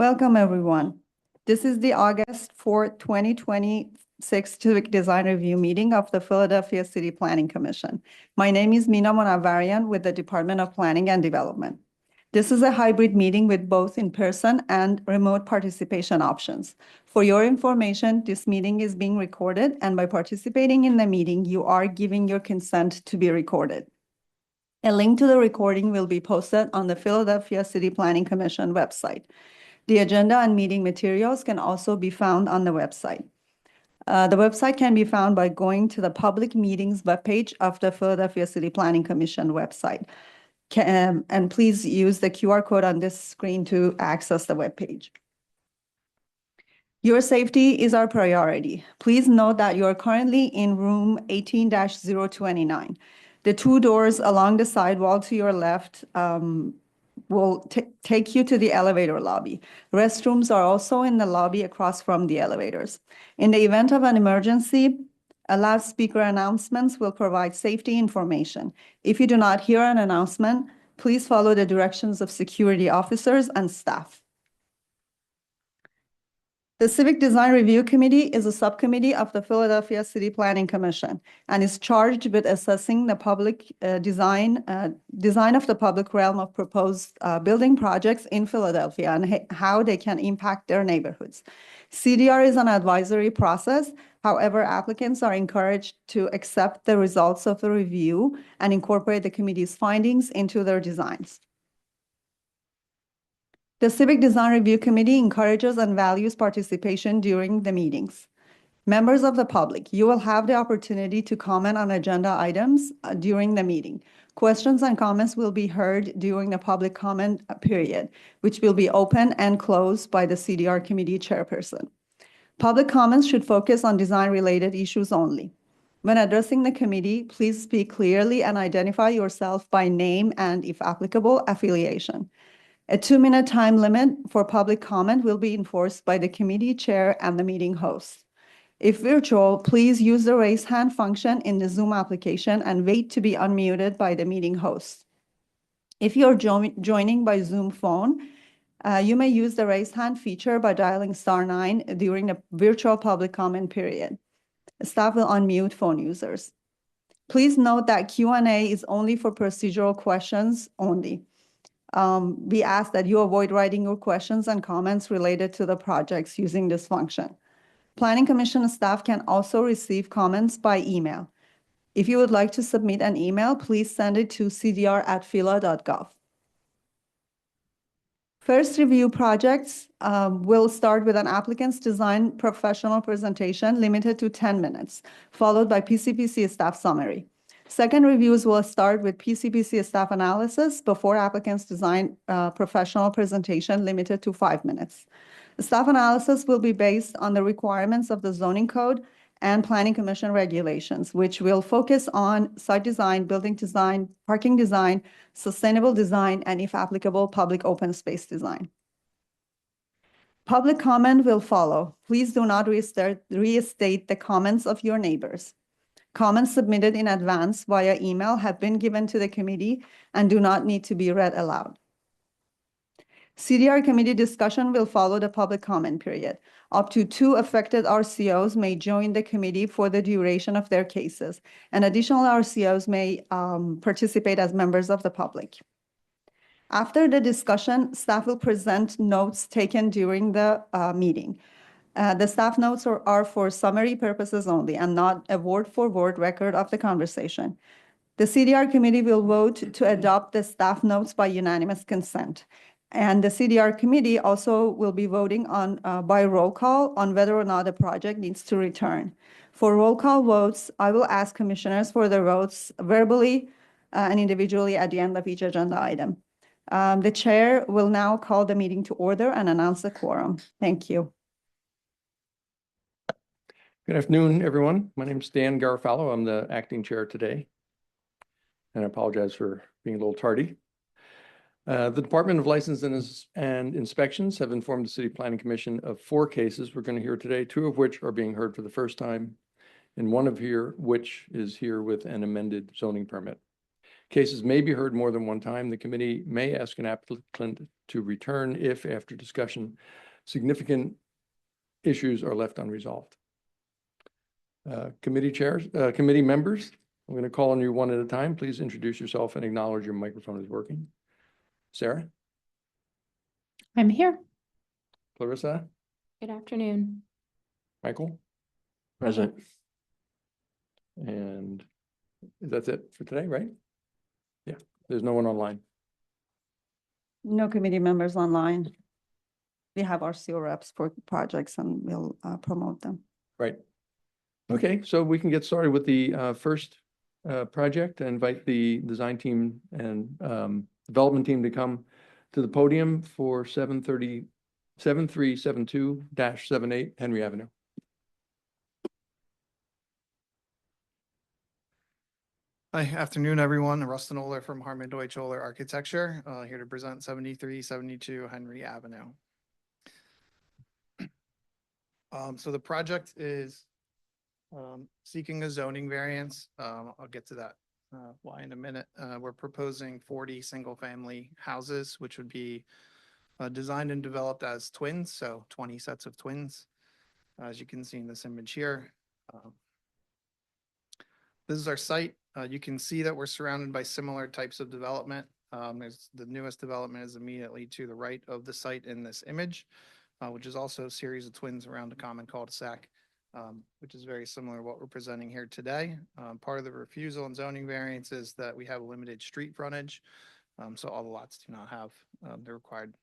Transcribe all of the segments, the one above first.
Welcome, everyone. This is the August 4th, 2026 Civic Design Review meeting of the Philadelphia City Planning Commission. My name is Mina Monavarian with the Department of Planning and Development. This is a hybrid meeting with both in-person and remote participation options. For your information, this meeting is being recorded, and by participating in the meeting, you are giving your consent to be recorded. A link to the recording will be posted on the Philadelphia City Planning Commission website. The agenda and meeting materials can also be found on the website. The website can be found by going to the public meetings webpage of the Philadelphia City Planning Commission website. And please use the QR code on this screen to access the webpage. Your safety is our priority. Please note that you are currently in room 18-029. The two doors along the sidewall to your left will take you to the elevator lobby. Restrooms are also in the lobby across from the elevators. In the event of an emergency, a loudspeaker announcements will provide safety information. If you do not hear an announcement, please follow the directions of security officers and staff. The Civic Design Review Committee is a subcommittee of the Philadelphia City Planning Commission and is charged with assessing the public design of the public realm of proposed building projects in Philadelphia and how they can impact their neighborhoods. CDR is an advisory process. However, applicants are encouraged to accept the results of the review and incorporate the committee's findings into their designs. The Civic Design Review Committee encourages and values participation during the meetings. Members of the public, you will have the opportunity to comment on agenda items during the meeting. Questions and comments will be heard during the public comment period, which will be open and closed by the CDR committee chairperson. Public comments should focus on design-related issues only. When addressing the committee, please speak clearly and identify yourself by name and, if applicable, affiliation. A 2-minute time limit for public comment will be enforced by the committee chair and the meeting host. If virtual, please use the raise hand function in the Zoom application and wait to be unmuted by the meeting host. If you're joining by Zoom phone, you may use the raise hand feature by dialing *9 during the virtual public comment period. Staff will unmute phone users. Please note that Q&A is only for procedural questions only. We ask that you avoid writing your questions and comments related to the projects using this function. Planning Commission staff can also receive comments by email. If you would like to submit an email, please send it to cdr@phila.gov. First review projects will start with an applicant's design professional presentation limited to 10 minutes, followed by PCPC staff summary. Second reviews will start with PCPC staff analysis before applicant's design professional presentation limited to 5 minutes. The staff analysis will be based on the requirements of the zoning code and Planning Commission regulations, which will focus on site design, building design, parking design, sustainable design, and if applicable, public open space design. Public comment will follow. Please do not restate the comments of your neighbors. Comments submitted in advance via email have been given to the committee and do not need to be read aloud. CDR committee discussion will follow the public comment period. Up to 2 affected RCOs may join the committee for the duration of their cases, and additional RCOs may participate as members of the public. After the discussion, staff will present notes taken during the meeting. The staff notes are for summary purposes only and not a word-for-word record of the conversation. The CDR committee will vote to adopt the staff notes by unanimous consent. And the CDR committee also will be voting on by roll call on whether or not a project needs to return. For roll call votes, I will ask commissioners for their votes verbally and individually at the end of each agenda item. The chair will now call the meeting to order and announce the quorum. Thank you. Good afternoon, everyone. My name is Dan Garofalo. I'm the acting chair today, and I apologize for being a little tardy. The Department of Licenses and Inspections have informed the City Planning Commission of 4 cases we're going to hear today, 2 of which are being heard for the first time, and 1 of which is here with an amended zoning permit. Cases may be heard more than one time. The committee may ask an applicant to return if, after discussion, significant issues are left unresolved. Committee members, I'm going to call on you one at a time. Please introduce yourself and acknowledge your microphone is working. Sarah? I'm here. Clarissa? Good afternoon. Michael? Present. And that's it for today, right? Yeah, there's no one online. No committee members online. We have our CO reps for projects and we'll promote them. Right. Okay, so we can get started with the first project. I invite the design team and development team to come to the podium for 7372-78 Henry Avenue. Hi, afternoon, everyone. Rustin Oler from Harmon Deutsch Oler Architecture, here to present 7372 Henry Avenue. So the project is seeking a zoning variance. I'll get to that why in a minute. We're proposing 40 single-family houses, which would be designed and developed as twins, so 20 sets of twins, as you can see in this image here. This is our site. You can see that we're surrounded by similar types of development. The newest development is immediately to the right of the site in this image, which is also a series of twins around a common cul-de-sac, which is very similar to what we're presenting here today. Part of the refusal and zoning variance is that we have a limited street frontage, so all the lots do not have the required.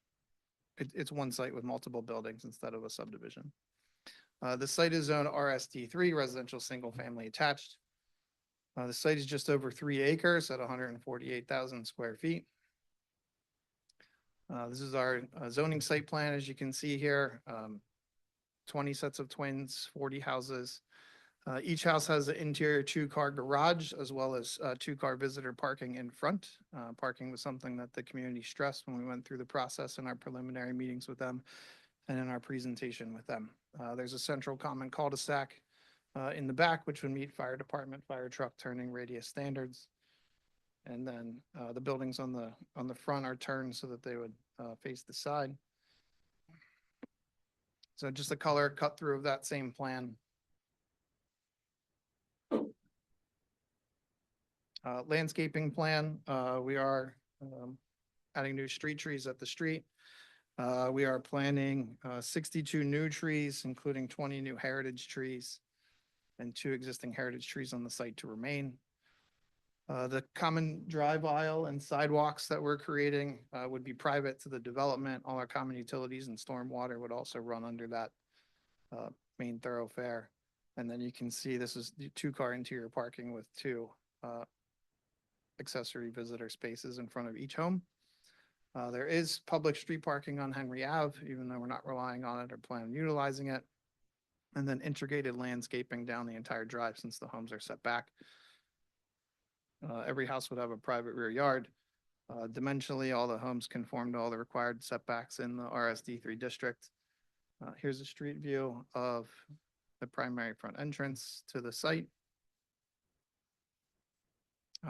It's one site with multiple buildings instead of a subdivision. The site is zoned RSD3, residential single family attached. The site is just over 3 acres at 148,000 square feet. This is our zoning site plan, as you can see here. 20 sets of twins, 40 houses. Each house has an interior 2-car garage as well as 2-car visitor parking in front. Parking was something that the community stressed when we went through the process in our preliminary meetings with them and in our presentation with them. There's a central common cul-de-sac in the back, which would meet fire department, fire truck turning radius standards. And then the buildings on the front are turned so that they would face the side. So just a color cut through of that same plan. Landscaping plan, we are adding new street trees at the street. We are planting 62 new trees, including 20 new heritage trees and 2 existing heritage trees on the site to remain. The common drive aisle and sidewalks that we're creating would be private to the development. All our common utilities and stormwater would also run under that main thoroughfare. And then you can see this is the 2-car interior parking with 2 accessory visitor spaces in front of each home. There is public street parking on Henry Ave, even though we're not relying on it or plan on utilizing it. And then integrated landscaping down the entire drive since the homes are set back. Every house would have a private rear yard. Dimensionally, all the homes conform to all the required setbacks in the RSD3 district. Here's a street view of the primary front entrance to the site.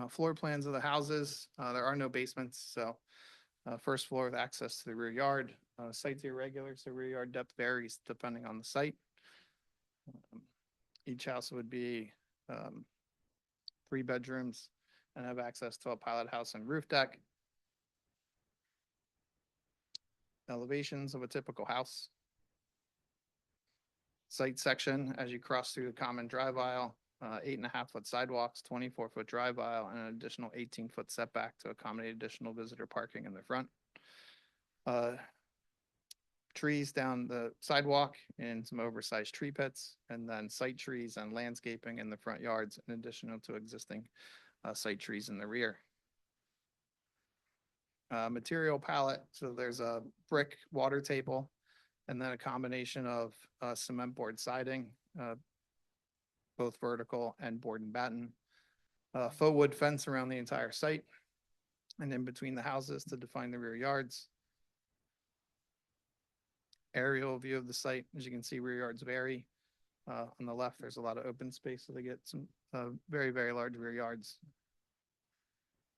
Floor plans of the houses. There are no basements, so first floor with access to the rear yard. Site's irregular, so rear yard depth varies depending on the site. Each house would be 3 bedrooms and have access to a pilot house and roof deck. Elevations of a typical house. Site section as you cross through the common drive aisle, 8.5-foot sidewalks, 24-foot drive aisle, and an additional 18-foot setback to accommodate additional visitor parking in the front. Trees down the sidewalk and some oversized tree pits, and then site trees and landscaping in the front yards in addition to existing site trees in the rear. Material palette, so there's a brick water table and then a combination of cement board siding, both vertical and board and batten. Faux wood fence around the entire site and in between the houses to define the rear yards. Aerial view of the site, as you can see, rear yards vary. On the left, there's a lot of open space, so they get some very, very large rear yards.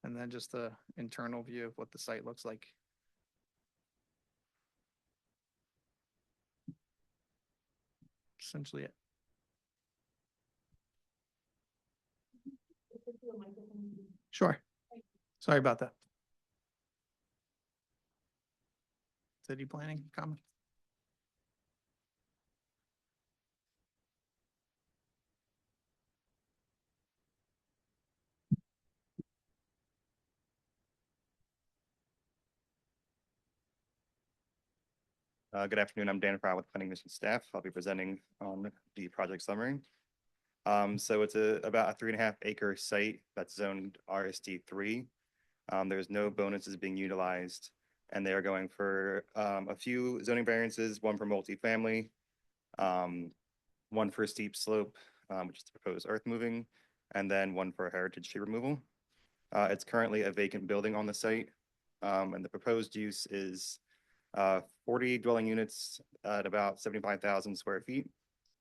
And then just the internal view of what the site looks like. Essentially it. Sure. Sorry about that. City planning comment? Good afternoon. I'm Dan Fry with Planning Mission staff. I'll be presenting on the project summary. So it's about a 3.5 acre site that's zoned RSD 3. There's no bonuses being utilized, and they are going for a few zoning variances, one for multifamily, one for steep slope, which is the proposed earth moving, and then one for heritage tree removal. It's currently a vacant building on the site, and the proposed use is 40 dwelling units at about 75,000 square feet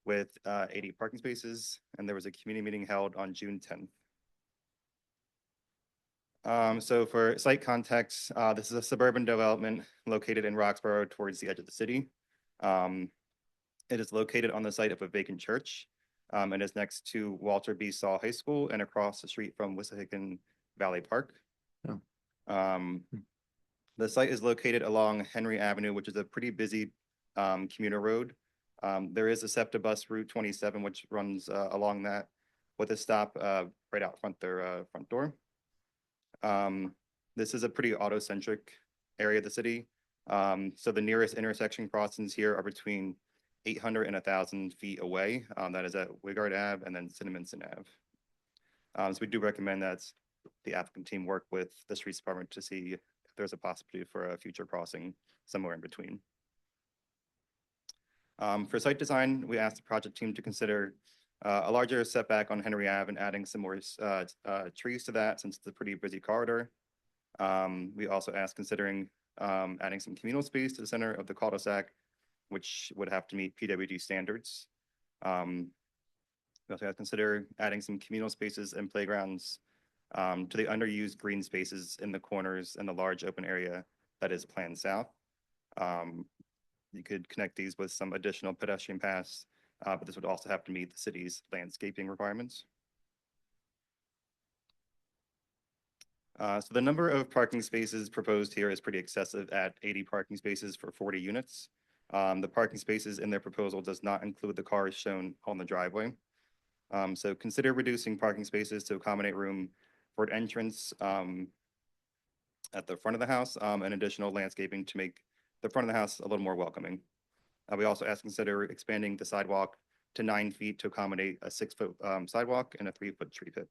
with 80 parking spaces, and there was a community meeting held on June 10th. So for site context, this is a suburban development located in Roxborough towards the edge of the city. It is located on the site of a vacant church, and is next to Walter B. Saul High School and across the street from Wissahickon Valley Park. Oh. The site is located along Henry Avenue, which is a pretty busy commuter road. There is a SEPTA bus Route 27, which runs along that with a stop right out front their front door. This is a pretty auto-centric area of the city. So the nearest intersection crossings here are between 800 and 1,000 feet away. That is at Wigard Ave and then Cinnaminson Ave. So we do recommend that the applicant team work with the streets department to see if there's a possibility for a future crossing somewhere in between. For site design, we asked the project team to consider a larger setback on Henry Ave and adding some more trees to that since it's a pretty busy corridor. We also asked considering adding some communal space to the center of the cul-de-sac, which would have to meet PWD standards. We also have to consider adding some communal spaces and playgrounds to the underused green spaces in the corners and the large open area that is planned south. You could connect these with some additional pedestrian paths, but this would also have to meet the city's landscaping requirements. So the number of parking spaces proposed here is pretty excessive at 80 parking spaces for 40 units. The parking spaces in their proposal does not include the cars shown on the driveway. So consider reducing parking spaces to accommodate room for an entrance at the front of the house and additional landscaping to make the front of the house a little more welcoming. We also asked to consider expanding the sidewalk to 9 feet to accommodate a 6-foot sidewalk and a 3-foot tree pit.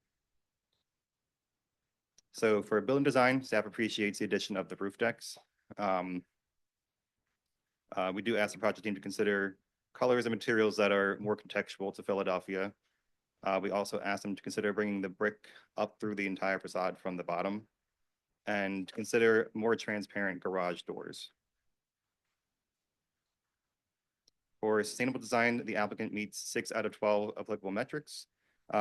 So for building design, staff appreciates the addition of the roof decks. We do ask the project team to consider colors and materials that are more contextual to Philadelphia. We also asked them to consider bringing the brick up through the entire facade from the bottom and consider more transparent garage doors. For sustainable design, the applicant meets 6 out of 12 applicable metrics.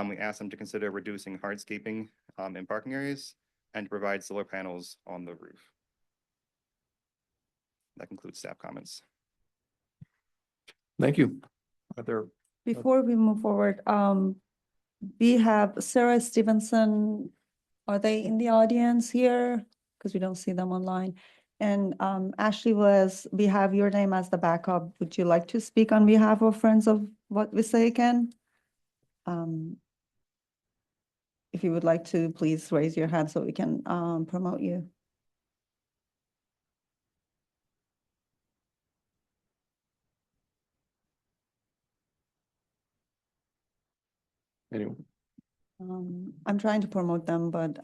We asked them to consider reducing hardscaping in parking areas and to provide solar panels on the roof. That concludes staff comments. Thank you. Are there, Before we move forward, we have Sarah Stevenson. Are they in the audience here? Because we don't see them online. And Ashley we have your name as the backup. Would you like to speak on behalf of Friends of Wissahickon? If you would like to, please raise your hand so we can promote you. anyone? I'm trying to promote them, but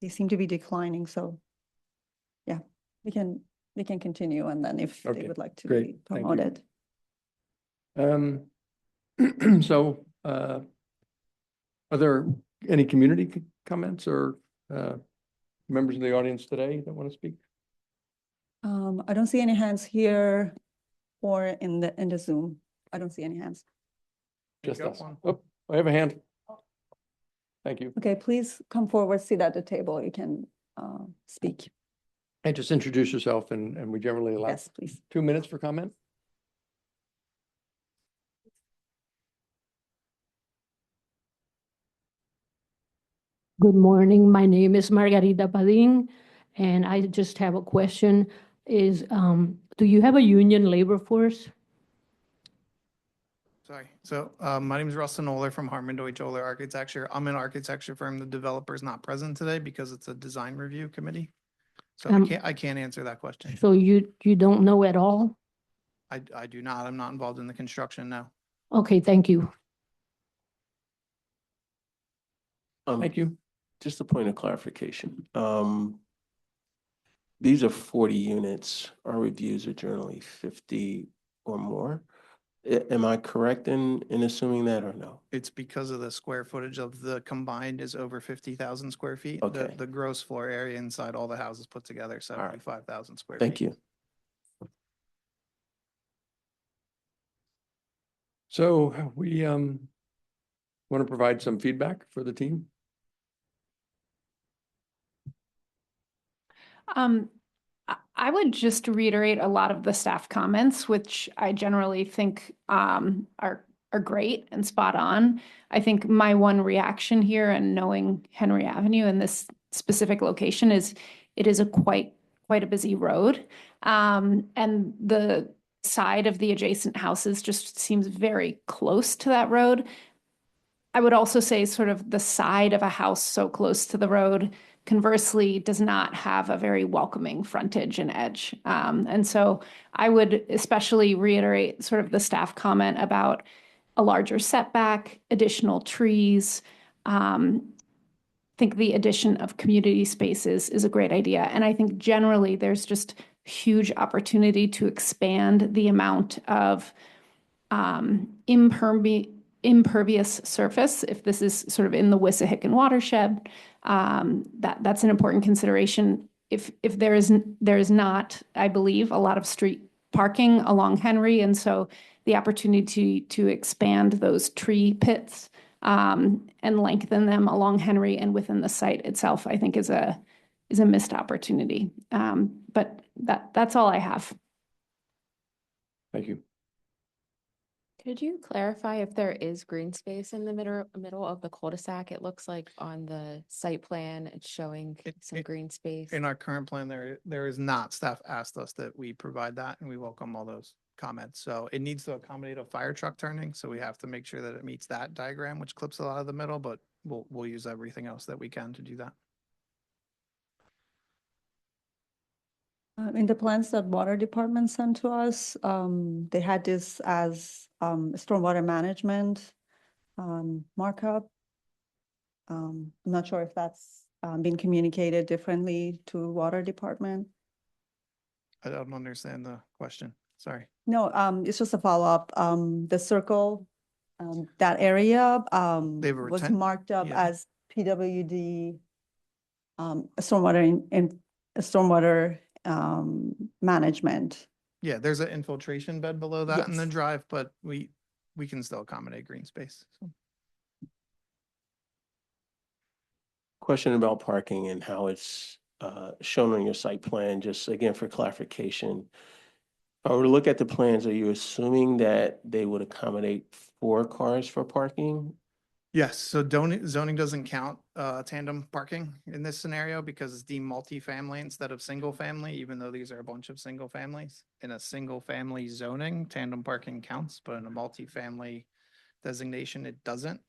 they seem to be declining, so yeah, we can continue, and then if they Okay, would like to great, be thank you. promoted. So are there any community comments or members of the audience today that want to speak? I don't see any hands here or in the Zoom. I don't see any hands. Just got us. one. Oh, I have a hand. Thank you. Okay, please come forward, sit at the table. You can speak. And just introduce yourself and we generally allow Yes, please. 2 minutes for comment. Good morning. My name is Margarita Padin, and I just have a question. Do you have a union labor force? Sorry. So my name is Rustin Oler from Harmon Deutsch Oler Architecture. I'm an architecture firm. The developer is not present today because it's a design review committee. So I can't answer that question. So you don't know at all? I do not. I'm not involved in the construction now. Okay, thank you. Thank you. Just a point of clarification. These are 40 units. Our reviews are generally 50 or more. Am I correct in assuming that or no? It's because of the square footage of the combined is over 50,000 square feet. Okay. The gross floor area inside all the houses put together, right. 75,000 square feet. Thank you. So we want to provide some feedback for the team. I would just reiterate a lot of the staff comments, which I generally think are great and spot on. I think my one reaction here, and knowing Henry Avenue and this specific location, is it is a quite a busy road. And the side of the adjacent houses just seems very close to that road. I would also say sort of the side of a house so close to the road, conversely, does not have a very welcoming frontage and edge. And so I would especially reiterate sort of the staff comment about a larger setback, additional trees. I think the addition of community spaces is a great idea. And I think generally there's just huge opportunity to expand the amount of impervious surface, if this is sort of in the Wissahickon watershed. That's an important consideration. If there is not, I believe, a lot of street parking along Henry, and so the opportunity to expand those tree pits and lengthen them along Henry and within the site itself, I think is a missed opportunity. But that's all I have. Thank you. Could you clarify if there is green space in the middle of the cul-de-sac? It looks like on the site plan, it's showing some green space. In our current plan, there is not. Staff asked us that we provide that, and we welcome all those comments. So it needs to accommodate a fire truck turning, so we have to make sure that it meets that diagram, which clips a lot of the middle, but we'll use everything else that we can to do that. In the plans that water department sent to us, they had this as stormwater management markup. I'm not sure if that's been communicated differently to water department. I don't understand the question. Sorry. No, it's just a follow-up. The circle, that area They have a was reten- marked up yeah. as PWD stormwater management. Yeah, there's an infiltration bed below that in the Yes. drive, but we can still accommodate green space. So. Question about parking and how it's shown on your site plan, just again for clarification. If I were to look at the plans, are you assuming that they would accommodate 4 cars for parking? Yes, so zoning doesn't count tandem parking in this scenario because it's deemed multifamily instead of single family, even though these are a bunch of single families. In a single family zoning, tandem parking counts, but in a multifamily designation, it doesn't.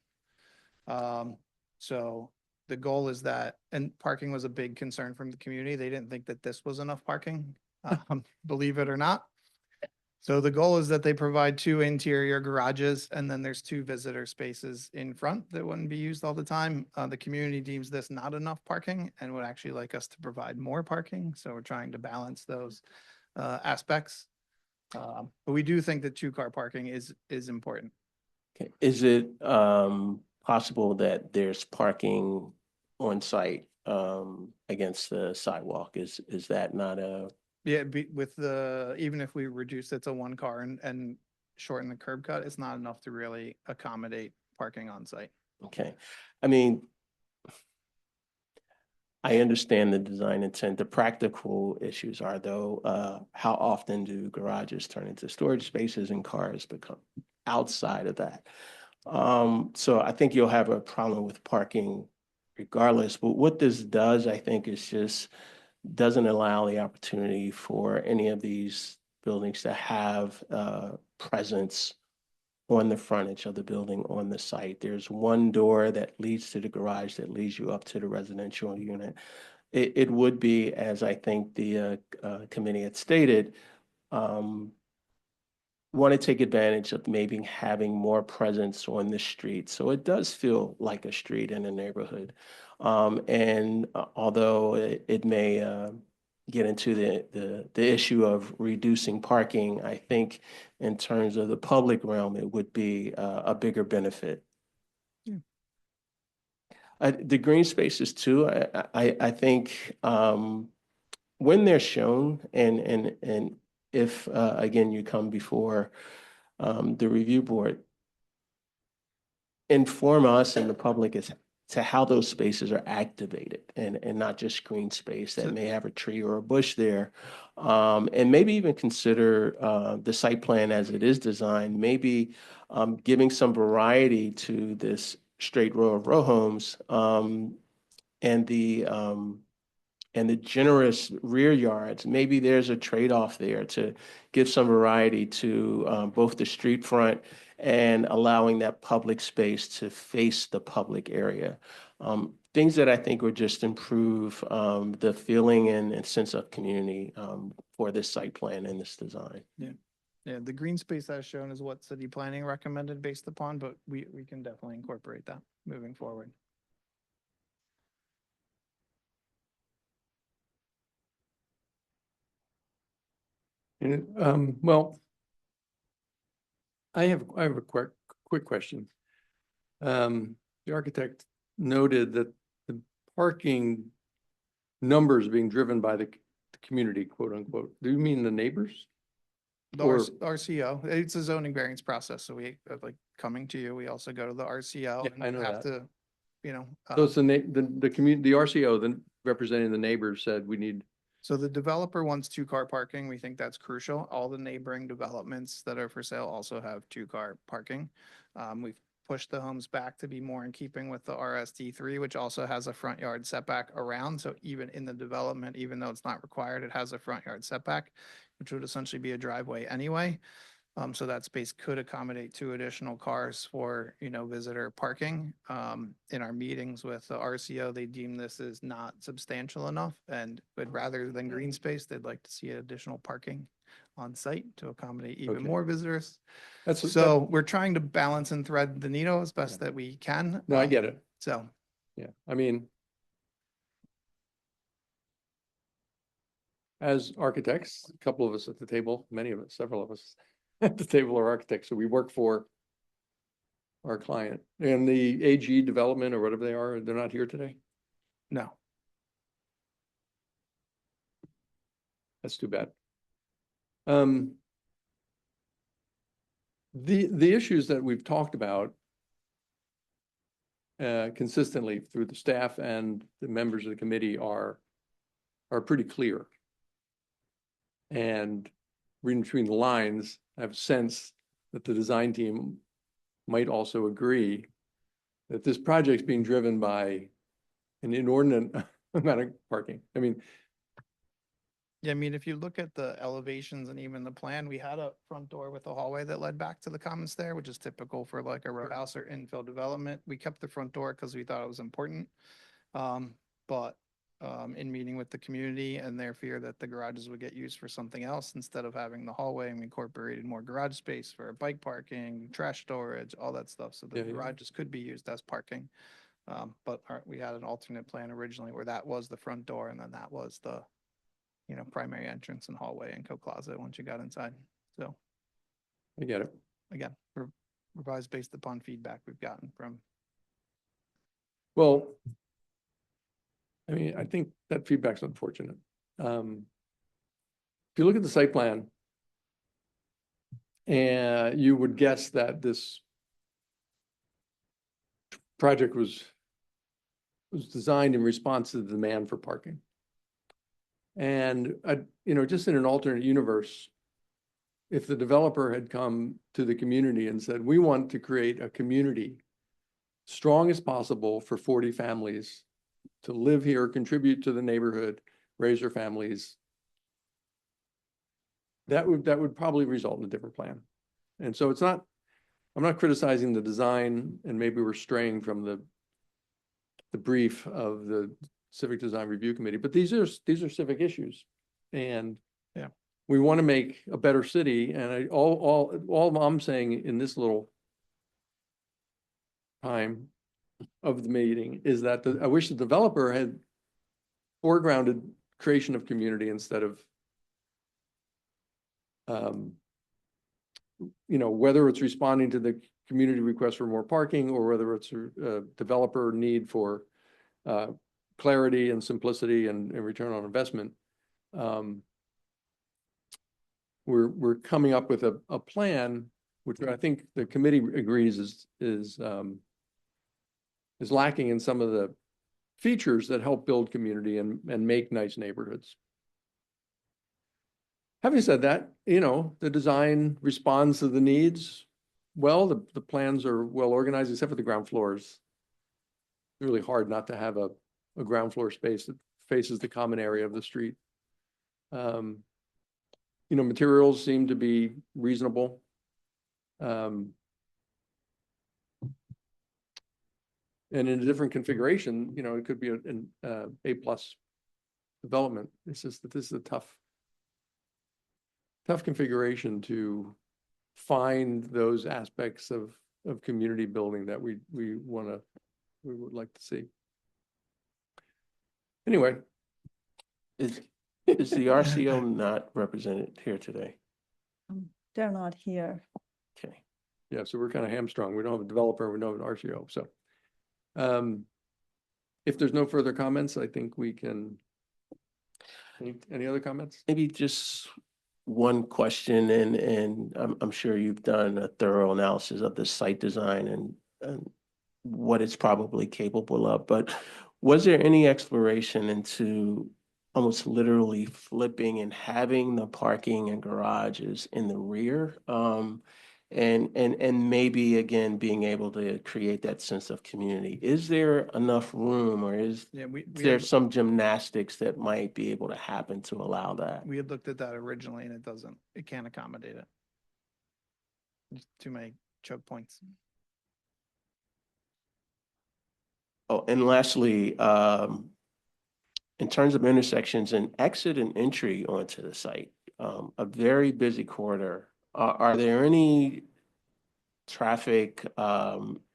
So the goal is that, and parking was a big concern from the community. They didn't think that this was enough parking, believe it or not. So the goal is that they provide 2 interior garages and then there's 2 visitor spaces in front that wouldn't be used all the time. The community deems this not enough parking and would actually like us to provide more parking. So we're trying to balance those aspects. But we do think that 2-car parking is important. Okay. Is it possible that there's parking on site against the sidewalk? Is that not a? Yeah, even if we reduce it to 1 car and shorten the curb cut, it's not enough to really accommodate parking on site. Okay. I mean, I understand the design intent. The practical issues are though, how often do garages turn into storage spaces and cars become outside of that? So I think you'll have a problem with parking regardless, but what this does, I think, is just doesn't allow the opportunity for any of these buildings to have presence on the frontage of the building on the site. There's one door that leads to the garage that leads you up to the residential unit. It would be, as I think the committee had stated, want to take advantage of maybe having more presence on the street. So it does feel like a street in a neighborhood. And although it may get into the issue of reducing parking, I think in terms of the public realm, it would be a bigger benefit. The green spaces too, I think when they're shown and if again you come before the review board, inform us and the public as to how those spaces are activated and not just green space that may have a tree or a bush there. And maybe even consider the site plan as it is designed, maybe giving some variety to this straight row of row homes and the generous rear yards. Maybe there's a trade-off there to give some variety to both the street front and allowing that public space to face the public area. Things that I think would just improve the feeling and sense of community for this site plan and this design. Yeah, the green space as shown is what city planning recommended based upon, but we can definitely incorporate that moving forward. And, well, I have a quick question. The architect noted that the parking numbers being driven by the community, quote unquote. Do you mean the neighbors? The Or- RCO, it's a zoning variance process, so we, like, coming to you, we also go to the RCO. Yeah, and I know have that. to, you know. So it's the community, the RCO, then representing the neighbors said we need, So the developer wants 2-car parking. We think that's crucial. All the neighboring developments that are for sale also have 2-car parking. We've pushed the homes back to be more in keeping with the RSD3, which also has a front yard setback around. So even in the development, even though it's not required, it has a front yard setback, which would essentially be a driveway anyway. So that space could accommodate 2 additional cars for, visitor parking. In our meetings with the RCO, they deem this as not substantial enough and would rather than green space, they'd like to see additional parking on site to accommodate even Okay. more visitors. that's. So we're trying to balance and thread the needle as best that we can. No, I get it. So, Yeah, I mean, as architects, a couple of us at the table, many of us, several of us at the table are architects, so we work for our client. And the AG development or whatever they are, they're not here today? no. That's too bad. The issues that we've talked about consistently through the staff and the members of the committee are pretty clear. And reading between the lines, I have a sense that the design team might also agree that this project's being driven by an inordinate amount of parking. I mean, Yeah, I mean, if you look at the elevations and even the plan, we had a front door with a hallway that led back to the commons there, which is typical for like a row house or infill development. We kept the front door because we thought it was important. But in meeting with the community and their fear that the garages would get used for something else instead of having the hallway, and we incorporated more garage space for bike parking, trash storage, all that stuff. So the Yeah, yeah. garages could be used as parking. But we had an alternate plan originally where that was the front door and then that was the primary entrance and hallway and co-closet once you got inside. So I get it. again, revised based upon feedback we've gotten from. Well, I mean, I think that feedback's unfortunate. If you look at the site plan, and you would guess that this project was was designed in response to the demand for parking. And, just in an alternate universe, if the developer had come to the community and said, we want to create a community strong as possible for 40 families to live here, contribute to the neighborhood, raise their families, that would probably result in a different plan. And so I'm not criticizing the design, and maybe we're straying from the brief of the Civic Design Review Committee, but these are civic issues. And Yeah. we want to make a better city. And all I'm saying in this little time of the meeting is that I wish the developer had foregrounded creation of community instead of whether it's responding to the community request for more parking, or whether it's a developer need for clarity and simplicity and return on investment. We're coming up with a plan, which I think the committee agrees is lacking in some of the features that help build community and make nice neighborhoods. Having said that, the design responds to the needs well. The plans are well organized, except for the ground floors. It's really hard not to have a ground floor space that faces the common area of the street. Materials seem to be reasonable. And in a different configuration, it could be an A+ development. It's just that this is a tough configuration to find those aspects of community building that we would like to see. Anyway. Is the RCO not represented here today? They're not here. Okay. Yeah, so we're kind of hamstrung. We don't have a developer, we don't have an RCO. So if there's no further comments, I think we can. Any other comments? Maybe just one question, and I'm sure you've done a thorough analysis of the site design and what it's probably capable of, but was there any exploration into almost literally flipping and having the parking and garages in the rear? And maybe again, being able to create that sense of community. Is there enough room, or is there some gymnastics that might be able to happen to allow that? We had looked at that originally, and it can't accommodate it. There's too many choke points. Oh, and lastly, in terms of intersections and exit and entry onto the site, a very busy corridor. Are there any traffic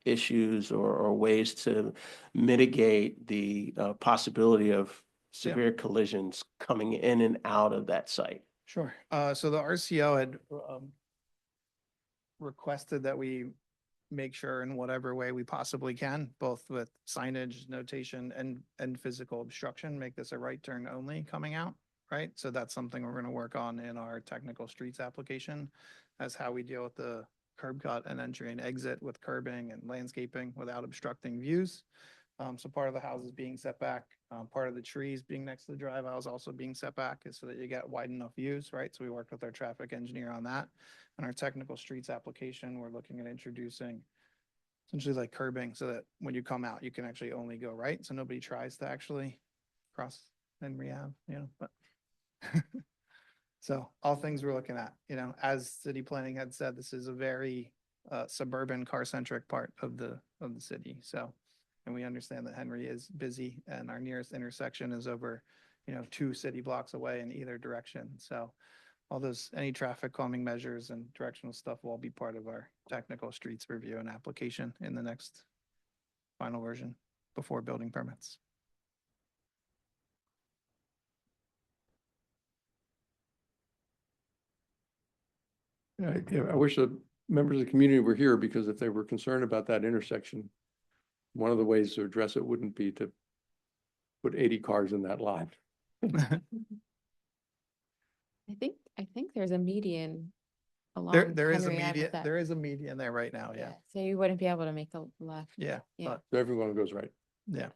issues or ways to mitigate the possibility of severe collisions coming in and out of that site? Sure. So the RCO had requested that we make sure in whatever way we possibly can, both with signage, notation, and physical obstruction, make this a right turn only coming out, right? So that's something we're going to work on in our technical streets application, as how we deal with the curb cut and entry and exit with curbing and landscaping without obstructing views. So part of the houses being set back, part of the trees being next to the drive aisles also being set back, is so that you get wide enough views, right? So we worked with our traffic engineer on that. In our technical streets application, we're looking at introducing essentially like curbing, so that when you come out, you can actually only go right. So nobody tries to actually cross Henry Ave, but so all things we're looking at, as city planning had said, this is a very suburban car-centric part of the city. So, and we understand that Henry is busy, and our nearest intersection is over, 2 city blocks away in either direction. So all any traffic calming measures and directional stuff will all be part of our technical streets review and application in the next final version before building permits. I wish the members of the community were here, because if they were concerned about that intersection, one of the ways to address it wouldn't be to put 80 cars in that lot. I think there's a median along There is a Henry Ave median, with that. there is a median there right now, yeah. So you wouldn't be able to make a left. Yeah, Yeah. but So everyone goes right. yeah.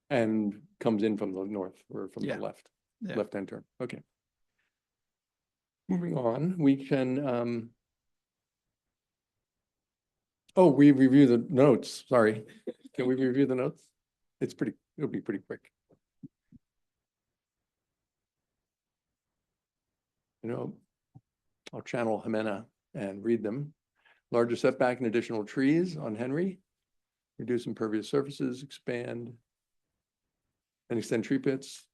And comes in from the north or from the Yeah. left, Yeah. left-hand turn. Okay. Moving on, we can, oh, we review the notes, sorry. Can we review the notes? It'll be pretty quick. You know, I'll channel Jimena and read them. Larger setback and additional trees on Henry. Reduce impervious surfaces, expand and extend tree pits.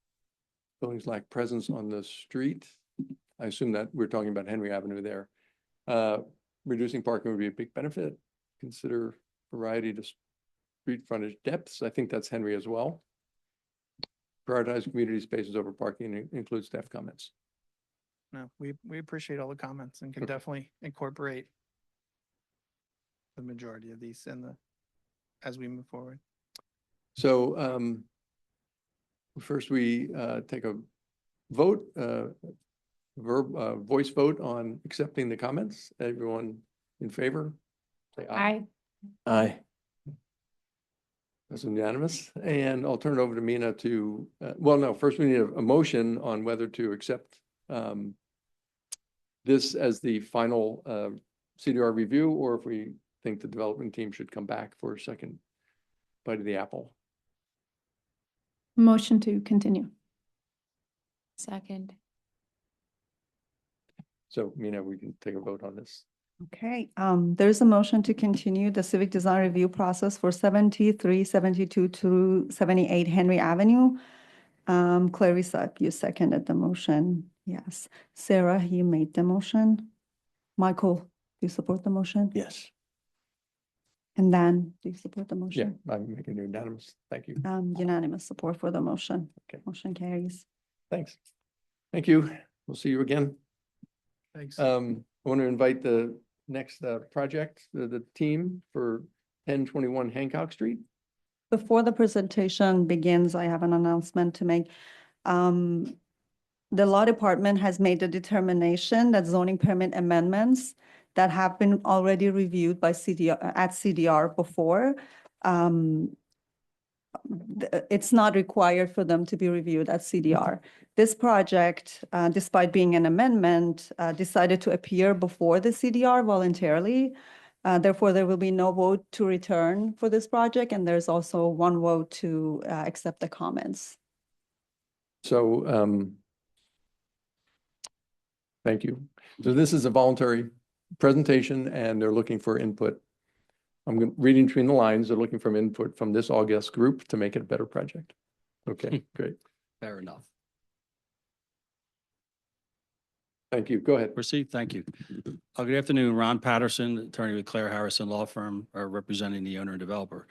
Buildings lack presence on the street. I assume that we're talking about Henry Avenue there. Reducing parking would be a big benefit. Consider variety to street frontage depths. I think that's Henry as well. Prioritize community spaces over parking and include staff comments. No, we appreciate all the comments and can Okay. definitely incorporate the majority of these as we move forward. So first we take a vote, voice vote on accepting the comments. Everyone in favor? Say aye. I, Aye. That's unanimous. And I'll turn it over to Mina to, well, no, first we need a motion on whether to accept this as the final CDR review, or if we think the development team should come back for a second bite of the apple. motion to continue. Second. So Mina, we can take a vote on this. Okay, there's a motion to continue the civic design review process for 73, 72 through 78 Henry Avenue. Clarissa, you seconded the motion. Yes. Sarah, you made the motion. Michael, do you support the motion? Yes. And Dan, do you support the Yeah, motion? I'm making it unanimous. Thank you. Unanimous support for the motion. Okay. Motion carries. Thanks. Thank you. We'll see you again. Thanks. I want to invite the next project, the team for 1021 Hancock Street. Before the presentation begins, I have an announcement to make. The law department has made the determination that zoning permit amendments that have been already reviewed by CDR at CDR before, it's not required for them to be reviewed at CDR. This project, despite being an amendment, decided to appear before the CDR voluntarily. Therefore, there will be no vote to return for this project, and there's also one vote to accept the comments. So thank you. So this is a voluntary presentation and they're looking for input. I'm reading between the lines. They're looking for input from this August group to make it a better project. Okay, great. Fair enough. Thank you. Go ahead. Proceed. Thank you. Good afternoon, Ron Patterson, attorney with Claire Harrison Law Firm, representing the owner and developer.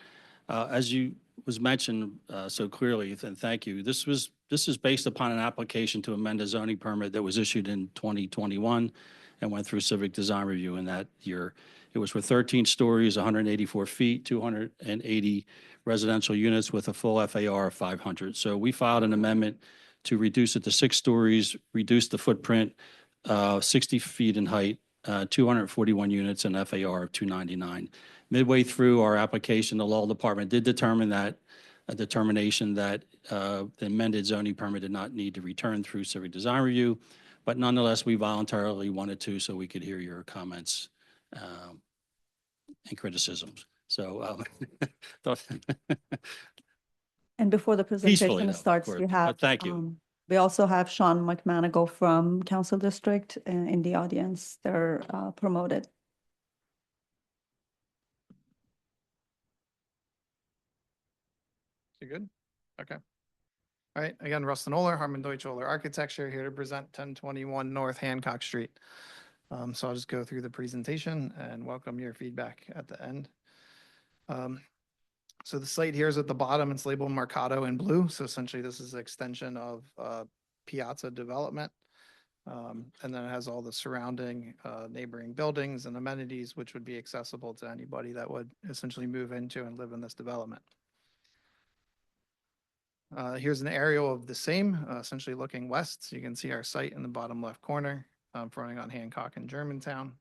As you was mentioned so clearly, and thank you, this is based upon an application to amend a zoning permit that was issued in 2021 and went through civic design review in that year. It was for 13 stories, 184 feet, 280 residential units with a full FAR of 500. So we filed an amendment to reduce it to 6 stories, reduce the footprint 60 feet in height, 241 units, and FAR of 299. Midway through our application, the law department did determine that a determination that the amended zoning permit did not need to return through civic design review, but nonetheless, we voluntarily wanted to so we could hear your comments and criticisms. So And before the Peacefully, presentation though, of starts, course. we But have. thank you. We also have Sean McManigal from Council District in the audience. They're promoted. You good? Okay. All right, again, Rustin Oler, Harmon Deutsch Oler Architecture, here to present 1021 North Hancock Street. So I'll just go through the presentation and welcome your feedback at the end. So the site here is at the bottom. It's labeled Mercado in blue. So essentially, this is an extension of Piazza development. And then it has all the surrounding neighboring buildings and amenities, which would be accessible to anybody that would essentially move into and live in this development. Here's an aerial of the same, essentially looking west. So you can see our site in the bottom left corner, fronting on Hancock and Germantown.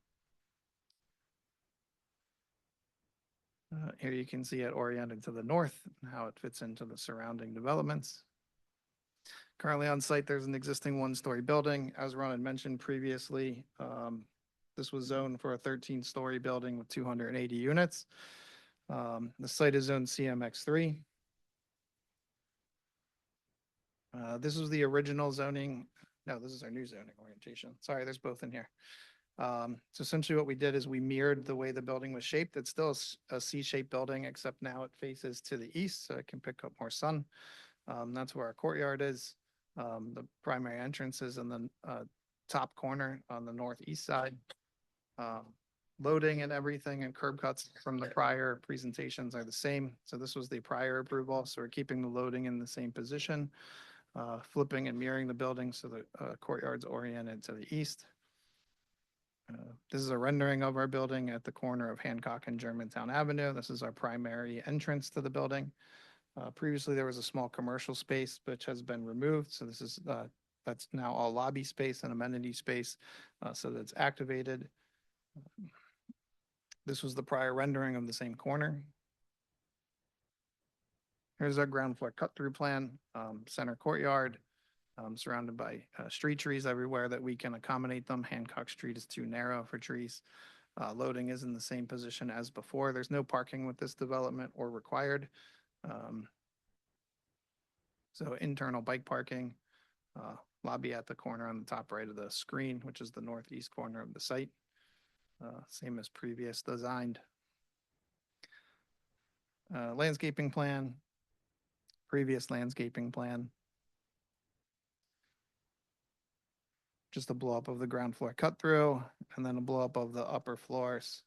Here you can see it oriented to the north and how it fits into the surrounding developments. Currently on site, there's an existing one-story building. As Ron had mentioned previously, this was zoned for a 13-story building with 280 units. The site is zoned CMX3. This was the original zoning. No, this is our new zoning orientation. Sorry, there's both in here. So essentially what we did is we mirrored the way the building was shaped. It's still a C-shaped building, except now it faces to the east, so it can pick up more sun. That's where our courtyard is. The primary entrance is in the top corner on the northeast side. Loading and everything and curb cuts from the prior presentations are the same. So this was the prior approval, so we're keeping the loading in the same position, flipping and mirroring the building so the courtyard's oriented to the east. This is a rendering of our building at the corner of Hancock and Germantown Avenue. This is our primary entrance to the building. Previously, there was a small commercial space which has been removed. So this is that's now all lobby space and amenity space, so that's activated. This was the prior rendering of the same corner. Here's our ground floor cut through plan, center courtyard, surrounded by street trees everywhere that we can accommodate them. Hancock Street is too narrow for trees. Loading is in the same position as before. There's no parking with this development or required. So internal bike parking, lobby at the corner on the top right of the screen, which is the northeast corner of the site. Same as previous designed. Landscaping plan, previous landscaping plan. Just a blow up of the ground floor cut through and then a blow up of the upper floors.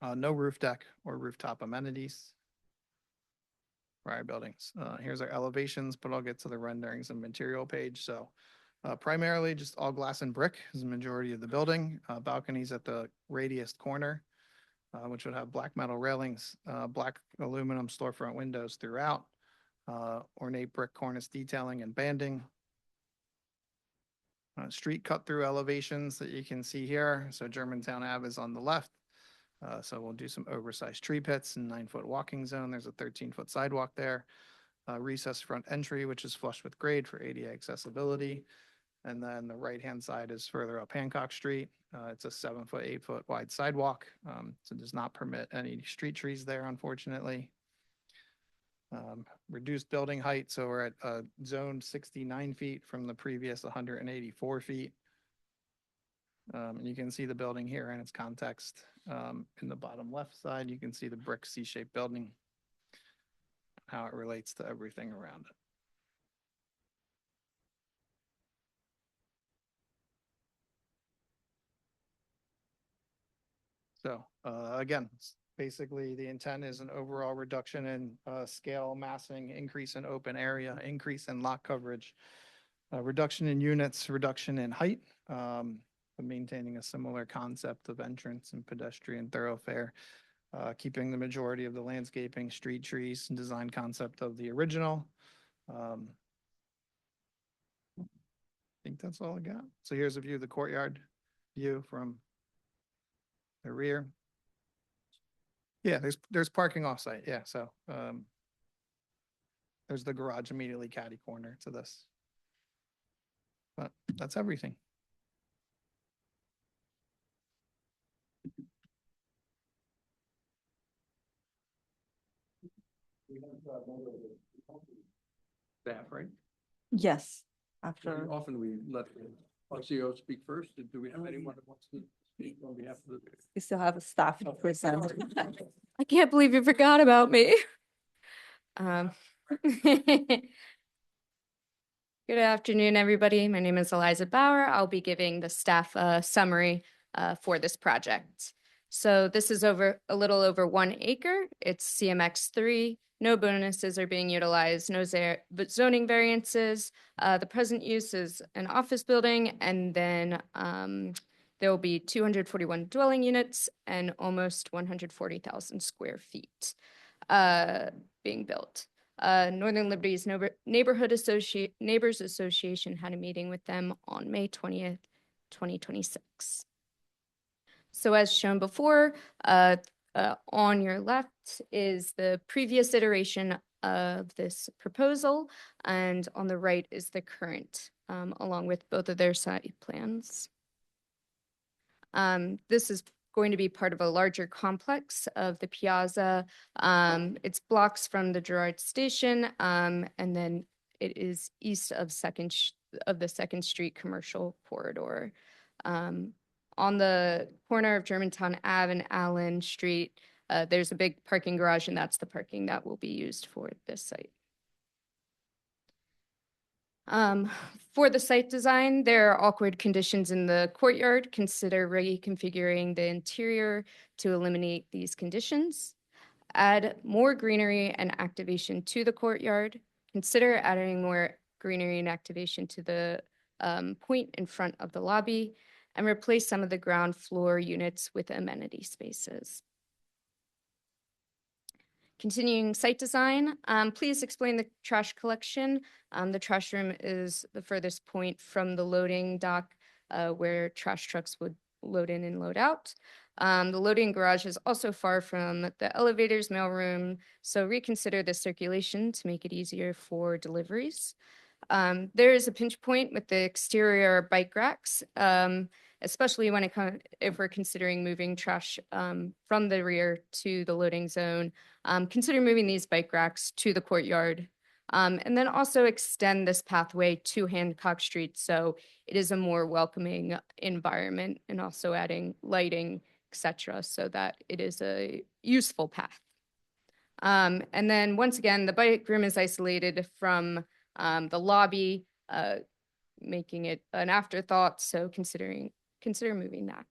No roof deck or rooftop amenities for our buildings. Here's our elevations, but I'll get to the renderings and material page. So primarily just all glass and brick is the majority of the building. Balconies at the radius corner, which would have black metal railings, black aluminum storefront windows throughout, ornate brick cornice detailing and banding. Street cut through elevations that you can see here. So Germantown Ave is on the left. So we'll do some oversized tree pits and 9-foot walking zone. There's a 13-foot sidewalk there. Recessed front entry, which is flush with grade for ADA accessibility. And then the right-hand side is further up Hancock Street. It's a 7-foot, 8-foot wide sidewalk. So it does not permit any street trees there, unfortunately. Reduced building height, so we're at zone 69 feet from the previous 184 feet. And you can see the building here in its context. In the bottom left side, you can see the brick C-shaped building, how it relates to everything around it. So again, basically the intent is an overall reduction in scale, massing, increase in open area, increase in lot coverage, reduction in units, reduction in height, but maintaining a similar concept of entrance and pedestrian thoroughfare, keeping the majority of the landscaping, street trees, and design concept of the original. I think that's all I got. So here's a view of the courtyard view from the rear. Yeah, there's parking offsite. Yeah, so there's the garage immediately catty corner to this. But that's everything. Staff, right? Yes, Very after. often we let the CEO speak first. Do we have anyone that wants to speak on behalf of the? We still have a staff to present. I can't believe you forgot about me. Good afternoon, everybody. My name is Eliza Bauer. I'll be giving the staff a summary for this project. So this is over a little over 1 acre. It's CMX3. No bonuses are being utilized, no zoning variances. The present use is an office building, and then there will be 241 dwelling units and almost 140,000 square feet being built. Northern Liberty's Neighbors Association had a meeting with them on May 20th, 2026. So as shown before, On your left is the previous iteration of this proposal, and on the right is the current, along with both of their site plans. This is going to be part of a larger complex of the Piazza. It's blocks from the Girard Station, and then it is east of the Second Street commercial corridor. On the corner of Germantown Ave and Allen Street, there's a big parking garage, and that's the parking that will be used for this site. For the site design, there are awkward conditions in the courtyard. Consider reconfiguring the interior to eliminate these conditions. Add more greenery and activation to the courtyard. Consider adding more greenery and activation to the point in front of the lobby, and replace some of the ground floor units with amenity spaces. Continuing site design, please explain the trash collection. The trash room is the furthest point from the loading dock where trash trucks would load in and load out. The loading garage is also far from the elevators, mailroom, so reconsider the circulation to make it easier for deliveries. There is a pinch point with the exterior bike racks, especially when if we're considering moving trash from the rear to the loading zone. Consider moving these bike racks to the courtyard. And then also extend this pathway to Hancock Street so it is a more welcoming environment, and also adding lighting, etc., so that it is a useful path. And then once again, the bike room is isolated from the lobby, making it an afterthought, so consider moving that.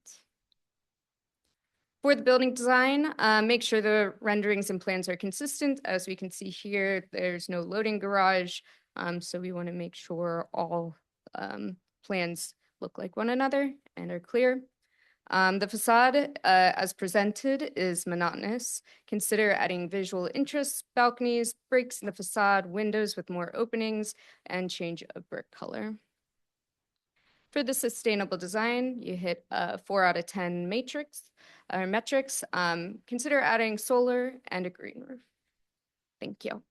For the building design, make sure the renderings and plans are consistent. As we can see here, there's no loading garage, so we want to make sure all plans look like one another and are clear. The facade, as presented, is monotonous. Consider adding visual interests, balconies, breaks in the facade, windows with more openings, and change of brick color. For the sustainable design, you hit a 4 out of 10 metrics. Consider adding solar and a green roof. Thank you.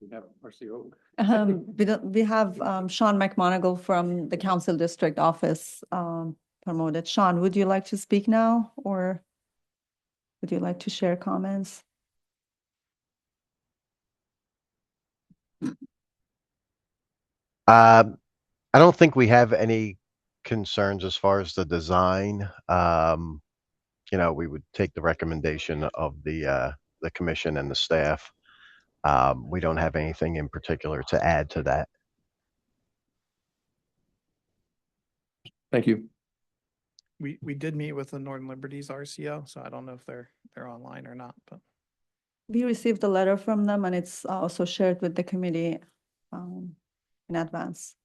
We have RCO. We have Sean McMonigal from the Council District Office promoted. Sean, would you like to speak now, or would you like to share comments? I don't think we have any concerns as far as the design. You know, we would take the recommendation of the commission and the staff. We don't have anything in particular to add to that. Thank you. We did meet with the Northern Liberties RCO, so I don't know if they're online or not, but. We received a letter from them, and it's also shared with the committee in advance.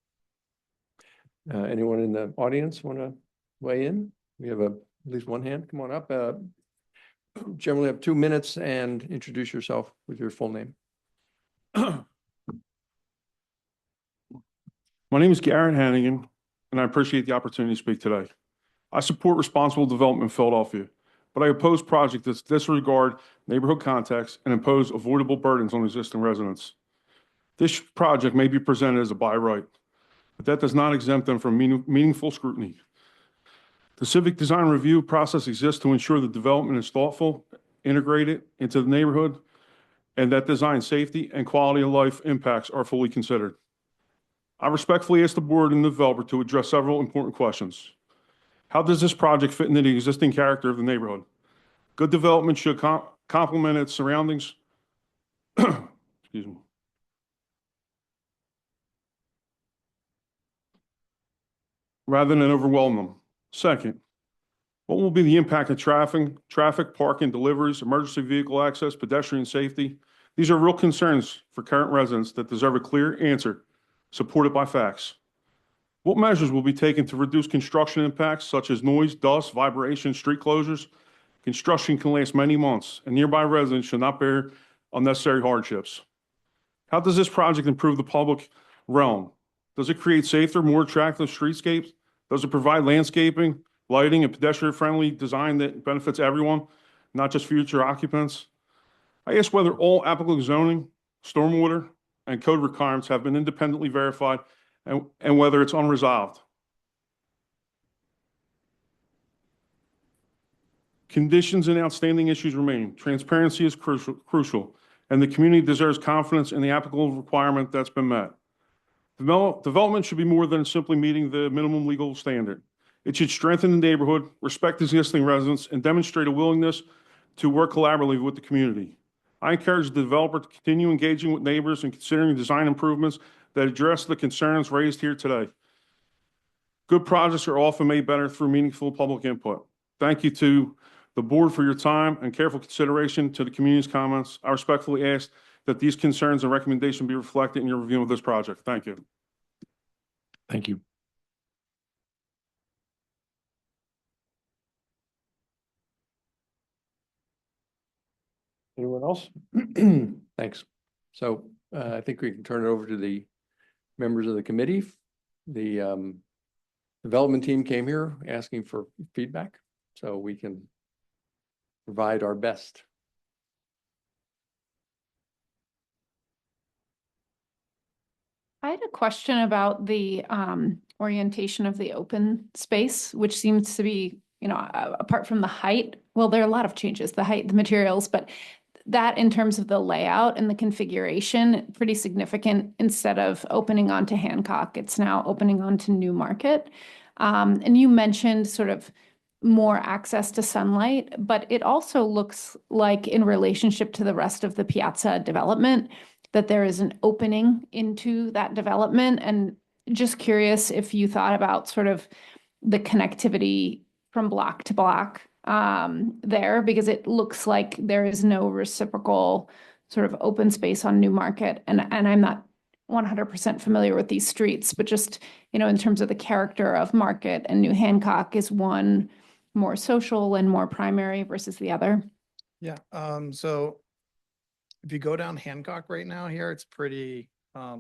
Anyone in the audience want to weigh in? We have at least one hand. Come on up. Generally have 2 minutes, and introduce yourself with your full name. My name is Garrett Hannigan, and I appreciate the opportunity to speak today. I support responsible development in Philadelphia, but I oppose projects that disregard neighborhood context and impose avoidable burdens on existing residents. This project may be presented as a by right, but that does not exempt them from meaningful scrutiny. The civic design review process exists to ensure the development is thoughtful, integrated into the neighborhood, and that design safety and quality of life impacts are fully considered. I respectfully ask the board and the developer to address several important questions. How does this project fit into the existing character of the neighborhood? Good development should complement its surroundings. Excuse me. Rather than overwhelm them. Second, what will be the impact of traffic, parking, deliveries, emergency vehicle access, pedestrian safety? These are real concerns for current residents that deserve a clear answer, supported by facts. What measures will be taken to reduce construction impacts such as noise, dust, vibration, street closures? Construction can last many months, and nearby residents should not bear unnecessary hardships. How does this project improve the public realm? Does it create safer, more attractive streetscapes? Does it provide landscaping, lighting, and pedestrian-friendly design that benefits everyone, not just future occupants? I ask whether all applicable zoning, stormwater, and code requirements have been independently verified and whether it's unresolved. Conditions and outstanding issues remain. Transparency is crucial, and the community deserves confidence in the applicable requirement that's been met. Development should be more than simply meeting the minimum legal standard. It should strengthen the neighborhood, respect existing residents, and demonstrate a willingness to work collaboratively with the community. I encourage the developer to continue engaging with neighbors and considering design improvements that address the concerns raised here today. Good projects are often made better through meaningful public input. Thank you to the board for your time and careful consideration to the community's comments. I respectfully ask that these concerns and recommendations be reflected in your review of this project. Thank you. Thank you. Anyone else? Thanks. So I think we can turn it over to the members of the committee. The development team came here asking for feedback, so we can provide our best. I had a question about the orientation of the open space, which seems to be, apart from the height, well, there are a lot of changes, the height, the materials, but that in terms of the layout and the configuration, pretty significant. Instead of opening onto Hancock, it's now opening onto Newmarket. And you mentioned sort of more access to sunlight, but it also looks like in relationship to the rest of the Piazza development, that there is an opening into that development. And just curious if you thought about sort of the connectivity from block to block there, because it looks like there is no reciprocal sort of open space on Newmarket. And I'm not 100% familiar with these streets, but just, in terms of the character of Market and New Hancock, is one more social and more primary versus the other? Yeah, so if you go down Hancock right now here, it's pretty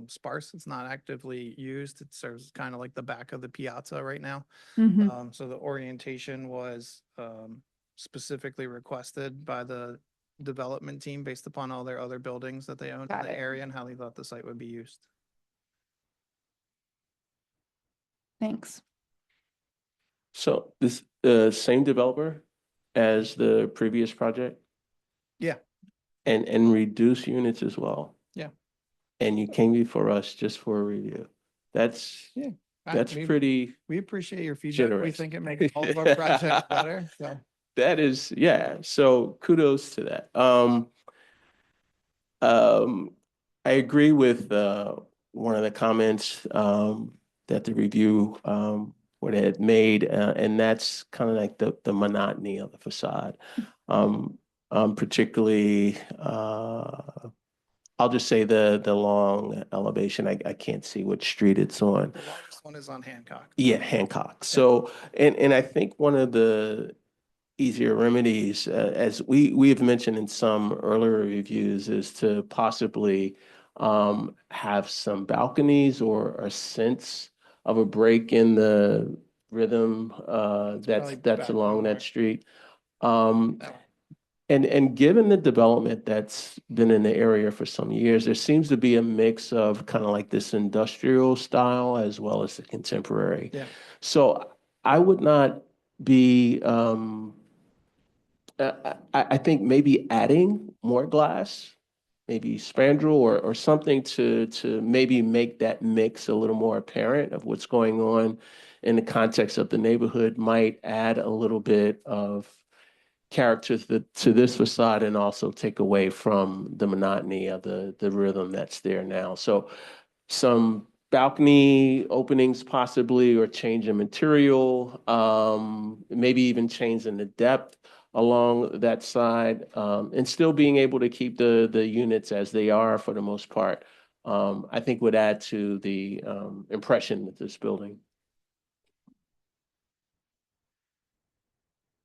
sparse. It's not actively used. It serves kind of like the back of the piazza right now. Mhm. So the orientation was specifically requested by the development team based upon all their other buildings that they own in Got the it. area and how they thought the site would be used. Thanks. So this, same developer as the previous project? Yeah. And reduce units as well? Yeah. And you came before us just for a review? That's We- pretty, We appreciate your feedback. We generous. think it makes all of our projects better. So that is, yeah, so kudos to that. I agree with one of the comments that the review what it had made, and that's kind of like the monotony of the facade. Particularly, I'll just say the long elevation. I can't see what street it's on. the longest one is on Hancock. Yeah, Hancock. So, and I think one of the easier remedies, as we have mentioned in some earlier reviews, is to possibly have some balconies or a sense of a break in the rhythm that's back along more. that street. And given the development that's been in the area for some years, there seems to be a mix of kind of like this industrial style as well as the contemporary. Yeah. So I would not be, I think maybe adding more glass, maybe spandrel or something to maybe make that mix a little more apparent of what's going on in the context of the neighborhood might add a little bit of character to this facade and also take away from the monotony of the rhythm that's there now. So some balcony openings possibly, or change in material, maybe even change in the depth along that side, and still being able to keep the units as they are for the most part, I think would add to the impression with this building.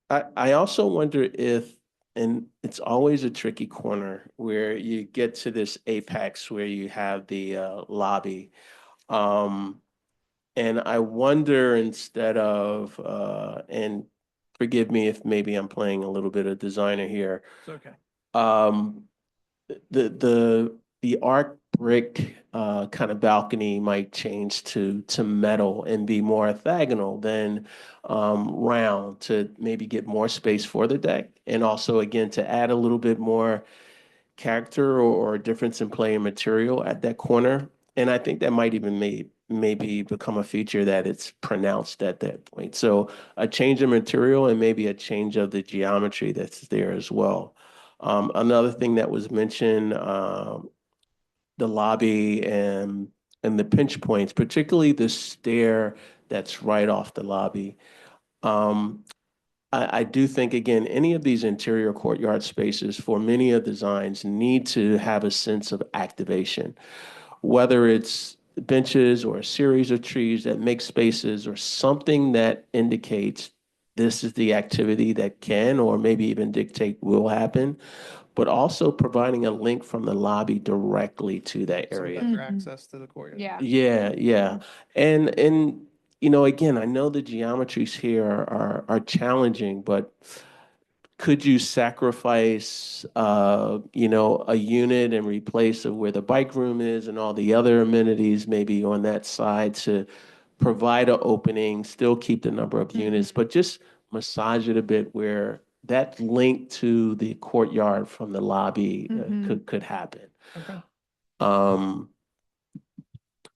I also wonder if and it's always a tricky corner where you get to this apex where you have the lobby. And I wonder instead of, and forgive me if maybe I'm playing a little bit of designer here. It's okay. The arc brick kind of balcony might change to metal and be more orthogonal than round to maybe get more space for the deck. And also, again, to add a little bit more character or difference in play and material at that corner. And I think that might even maybe become a feature that it's pronounced at that point. So a change in material and maybe a change of the geometry that's there as well. Another thing that was mentioned, the lobby and the pinch points, particularly the stair that's right off the lobby. I do think, again, any of these interior courtyard spaces for many of the designs need to have a sense of activation, whether it's benches or a series of trees that make spaces or something that indicates this is the activity that can or maybe even dictate will happen, but also providing a link from the lobby directly to that Some area. better access to the courtyard. Yeah. Yeah. And you know, again, I know the geometries here are challenging, but could you sacrifice, you know, a unit and replace it where the bike room is and all the other amenities maybe on that side to provide an opening, still keep the number of units, but just massage it a bit where that link to the courtyard from the lobby could happen. Okay.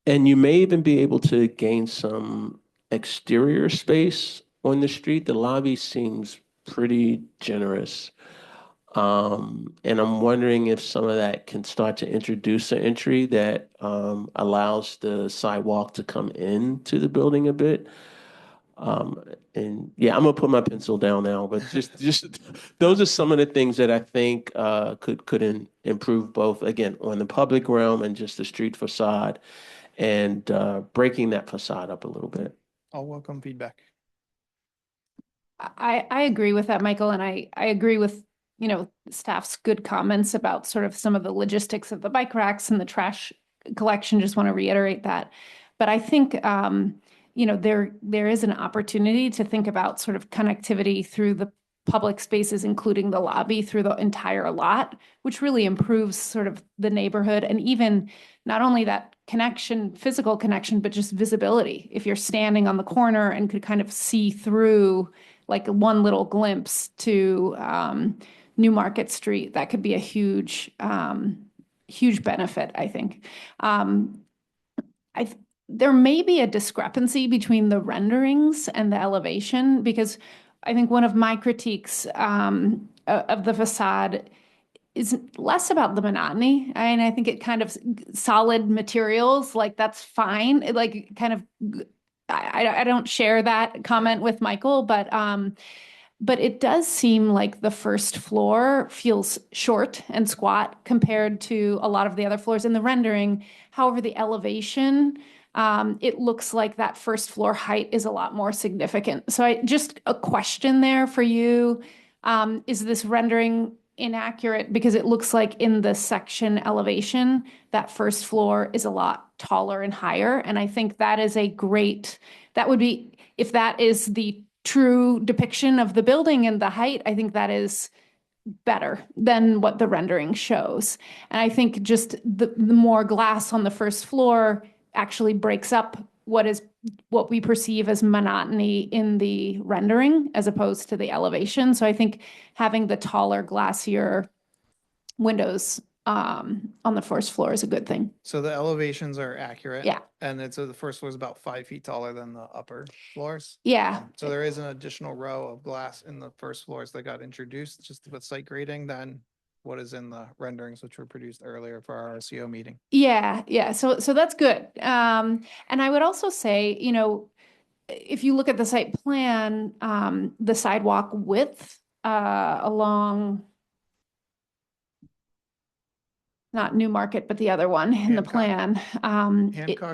And you may even be able to gain some exterior space on the street. The lobby seems pretty generous. And I'm wondering if some of that can start to introduce an entry that allows the sidewalk to come into the building a bit. And yeah, I'm gonna put my pencil down now, but just those are some of the things that I think could improve both, again, on the public realm and just the street facade and breaking that facade up a little bit. I'll welcome feedback. I agree with that, Michael, and I agree with, you know, staff's good comments about sort of some of the logistics of the bike racks and the trash collection. Just want to reiterate that. But I think, you know, there is an opportunity to think about sort of connectivity through the public spaces, including the lobby, through the entire lot, which really improves sort of the neighborhood and even not only that connection, physical connection, but just visibility. If you're standing on the corner and could kind of see through like one little glimpse to New Market Street, that could be a huge, huge benefit, I think. There may be a discrepancy between the renderings and the elevation, because I think one of my critiques of the facade is less about the monotony. And I think it kind of solid materials, like that's fine. It like kind of, I don't share that comment with Michael, but it does seem like the first floor feels short and squat compared to a lot of the other floors in the rendering. However, the elevation, it looks like that first floor height is a lot more significant. So just a question there for you. Is this rendering inaccurate? Because it looks like in the section elevation, that first floor is a lot taller and higher. And I think that is that would be, if that is the true depiction of the building and the height, I think that is better than what the rendering shows. And I think just the more glass on the first floor actually breaks up what we perceive as monotony in the rendering as opposed to the elevation. So I think having the taller, glassier windows on the first floor is a good thing. So the elevations are accurate. Yeah. And then so the first floor is about 5 feet taller than the upper floors. Yeah. So there is an additional row of glass in the first floors that got introduced just with site grading than what is in the renderings, which were produced earlier for our RCO meeting. Yeah. So that's good. And I would also say, you know, if you look at the site plan, the sidewalk width along, not New Market, but the other one in the plan,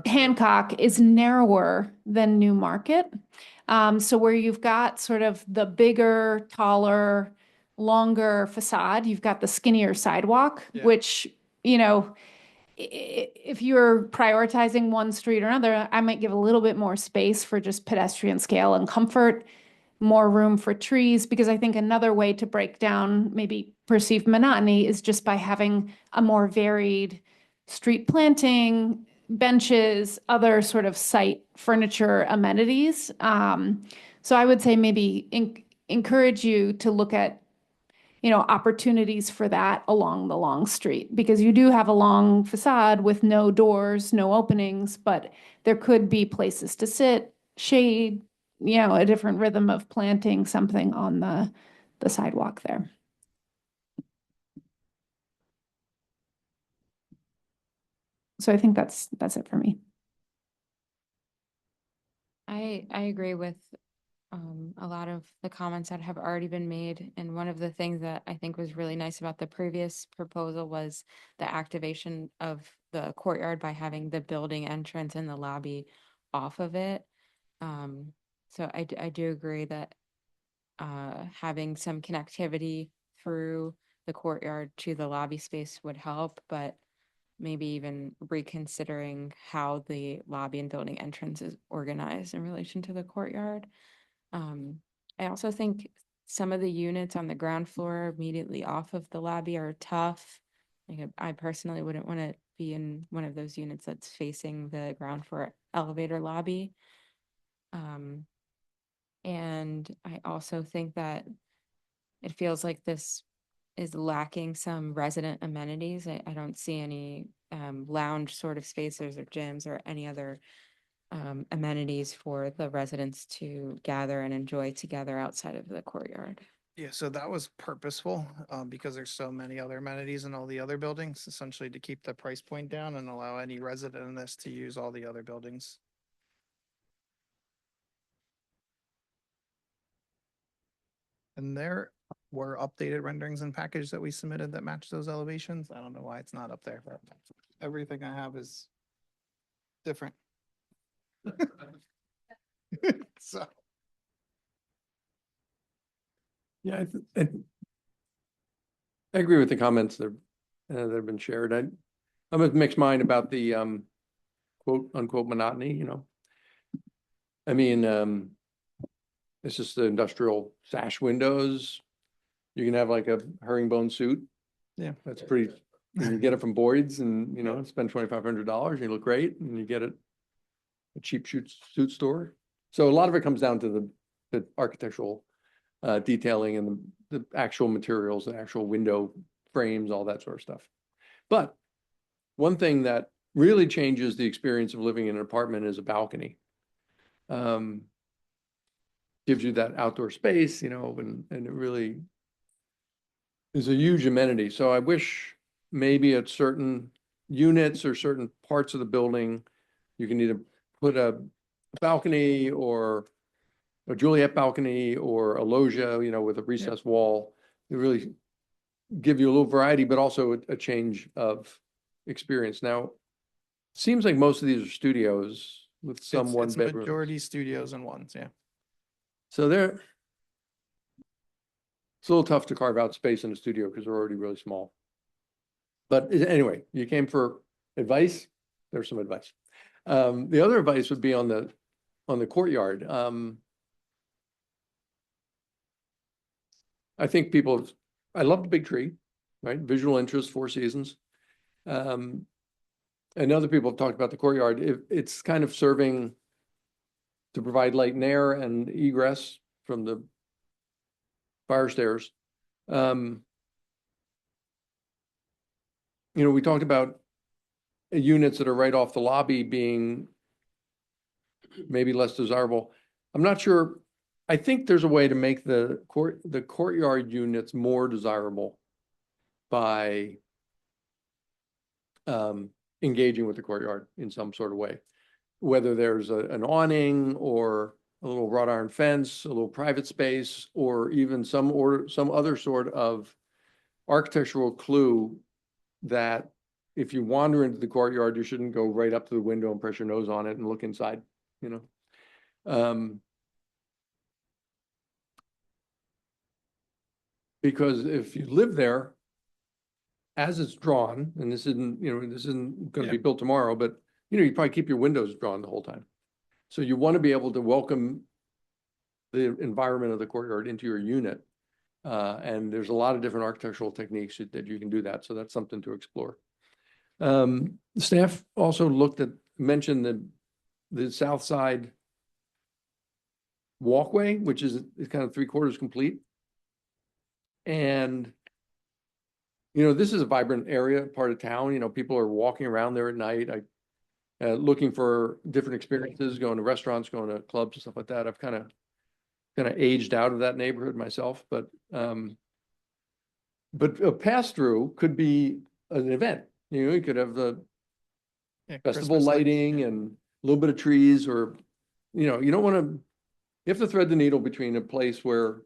Hancock is narrower than New Market. So where you've got sort of the bigger, taller longer facade, you've got the skinnier sidewalk, Yeah. which, you know, if you're prioritizing one street or another, I might give a little bit more space for just pedestrian scale and comfort, more room for trees, because I think another way to break down maybe perceived monotony is just by having a more varied street planting, benches, other sort of site furniture amenities. So I would say maybe encourage you to look at, you know, opportunities for that along the long street, because you do have a long facade with no doors, no openings, but there could be places to sit, shade, you know, a different rhythm of planting something on the sidewalk there. So I think that's it for me. I agree with a lot of the comments that have already been made. And one of the things that I think was really nice about the previous proposal was the activation of the courtyard by having the building entrance and the lobby off of it. So I do agree that having some connectivity through the courtyard to the lobby space would help, but maybe even reconsidering how the lobby and building entrance is organized in relation to the courtyard. I also think some of the units on the ground floor immediately off of the lobby are tough. Like I personally wouldn't want to be in one of those units that's facing the ground floor elevator lobby. And I also think that it feels like this is lacking some resident amenities. I don't see any lounge sort of spaces or gyms or any other amenities for the residents to gather and enjoy together outside of the courtyard. Yeah, so that was purposeful, because there's so many other amenities in all the other buildings, essentially to keep the price point down and allow any resident in this to use all the other buildings. And there were updated renderings and package that we submitted that match those elevations. I don't know why it's not up there, but everything I have is different. So. Yeah, I agree with the comments that have been shared. I'm of mixed mind about the quote unquote monotony, you know. I mean, it's just the industrial sash windows. You can have like a herringbone suit. Yeah. That's pretty, you can get it from Boyd's and, you know, spend $2,500, you look great, and you get it a cheap suit store. So a lot of it comes down to the architectural detailing and the actual materials, the actual window frames, all that sort of stuff. But one thing that really changes the experience of living in an apartment is a balcony. Gives you that outdoor space, you know, and it really is a huge amenity. So I wish maybe at certain units or certain parts of the building, you can either put a balcony or a Juliet balcony or a loggia, you know, with a recessed wall. It really give you a little variety, but also a change of experience. Now, it seems like most of these are studios with some It's one bedroom. majority studios and ones, yeah. So it's a little tough to carve out space in a studio because they're already really small. But anyway, you came for advice. There's some advice. The other advice would be on the courtyard. I think I love the big tree, right? Visual interest, 4 seasons. And other people have talked about the courtyard. It's kind of serving to provide light and air and egress from the fire stairs. You know, we talked about units that are right off the lobby being maybe less desirable. I'm not sure. I think there's a way to make the courtyard units more desirable by engaging with the courtyard in some sort of way, whether there's an awning or a little wrought iron fence, a little private space, or even some other sort of architectural clue that if you wander into the courtyard, you shouldn't go right up to the window and press your nose on it and look inside, you know. Because if you live there, as it's drawn, and this isn't, this isn't gonna be built tomorrow, but, you probably keep your windows drawn the whole time. So you want to be able to welcome the environment of the courtyard into your unit. And there's a lot of different architectural techniques that you can do that. So that's something to explore. Staff also mentioned the south side walkway, which is kind of 3/4 complete. And, this is a vibrant area, part of town. People are walking around there at night. Looking for different experiences, going to restaurants, going to clubs and stuff like that. I've kind of aged out of that neighborhood myself, but a pass-through could be an event. You could have the festival Christmas lights, lighting and a little bit of trees, or, you don't want to, you have to thread the needle between a place where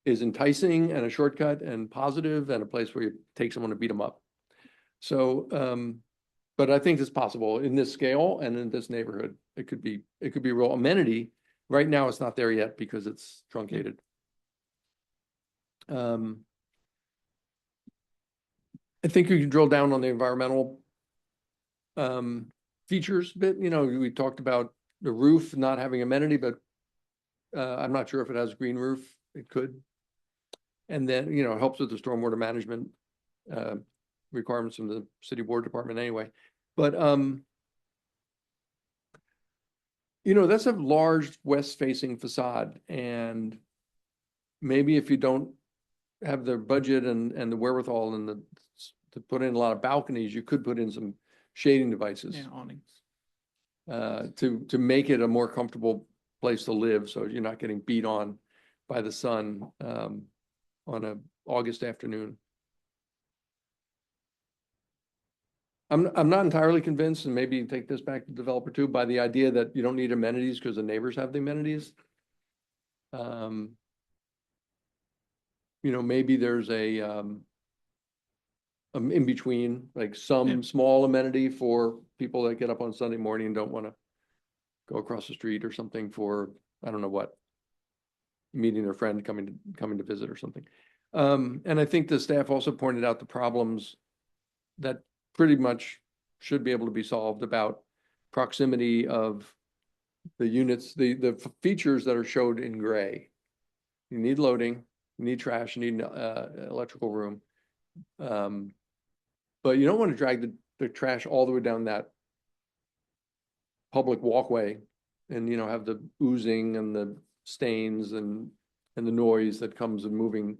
is enticing and a shortcut and positive, and a place where you take someone to beat them up. So, but I think it's possible in this scale and in this neighborhood. It could be a real amenity. Right now, it's not there yet because it's truncated. I think you can drill down on the environmental features a bit. We talked about the roof not having amenity, but I'm not sure if it has a green roof. It could. And then, it helps with the stormwater management requirements from the city board department anyway. But, that's a large west-facing facade. And maybe if you don't have the budget and the wherewithal and to put in a lot of balconies, you could put in some shading devices. Yeah, awnings. To make it a more comfortable place to live, so you're not getting beat on by the sun on a August afternoon. I'm not entirely convinced, and maybe take this back to developer too, by the idea that you don't need amenities because the neighbors have the amenities. Maybe there's a in between, like some small amenity for people that get up on Sunday morning and don't want to go across the street or something for, I don't know what, meeting their friend coming to visit or something. And I think the staff also pointed out the problems that pretty much should be able to be solved about proximity of the units, the features that are showed in gray. You need loading, you need trash, you need electrical room. But you don't want to drag the trash all the way down that public walkway and, have the oozing and the stains and the noise that comes of moving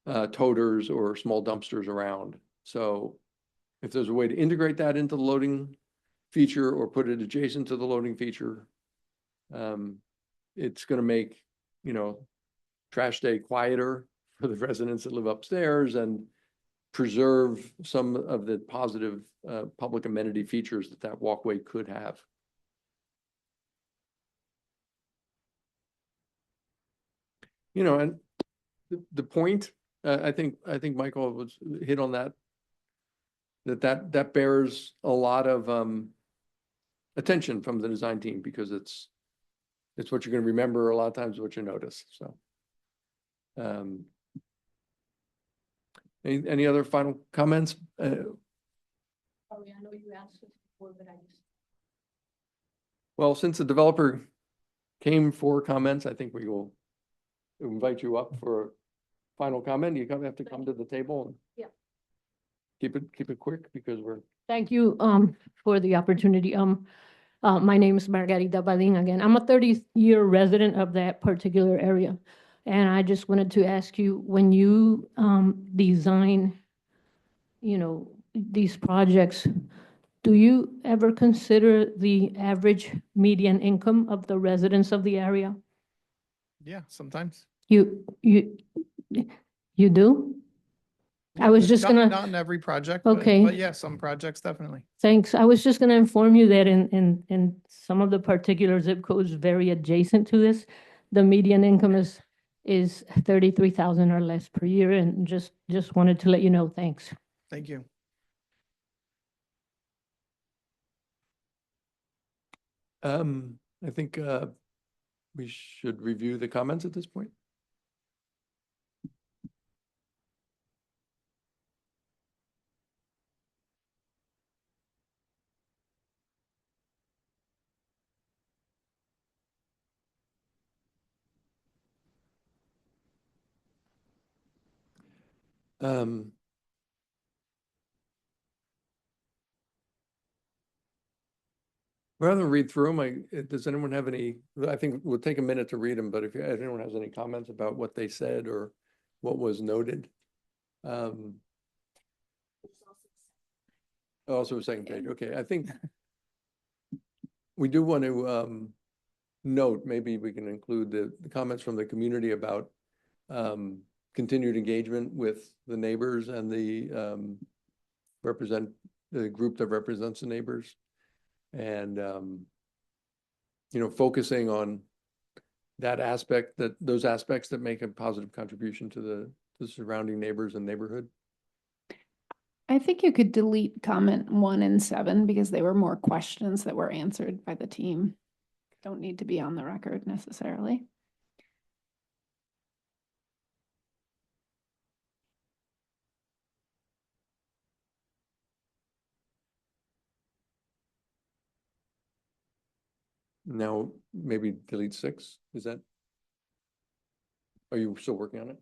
toters or small dumpsters around. So if there's a way to integrate that into the loading feature or put it adjacent to the loading feature, it's going to make, trash day quieter for the residents that live upstairs and preserve some of the positive public amenity features that walkway could have. And the point, I think Michael was hit on that bears a lot of attention from the design team, because it's what you're going to remember a lot of times, what you notice. So, any other final comments? Sorry, I know you asked this before, but Well, since the developer came for comments, I think we will invite you up for a final comment. You have to come to the table and keep it quick, because we're. Thank you for the opportunity. My name is Margarita Badin again. I'm a 30-year resident of that particular area. And I just wanted to ask you, when you design, these projects, do you ever consider the average median income of the residents of the area? Yeah, sometimes. You do? I was just gonna. Not in every project. Okay. But yeah, some projects definitely. Thanks. I was just gonna inform you that in some of the particular zip codes very adjacent to this, the median income is 33,000 or less per year, and just wanted to let you know. Thanks. Thank you. I think we should review the comments at this point. Um, Rather than read through them, does anyone have any, I think we'll take a minute to read them, but if anyone has any comments about what they said or what was noted. Also a second page, okay, I think we do want to note, maybe we can include the comments from the community about continued engagement with the neighbors and the group that represents the neighbors. And focusing on those aspects that make a positive contribution to the surrounding neighbors and neighborhood. I think you could delete comment 1 and 7 because they were more questions that were answered by the team. Don't need to be on the record necessarily. Now, maybe delete 6, are you still working on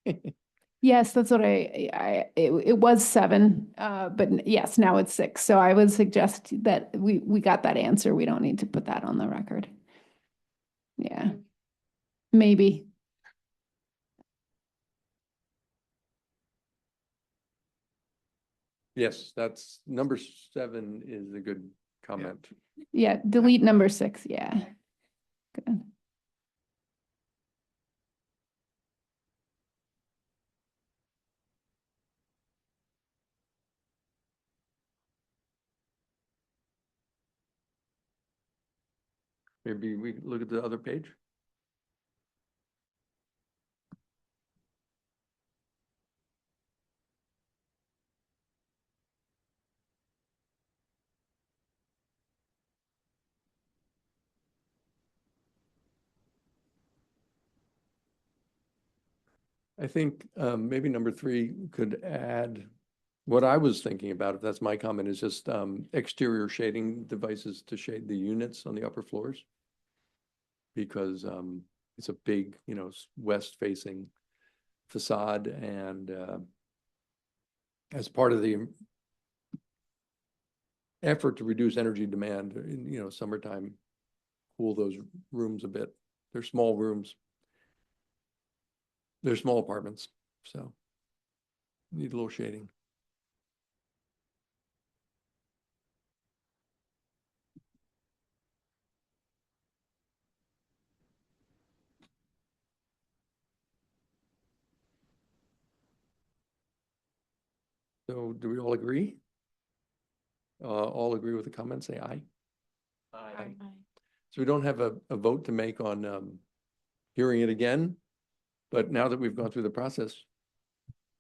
it? Yes, that's what it was 7, but yes, now it's 6. So I would suggest that we got that answer. We don't need to put that on the record. Yeah, maybe. Yes, that's number 7 is a good comment. Yeah, delete number 6. Yeah. Good. Maybe we look at the other page. I think maybe number 3 could add, what I was thinking about, if that's my comment, is just exterior shading devices to shade the units on the upper floors. Because it's a big, west-facing facade, and as part of the effort to reduce energy demand, in summertime, cool those rooms a bit. They're small rooms. They're small apartments, so need a little shading. So do we all agree? All agree with the comments, say aye. Aye. So we don't have a vote to make on hearing it again, but now that we've gone through the process,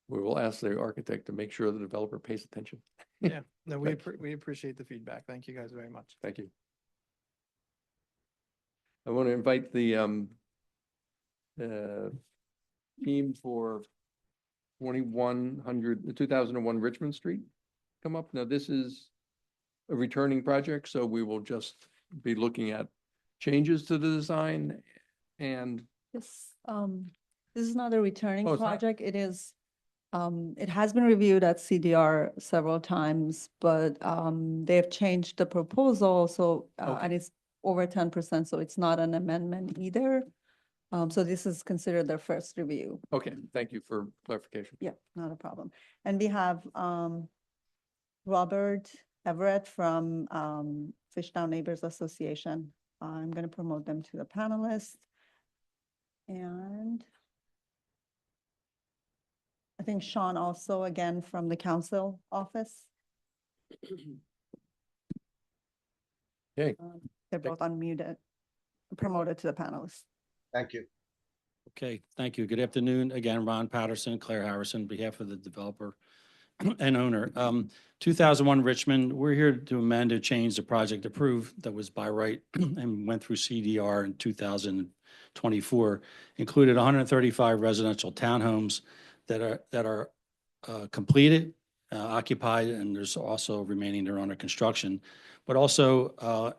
we will ask the architect to make sure the developer pays attention. Yeah, no, we appreciate the feedback. Thank you guys very much. Thank you. I want to invite the team for 2001 Richmond Street come up. Now, this is a returning project, so we will just be looking at changes to the design and This is not a returning Oh, it's not? project. It is, it has been reviewed at CDR several times, but they've changed the proposal, so, and it's over 10%, so it's not an amendment either. So this is considered their first review. okay, thank you for clarification. Yeah, not a problem. And we have Robert Everett from Fishtown Neighbors Association. I'm going to promote them to the panelist. And I think Sean also, again, from the council office. Okay. They're both unmuted, promoted to the panelist. Thank you. Okay, thank you. Good afternoon. Again, Ron Patterson, Claire Harrison, on behalf of the developer and owner. 2001 Richmond, we're here to amend or change the project approved that was by right and went through CDR in 2024. Included 135 residential townhomes that are completed, occupied, and there's also remaining that are under construction. But also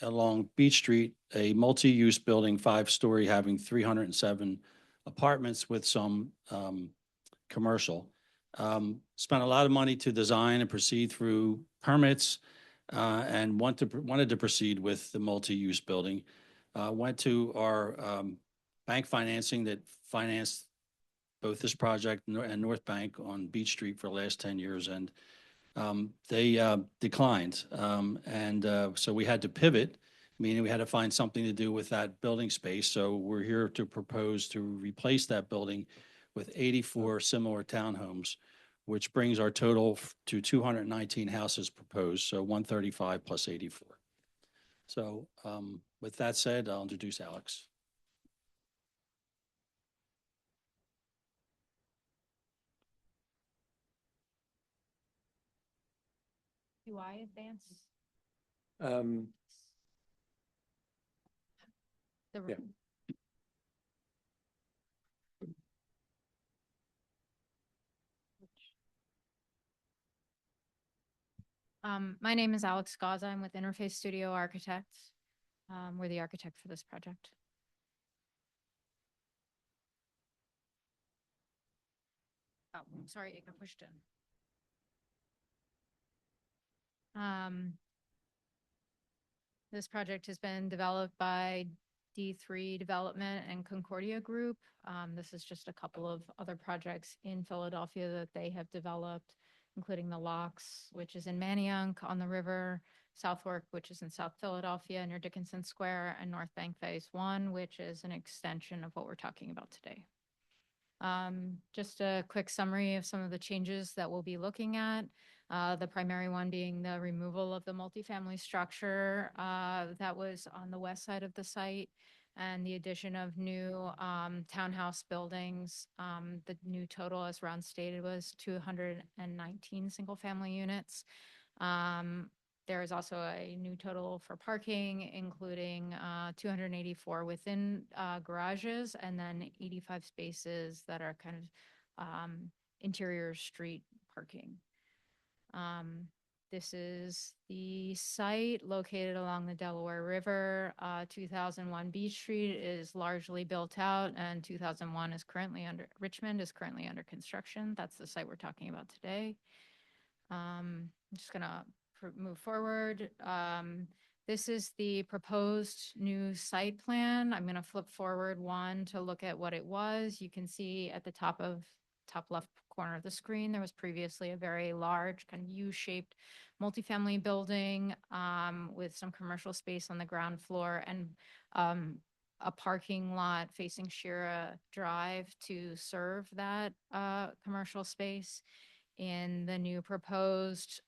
along Beach Street, a multi-use building, 5-story, having 307 apartments with some commercial. Spent a lot of money to design and proceed through permits, and wanted to proceed with the multi-use building. Went to our bank financing that financed both this project and North Bank on Beach Street for the last 10 years, and they declined. So we had to pivot, meaning we had to find something to do with that building space. So we're here to propose to replace that building with 84 similar townhomes, which brings our total to 219 houses proposed, so 135 plus 84. So with that said, I'll introduce Alex. Do I advance? Um, The Yeah. My name is Alex Gaza. I'm with Interface Studio Architects. We're the architect for this project. Oh, sorry, it got pushed in. This project has been developed by D3 Development and Concordia Group. This is just a couple of other projects in Philadelphia that they have developed, including the Locks, which is in Manayunk on the river, Southwark, which is in South Philadelphia near Dickinson Square, and North Bank Phase 1, which is an extension of what we're talking about today. Just a quick summary of some of the changes that we'll be looking at. The primary one being the removal of the multifamily structure that was on the west side of the site, and the addition of new townhouse buildings. The new total, as Ron stated, was 219 single-family units. There is also a new total for parking, including 284 within garages, and then 85 spaces that are kind of interior street parking. This is the site located along the Delaware River. 2001 Beach Street is largely built out, and 2001 is currently Richmond is currently under construction. That's the site we're talking about today. I'm just gonna move forward. This is the proposed new site plan. I'm gonna flip forward one to look at what it was. You can see at the top left corner of the screen, there was previously a very large kind of U-shaped multifamily building with some commercial space on the ground floor and a parking lot facing Shira Drive to serve that commercial space. In the new proposed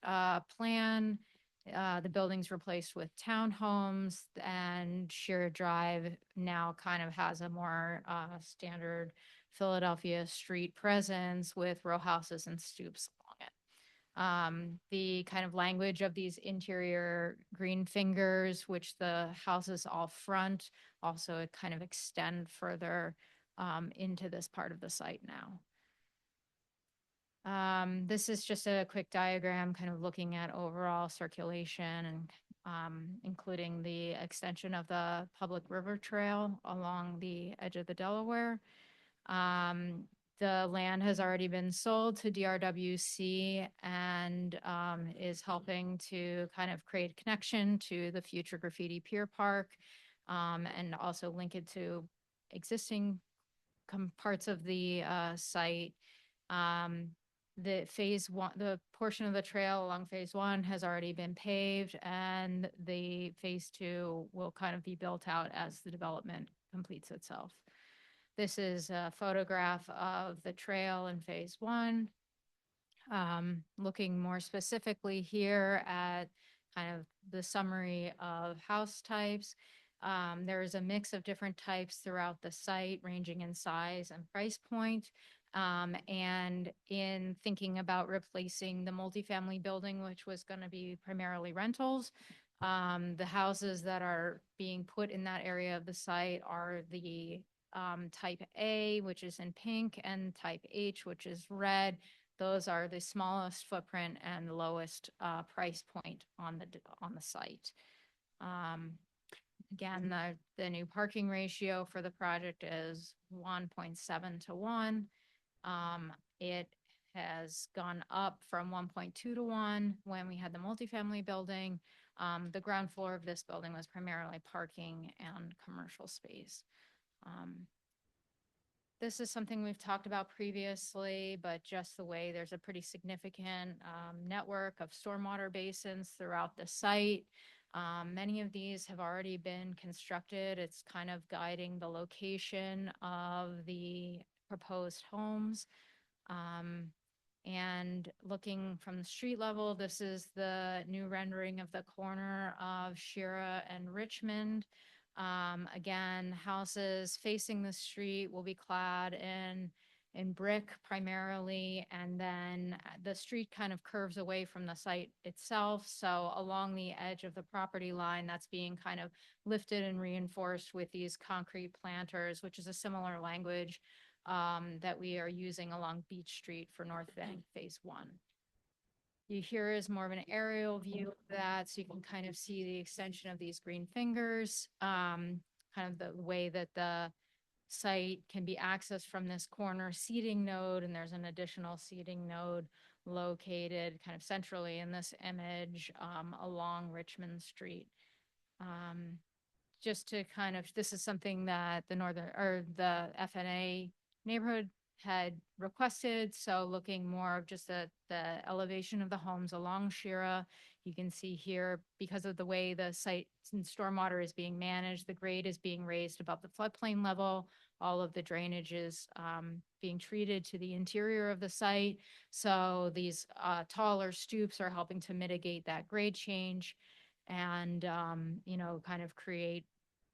plan, the building's replaced with townhomes, and Shira Drive now kind of has a more standard Philadelphia street presence with row houses and stoops along it. The kind of language of these interior green fingers, which the houses all front, also kind of extend further into this part of the site now. This is just a quick diagram kind of looking at overall circulation and including the extension of the public river trail along the edge of the Delaware. The land has already been sold to DRWC and is helping to kind of create connection to the future Graffiti Pier Park and also link it to existing parts of the site. The phase one, the portion of the trail along phase 1 has already been paved, and the phase 2 will kind of be built out as the development completes itself. This is a photograph of the trail in phase 1. Looking more specifically here at kind of the summary of house types. There is a mix of different types throughout the site, ranging in size and price point. And in thinking about replacing the multifamily building, which was going to be primarily rentals, the houses that are being put in that area of the site are the type A, which is in pink, and type H, which is red. Those are the smallest footprint and lowest price point on the site. Again, the new parking ratio for the project is 1.7 to 1. It has gone up from 1.2 to 1 when we had the multifamily building. The ground floor of this building was primarily parking and commercial space. This is something we've talked about previously, but just the way there's a pretty significant network of stormwater basins throughout the site. Many of these have already been constructed. It's kind of guiding the location of the proposed homes. And looking from the street level, this is the new rendering of the corner of Shira and Richmond. Again, houses facing the street will be clad in brick primarily, and then the street kind of curves away from the site itself. So along the edge of the property line, that's being kind of lifted and reinforced with these concrete planters, which is a similar language that we are using along Beach Street for North Bank Phase 1. Here is more of an aerial view of that, so you can kind of see the extension of these green fingers, kind of the way that the site can be accessed from this corner seating node, and there's an additional seating node located kind of centrally in this image along Richmond Street. Just to kind of, this is something that the the FNA neighborhood had requested. So looking more of just the elevation of the homes along Shira. You can see here, because of the way the site and stormwater is being managed, the grade is being raised above the floodplain level. All of the drainage is being treated to the interior of the site. So these taller stoops are helping to mitigate that grade change and, you know, kind of create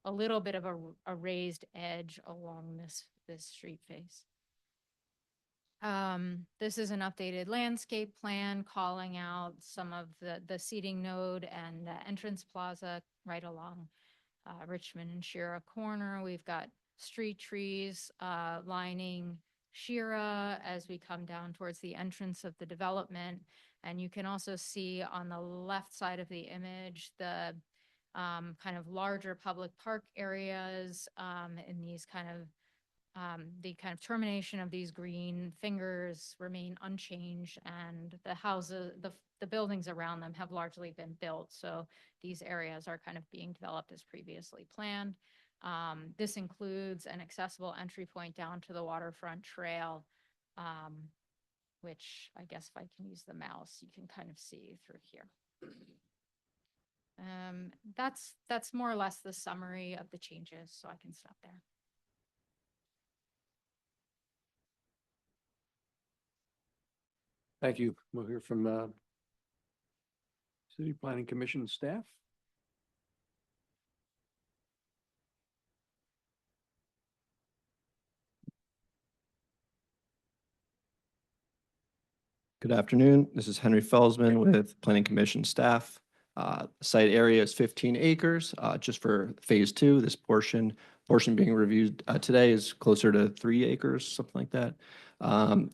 a little bit of a raised edge along this street face. This is an updated landscape plan calling out some of the seating node and the entrance plaza right along Richmond and Shira corner. We've got street trees lining Shira as we come down towards the entrance of the development. And you can also see on the left side of the image the kind of larger public park areas in these kind of the kind of termination of these green fingers remain unchanged, and the houses, the buildings around them have largely been built. So these areas are kind of being developed as previously planned. This includes an accessible entry point down to the waterfront trail, which I guess if I can use the mouse, you can kind of see through here. That's more or less the summary of the changes, so I can stop there. Thank you. We'll hear from City Planning Commission staff. Good afternoon. This is Henry Felsman with Planning Commission staff. Site area is 15 acres just for phase 2. This portion being reviewed today is closer to 3 acres, something like that.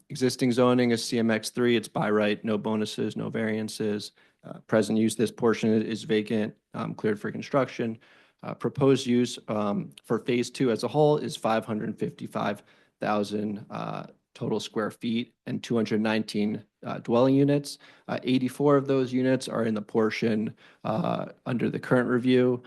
Existing zoning is CMX3. It's by right, no bonuses, no variances. Present use, this portion is vacant, cleared for construction. Proposed use for phase 2 as a whole is 555,000 total square feet and 219 dwelling units. 84 of those units are in the portion under the current review,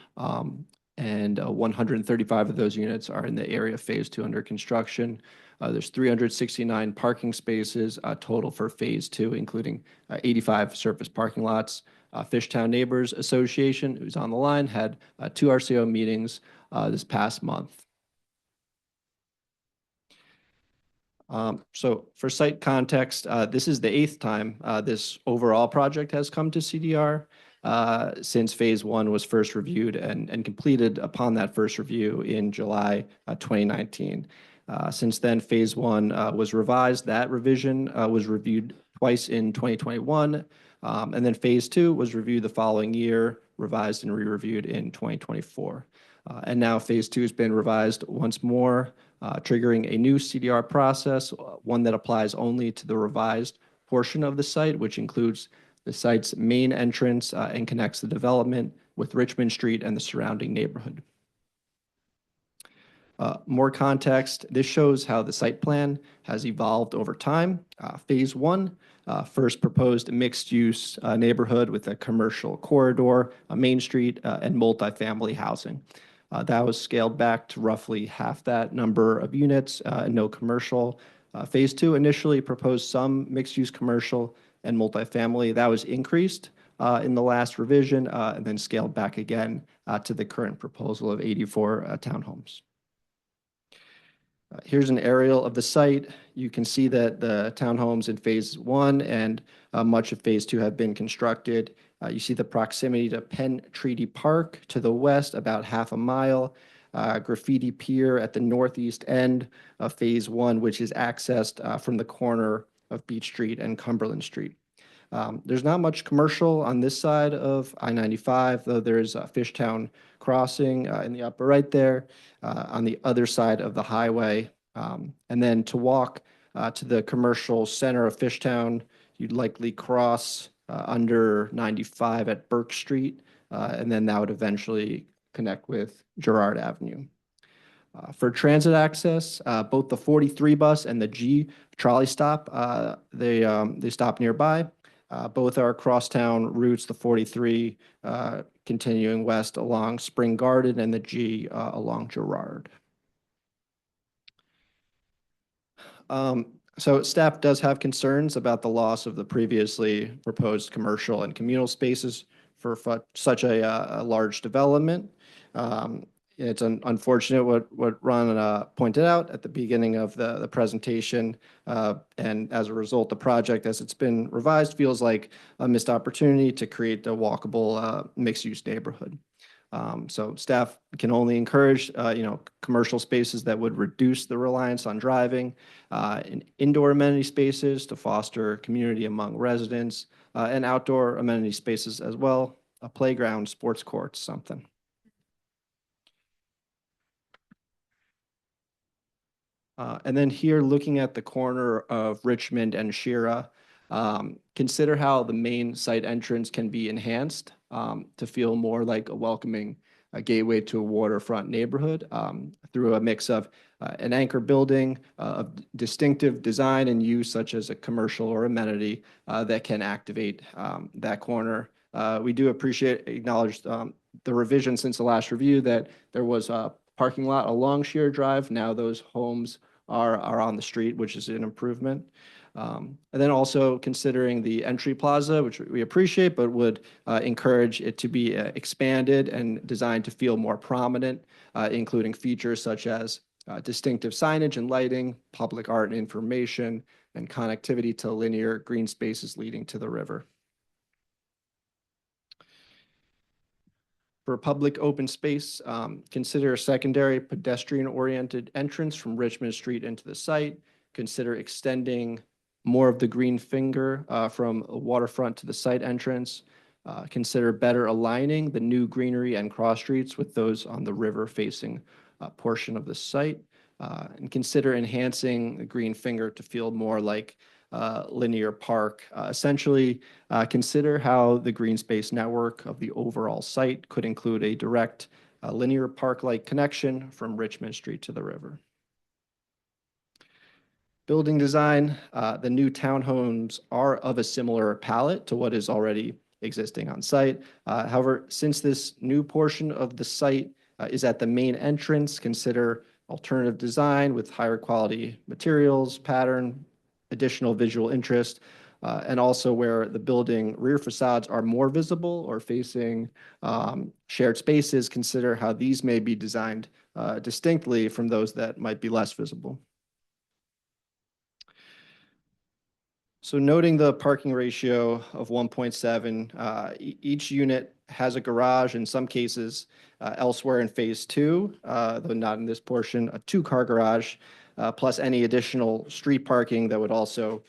and 135 of those units are in the area phase 2 under construction. There's 369 parking spaces total for phase 2, including 85 surface parking lots. Fishtown Neighbors Association, who's on the line, had 2 RCO meetings this past month. So for site context, this is the 8th time this overall project has come to CDR since phase 1 was first reviewed and completed upon that first review in July 2019. Since then, phase 1 was revised. That revision was reviewed twice in 2021, and then phase 2 was reviewed the following year, revised and re-reviewed in 2024. And now phase 2 has been revised once more, triggering a new CDR process, one that applies only to the revised portion of the site, which includes the site's main entrance and connects the development with Richmond Street and the surrounding neighborhood. More context, this shows how the site plan has evolved over time. Phase 1, first proposed a mixed-use neighborhood with a commercial corridor, a main street, and multifamily housing. That was scaled back to roughly half that number of units and no commercial. Phase 2 initially proposed some mixed-use commercial and multifamily. That was increased in the last revision and then scaled back again to the current proposal of 84 townhomes. Here's an aerial of the site. You can see that the townhomes in phase 1 and much of phase 2 have been constructed. You see the proximity to Penn Treaty Park to the west, about half a mile. Graffiti Pier at the northeast end of phase 1, which is accessed from the corner of Beach Street and Cumberland Street. There's not much commercial on this side of I-95, though there's a Fishtown Crossing in the upper right there on the other side of the highway. And then to walk to the commercial center of Fishtown, you'd likely cross under 95 at Burke Street, and then that would eventually connect with Girard Avenue. For transit access, both the 43 bus and the G trolley stop, they stop nearby. Both are crosstown routes, the 43 continuing west along Spring Garden and the G along Girard. So staff does have concerns about the loss of the previously proposed commercial and communal spaces for such a large development. It's unfortunate what Ron pointed out at the beginning of the presentation. And as a result, the project, as it's been revised, feels like a missed opportunity to create a walkable mixed-use neighborhood. So staff can only encourage, commercial spaces that would reduce the reliance on driving, and indoor amenity spaces to foster community among residents, and outdoor amenity spaces as well, a playground, sports courts, something. And then here, looking at the corner of Richmond and Shira, consider how the main site entrance can be enhanced to feel more like a welcoming gateway to a waterfront neighborhood through a mix of an anchor building of distinctive design and use, such as a commercial or amenity that can activate that corner. We do acknowledge the revision since the last review that there was a parking lot along Shira Drive. Now those homes are on the street, which is an improvement. And then also considering the entry plaza, which we appreciate, but would encourage it to be expanded and designed to feel more prominent, including features such as distinctive signage and lighting, public art and information, and connectivity to linear green spaces leading to the river. For public open space, consider a secondary pedestrian-oriented entrance from Richmond Street into the site. Consider extending more of the green finger from waterfront to the site entrance. Consider better aligning the new greenery and cross streets with those on the river-facing portion of the site. And consider enhancing the green finger to feel more like linear park. Essentially, consider how the green space network of the overall site could include a direct linear park-like connection from Richmond Street to the river. Building design, the new townhomes are of a similar palette to what is already existing on site. However, since this new portion of the site is at the main entrance, consider alternative design with higher quality materials, pattern, additional visual interest, and also where the building rear facades are more visible or facing shared spaces, consider how these may be designed distinctly from those that might be less visible. So noting the parking ratio of 1.7, each unit has a garage, in some cases elsewhere in phase 2, though not in this portion, a 2-car garage, plus any additional street parking that would also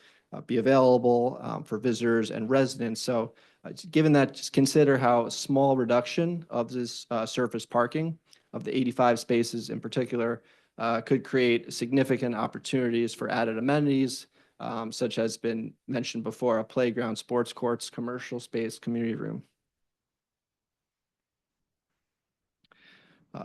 be available for visitors and residents. So given that, just consider how a small reduction of this surface parking, of the 85 spaces in particular, could create significant opportunities for added amenities, such as been mentioned before, a playground, sports courts, commercial space, community room.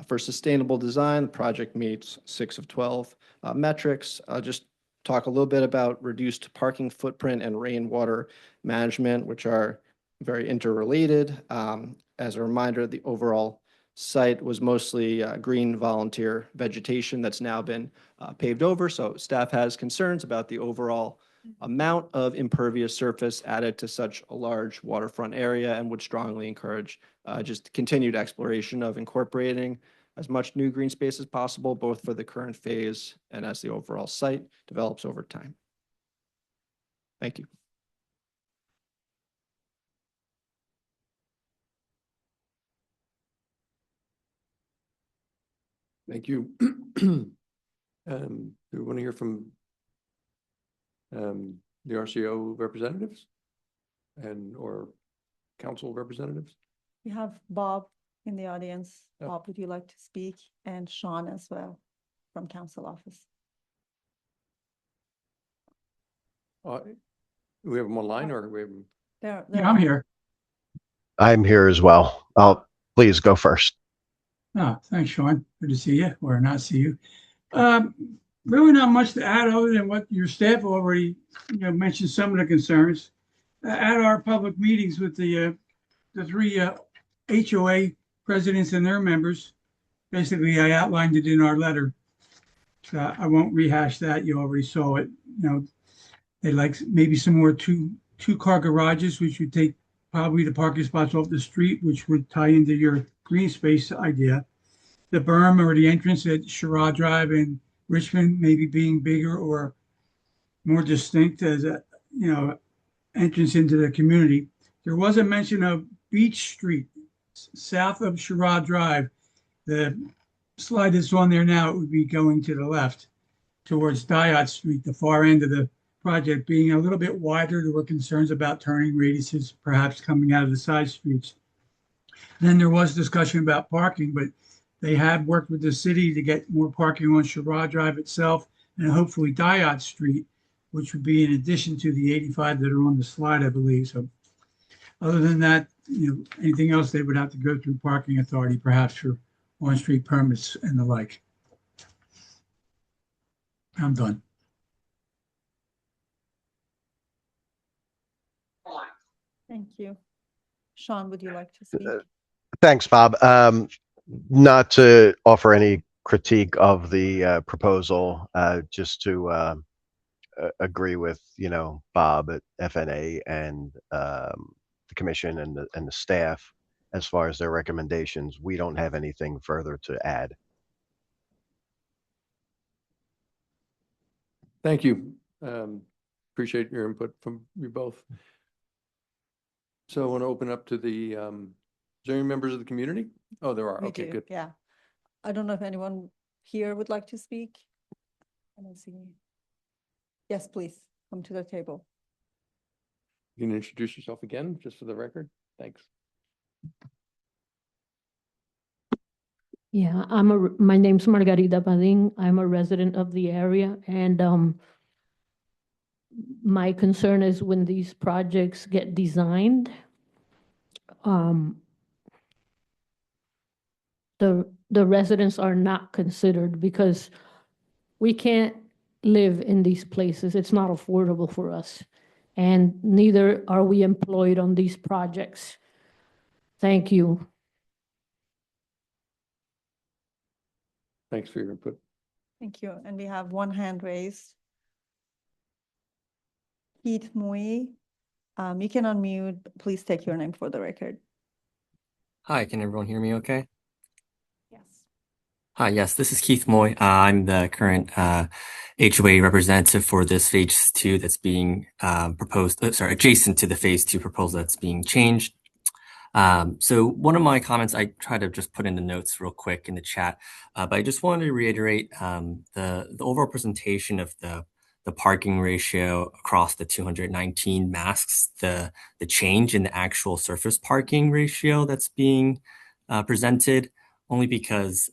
For sustainable design, the project meets 6 of 12 metrics. I'll just talk a little bit about reduced parking footprint and rainwater management, which are very interrelated. As a reminder, the overall site was mostly green volunteer vegetation that's now been paved over. So staff has concerns about the overall amount of impervious surface added to such a large waterfront area and would strongly encourage just continued exploration of incorporating as much new green space as possible, both for the current phase and as the overall site develops over time. Thank you. Thank you. Do we want to hear from the RCO representatives or council representatives? We have Bob in the audience. Oh. Bob, would you like to speak? And Sean as well from council office. We have them online or we have them? They're I'm here. I'm here as well. Please go first. Oh, thanks, Sean. Good to see you, or not see you. Really not much to add other than what your staff already, mentioned some of the concerns. At our public meetings with the three HOA presidents and their members, basically I outlined it in our letter. So I won't rehash that. You already saw it. They'd like maybe some more two-car garages, which would take probably the parking spots off the street, which would tie into your green space idea. The berm or the entrance at Sherrod Drive in Richmond maybe being bigger or more distinct as a entrance into the community. There was a mention of Beach Street south of Sherrod Drive. The slide that's on there now, it would be going to the left towards Dyott Street, the far end of the project being a little bit wider. There were concerns about turning radiuses perhaps coming out of the side streets. Then there was discussion about parking, but they had worked with the city to get more parking on Sherrod Drive itself and hopefully Dyott Street, which would be in addition to the 85 that are on the slide, I believe. So other than that, anything else they would have to go through parking authority, perhaps for on-street permits and the like. I'm done. Thank you. Sean, would you like to speak? Thanks, Bob. Not to offer any critique of the proposal, just to agree with Bob at FNA and the commission and the staff as far as their recommendations. We don't have anything further to add. Thank you. Appreciate your input from you both. So I want to open up to the, is there any members of the community? Oh, there are. We Okay, do, good. yeah. I don't know if anyone here would like to speak. I don't see. Yes, please, come to the table. You can introduce yourself again, just for the record. Thanks. Yeah, my name's Margarita Badin. I'm a resident of the area, and my concern is when these projects get designed, the residents are not considered because we can't live in these places. It's not affordable for us, and neither are we employed on these projects. Thank you. Thanks for your input. Thank you. And we have one hand raised. Keith Mui, you can unmute. Please take your name for the record. Hi, can everyone hear me okay? Yes. Hi, yes, this is Keith Moy. I'm the current HOA representative for this phase 2 that's being proposed, adjacent to the phase 2 proposal that's being changed. So one of my comments, I try to just put in the notes real quick in the chat, but I just wanted to reiterate the overall presentation of the parking ratio across the 219 masks, the change in the actual surface parking ratio that's being presented, only because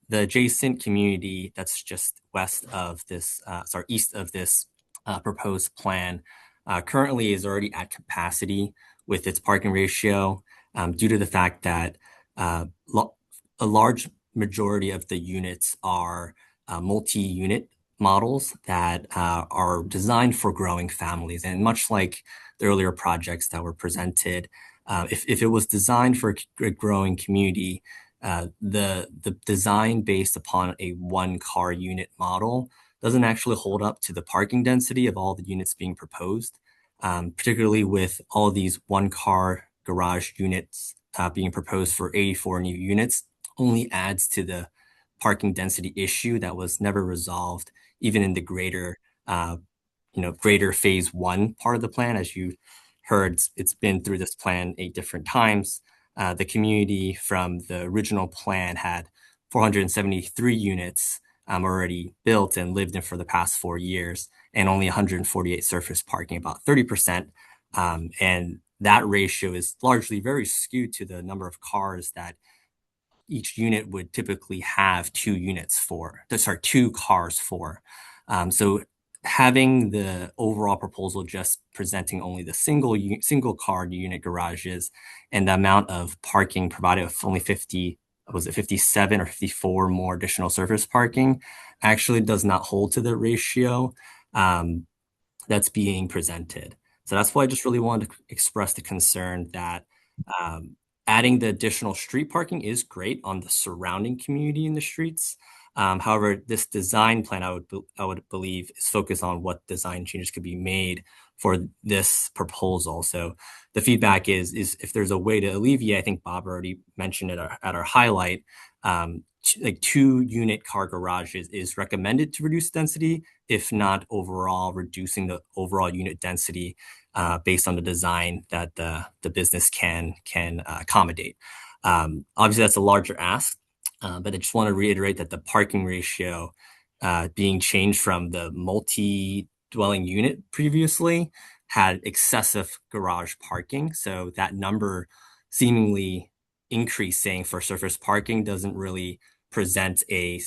the adjacent community that's just west of this, east of this proposed plan currently is already at capacity with its parking ratio due to the fact that a large majority of the units are multi-unit models that are designed for growing families. And much like the earlier projects that were presented, if it was designed for a growing community, the design based upon a one-car unit model doesn't actually hold up to the parking density of all the units being proposed, particularly with all these one-car garage units being proposed for 84 new units, only adds to the parking density issue that was never resolved, even in the greater phase one part of the plan. As you heard, it's been through this plan 8 different times. The community from the original plan had 473 units already built and lived in for the past 4 years, and only 148 surface parking, about 30%. And that ratio is largely very skewed to the number of cars that each unit would typically have 2 cars for. So having the overall proposal just presenting only the single car unit garages and the amount of parking provided of only 57 or 54 more additional surface parking actually does not hold to the ratio that's being presented. So that's why I just really wanted to express the concern that adding the additional street parking is great on the surrounding community in the streets. However, this design plan, I would believe, is focused on what design changes could be made for this proposal. So the feedback is if there's a way to alleviate, I think Bob already mentioned it at our highlight, like 2-unit car garages is recommended to reduce density, if not overall reducing the overall unit density based on the design that the business can accommodate. Obviously, that's a larger ask. But I just want to reiterate that the parking ratio being changed from the multi-dwelling unit previously had excessive garage parking. So that number seemingly increasing for surface parking doesn't really present a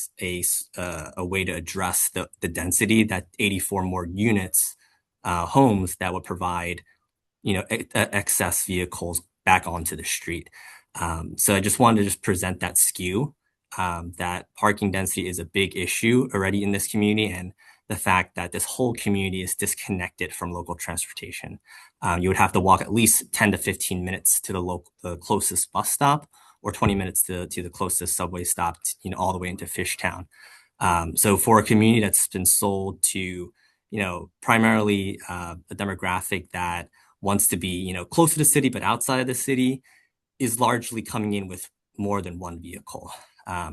way to address the density that 84 more units, homes that would provide, excess vehicles back onto the street. So I just wanted to just present that skew. That parking density is a big issue already in this community, and the fact that this whole community is disconnected from local transportation. You would have to walk at least 10 to 15 minutes to the closest bus stop, or 20 minutes to the closest subway stop, all the way into Fishtown. So for a community that's been sold to, primarily a demographic that wants to be, close to the city but outside of the city, is largely coming in with more than one vehicle.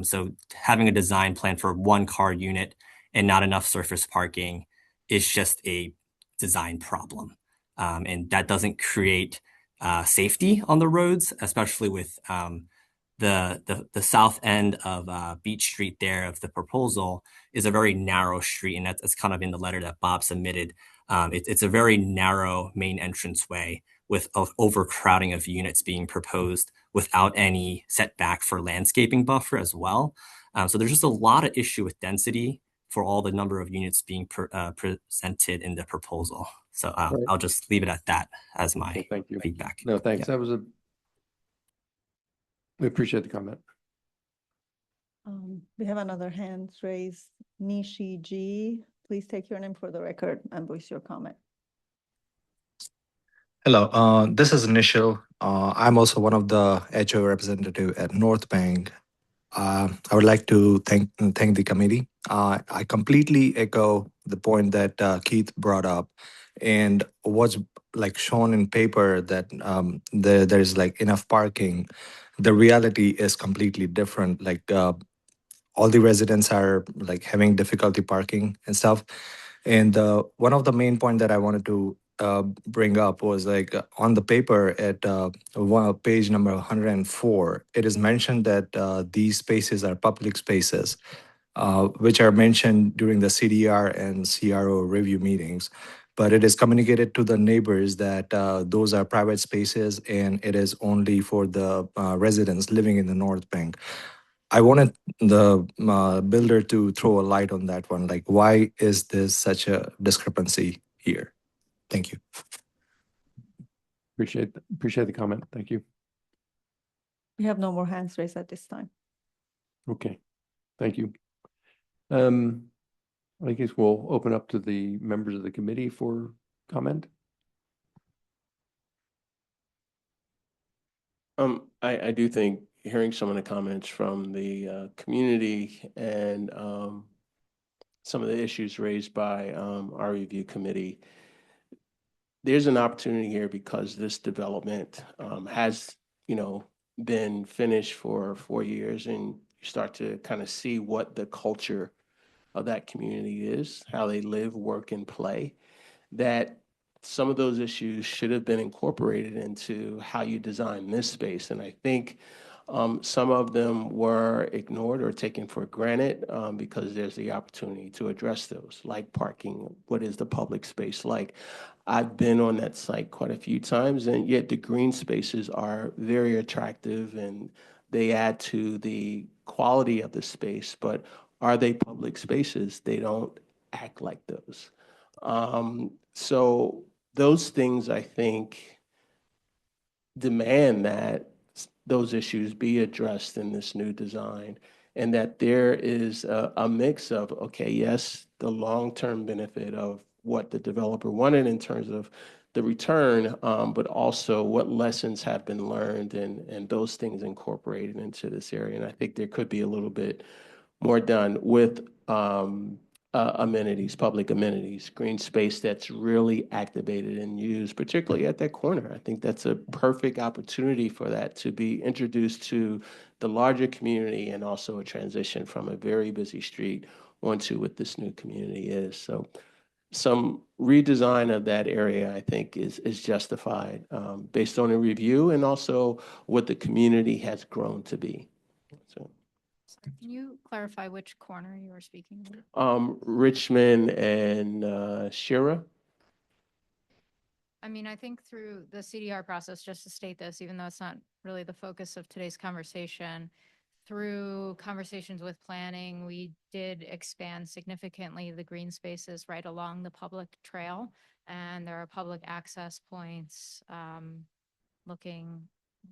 So having a design plan for 1-car unit and not enough surface parking is just a design problem. And that doesn't create safety on the roads, especially with the south end of Beach Street there of the proposal is a very narrow street. And that's kind of in the letter that Bob submitted. It's a very narrow main entranceway with overcrowding of units being proposed without any setback for landscaping buffer as well. So there's just a lot of issue with density for all the number of units being presented in the proposal. So I'll just leave it at that as my Thank you. feedback. No, thanks. Yeah. We appreciate the comment. We have another hand raised. Nishi G. Please take your name for the record and voice your comment. Hello, this is Nishil. I'm also one of the HOA representative at North Bank. I would like to thank the committee. I completely echo the point that Keith brought up, and what's like shown in paper that there is like enough parking. The reality is completely different. Like all the residents are like having difficulty parking and stuff. And one of the main point that I wanted to bring up was like on the paper at page number 104, it is mentioned that these spaces are public spaces, which are mentioned during the CDR and CRO review meetings. But it is communicated to the neighbors that those are private spaces and it is only for the residents living in the North Bank. I wanted the builder to throw a light on that one. Like, why is this such a discrepancy here? Thank you. Appreciate the comment. Thank you. We have no more hands raised at this time. Okay, thank you. I guess we'll open up to the members of the committee for comment. I do think hearing some of the comments from the community and some of the issues raised by our review committee, there's an opportunity here because this development has, been finished for 4 years, and you start to kind of see what the culture of that community is, how they live, work, and play, that some of those issues should have been incorporated into how you design this space. And I think some of them were ignored or taken for granted because there's the opportunity to address those, like parking. What is the public space like? I've been on that site quite a few times, and yet the green spaces are very attractive and they add to the quality of the space. But are they public spaces? They don't act like those. So those things, I think, demand that those issues be addressed in this new design, and that there is a mix of, okay, yes, the long-term benefit of what the developer wanted in terms of the return, but also what lessons have been learned and those things incorporated into this area. And I think there could be a little bit more done with amenities, public amenities, green space that's really activated and used, particularly at that corner. I think that's a perfect opportunity for that to be introduced to the larger community, and also a transition from a very busy street onto what this new community is. So some redesign of that area, I think, is justified based on a review and also what the community has grown to be. So. Can you clarify which corner you were speaking of? Richmond and Shira. I mean, I think through the CDR process, just to state this, even though it's not really the focus of today's conversation, through conversations with planning, we did expand significantly the green spaces right along the public trail. And there are public access points looking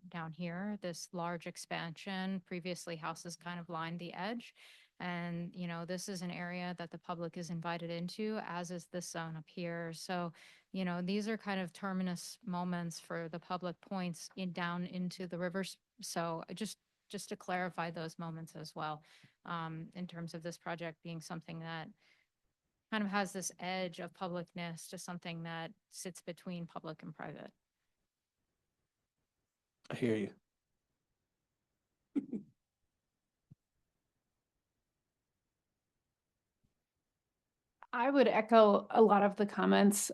down here, this large expansion. Previously, houses kind of lined the edge. And, this is an area that the public is invited into, as is this zone up here. So, these are kind of terminus moments for the public points down into the rivers. So just to clarify those moments as well, in terms of this project being something that kind of has this edge of publicness to something that sits between public and private. I hear you. I would echo a lot of the comments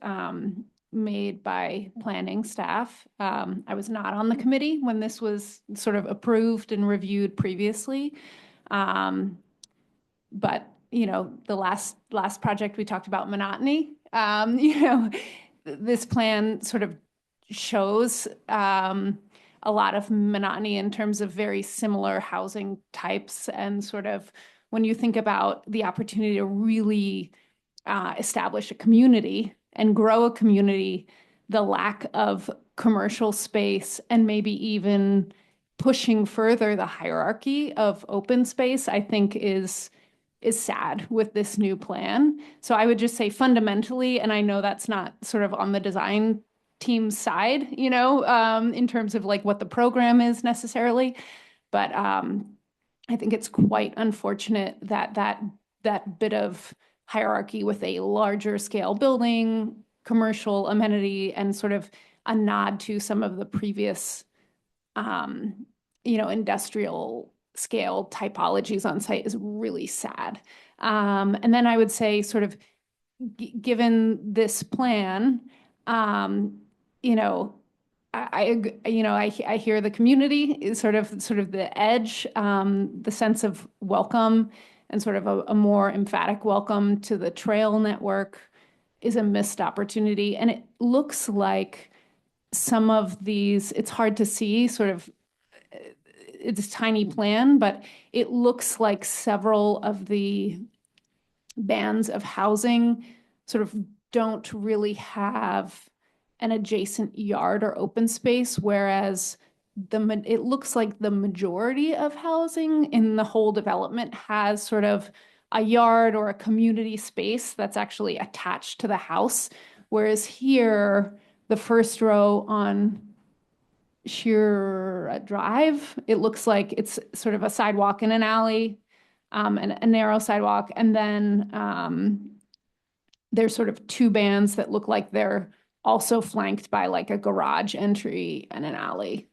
made by planning staff. I was not on the committee when this was sort of approved and reviewed previously. But, the last project we talked about monotony, this plan sort of shows a lot of monotony in terms of very similar housing types. And sort of when you think about the opportunity to really establish a community and grow a community, the lack of commercial space and maybe even pushing further the hierarchy of open space, I think is sad with this new plan. So I would just say fundamentally, and I know that's not sort of on the design team's side, in terms of like what the program is necessarily, but I think it's quite unfortunate that that bit of hierarchy with a larger scale building, commercial amenity, and sort of a nod to some of the previous, industrial scale typologies on site is really sad. And then I would say sort of given this plan, I hear the community is sort of the edge, the sense of welcome, and sort of a more emphatic welcome to the trail network is a missed opportunity. And it looks like some of these, it's hard to see sort of, it's a tiny plan, but it looks like several of the bands of housing sort of don't really have an adjacent yard or open space, whereas it looks like the majority of housing in the whole development has sort of a yard or a community space that's actually attached to the house. Whereas here, the first row on Sheer Drive, it looks like it's sort of a sidewalk and an alley, and a narrow sidewalk. And then there's sort of two bands that look like they're also flanked by like a garage entry and an alley.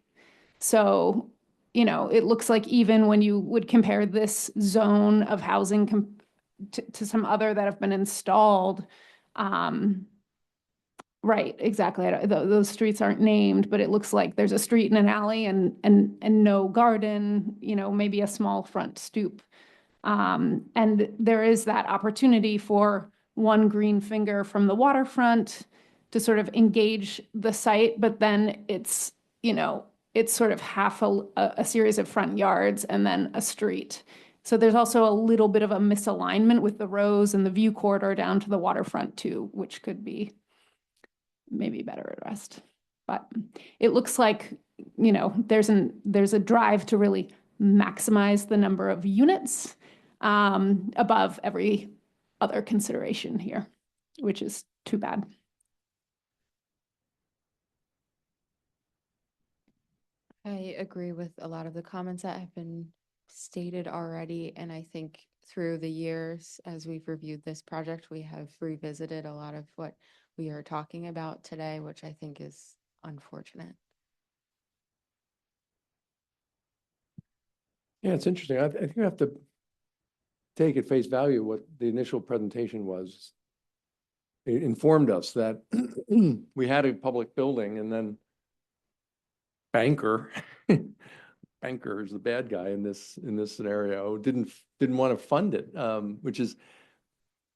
So, you know, it looks like even when you would compare this zone of housing to some other that have been installed, right, exactly. Those streets aren't named, but it looks like there's a street and an alley and no garden, you know, maybe a small front stoop. And there is that opportunity for one green finger from the waterfront to sort of engage the site, but then it's, you know, it's sort of half a series of front yards and then a street. So there's also a little bit of a misalignment with the rows and the view corridor down to the waterfront too, which could be maybe better addressed. But it looks like, you know, there's a drive to really maximize the number of units above every other consideration here, which is too bad. I agree with a lot of the comments that have been stated already, and I think through the years, as we've reviewed this project, we have revisited a lot of what we are talking about today, which I think is unfortunate. Yeah, it's interesting. I think we have to take at face value what the initial presentation was. It informed us that we had a public building and then banker is the bad guy in this scenario, didn't want to fund it, which is,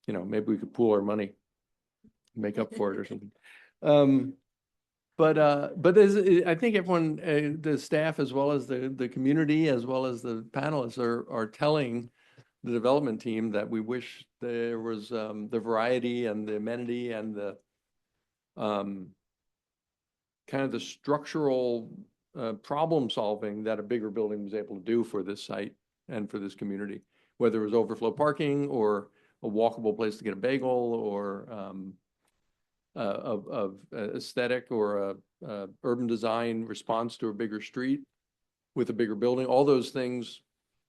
you know, maybe we could pool our money, make up for it or something. But I think everyone, the staff as well as the community as well as the panelists are telling the development team that we wish there was the variety and the amenity and the kind of the structural problem solving that a bigger building was able to do for this site and for this community, whether it was overflow parking or a walkable place to get a bagel or of aesthetic or a urban design response to a bigger street with a bigger building. All those things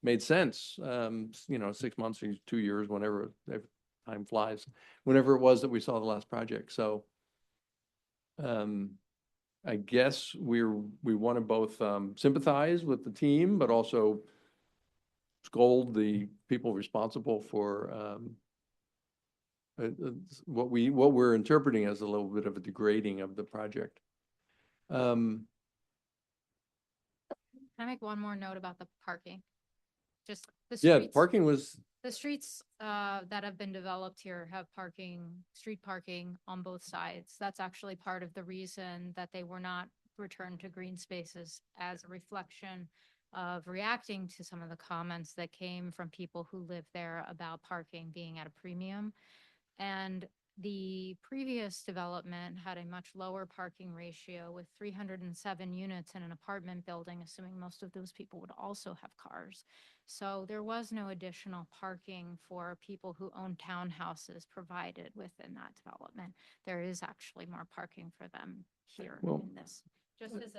made sense, you know, 6 months, 2 years, whenever time flies, whenever it was that we saw the last project. So I guess we want to both sympathize with the team, but also scold the people responsible for what we're interpreting as a little bit of a degrading of the project. Can I make one more note about the parking? Just the streets. Yeah, the parking was. The streets that have been developed here have street parking on both sides. That's actually part of the reason that they were not returned to green spaces, as a reflection of reacting to some of the comments that came from people who live there about parking being at a premium. And the previous development had a much lower parking ratio with 307 units in an apartment building, assuming most of those people would also have cars. So there was no additional parking for people who own townhouses provided within that development. There is actually more parking for them here in this, just as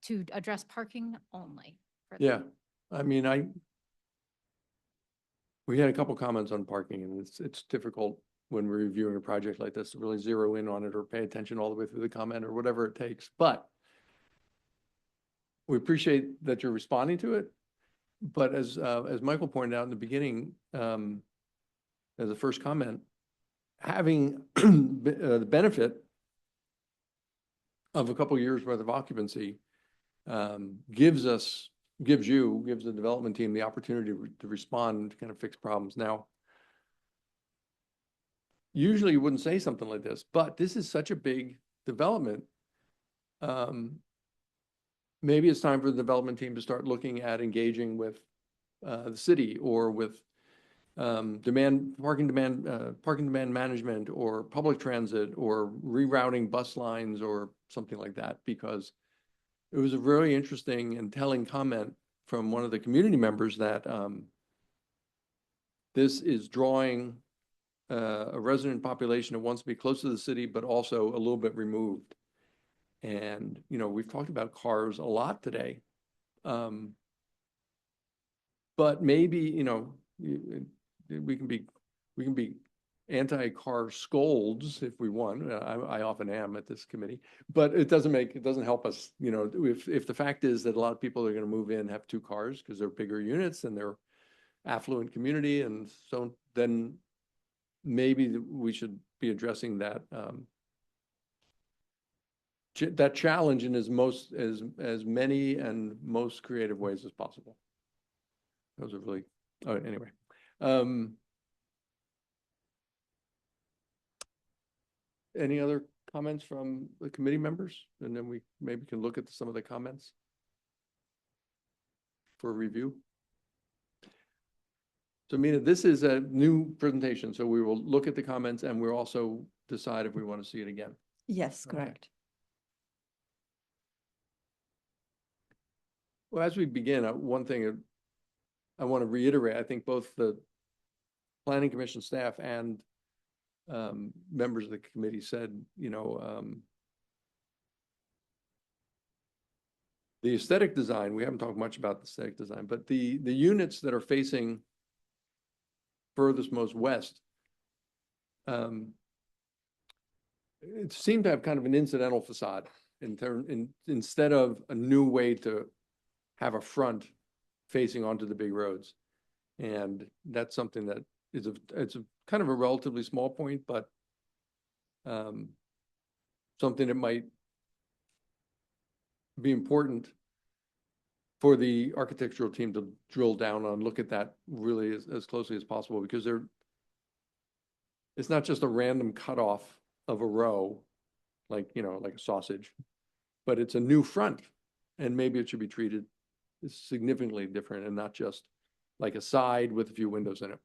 to address parking only. Yeah, I mean, we had a couple comments on parking, and it's difficult when we're reviewing a project like this to really zero in on it or pay attention all the way through the comment or whatever it takes. But we appreciate that you're responding to it. But as Michael pointed out in the beginning, as a first comment, having the benefit of a couple of years worth of occupancy gives the development team the opportunity to respond and to kind of fix problems. Now, usually you wouldn't say something like this, but this is such a big development. Maybe it's time for the development team to start looking at engaging with the city or with parking demand management or public transit or rerouting bus lines or something like that, because it was a very interesting and telling comment from one of the community members that this is drawing a resident population that wants to be close to the city, but also a little bit removed. And, you know, we've talked about cars a lot today. But maybe, you know, we can be anti-car scolds if we want. I often am at this committee, but it doesn't help us, you know, if the fact is that a lot of people are going to move in, have 2 cars because they're bigger units and they're affluent community. And so then maybe we should be addressing that, that challenge in as many and most creative ways as possible. Those are really, oh, anyway. Any other comments from the committee members? And then we maybe can look at some of the comments for review. So Mina, this is a new presentation, so we will look at the comments and we'll also decide if we want to see it again. Yes, Okay. correct. Well, as we begin, one thing I want to reiterate, I think both the Planning Commission staff and members of the committee said, you know, the aesthetic design, we haven't talked much about the aesthetic design, but the units that are facing furthest most west, it seemed to have kind of an incidental facade instead of a new way to have a front facing onto the big roads. And that's something that is it's a kind of a relatively small point, but something that might be important for the architectural team to drill down on, look at that really as closely as possible, because it's not just a random cutoff of a row, like, you know, like a sausage, but it's a new front, and maybe it should be treated significantly different and not just like a side with a few windows in it.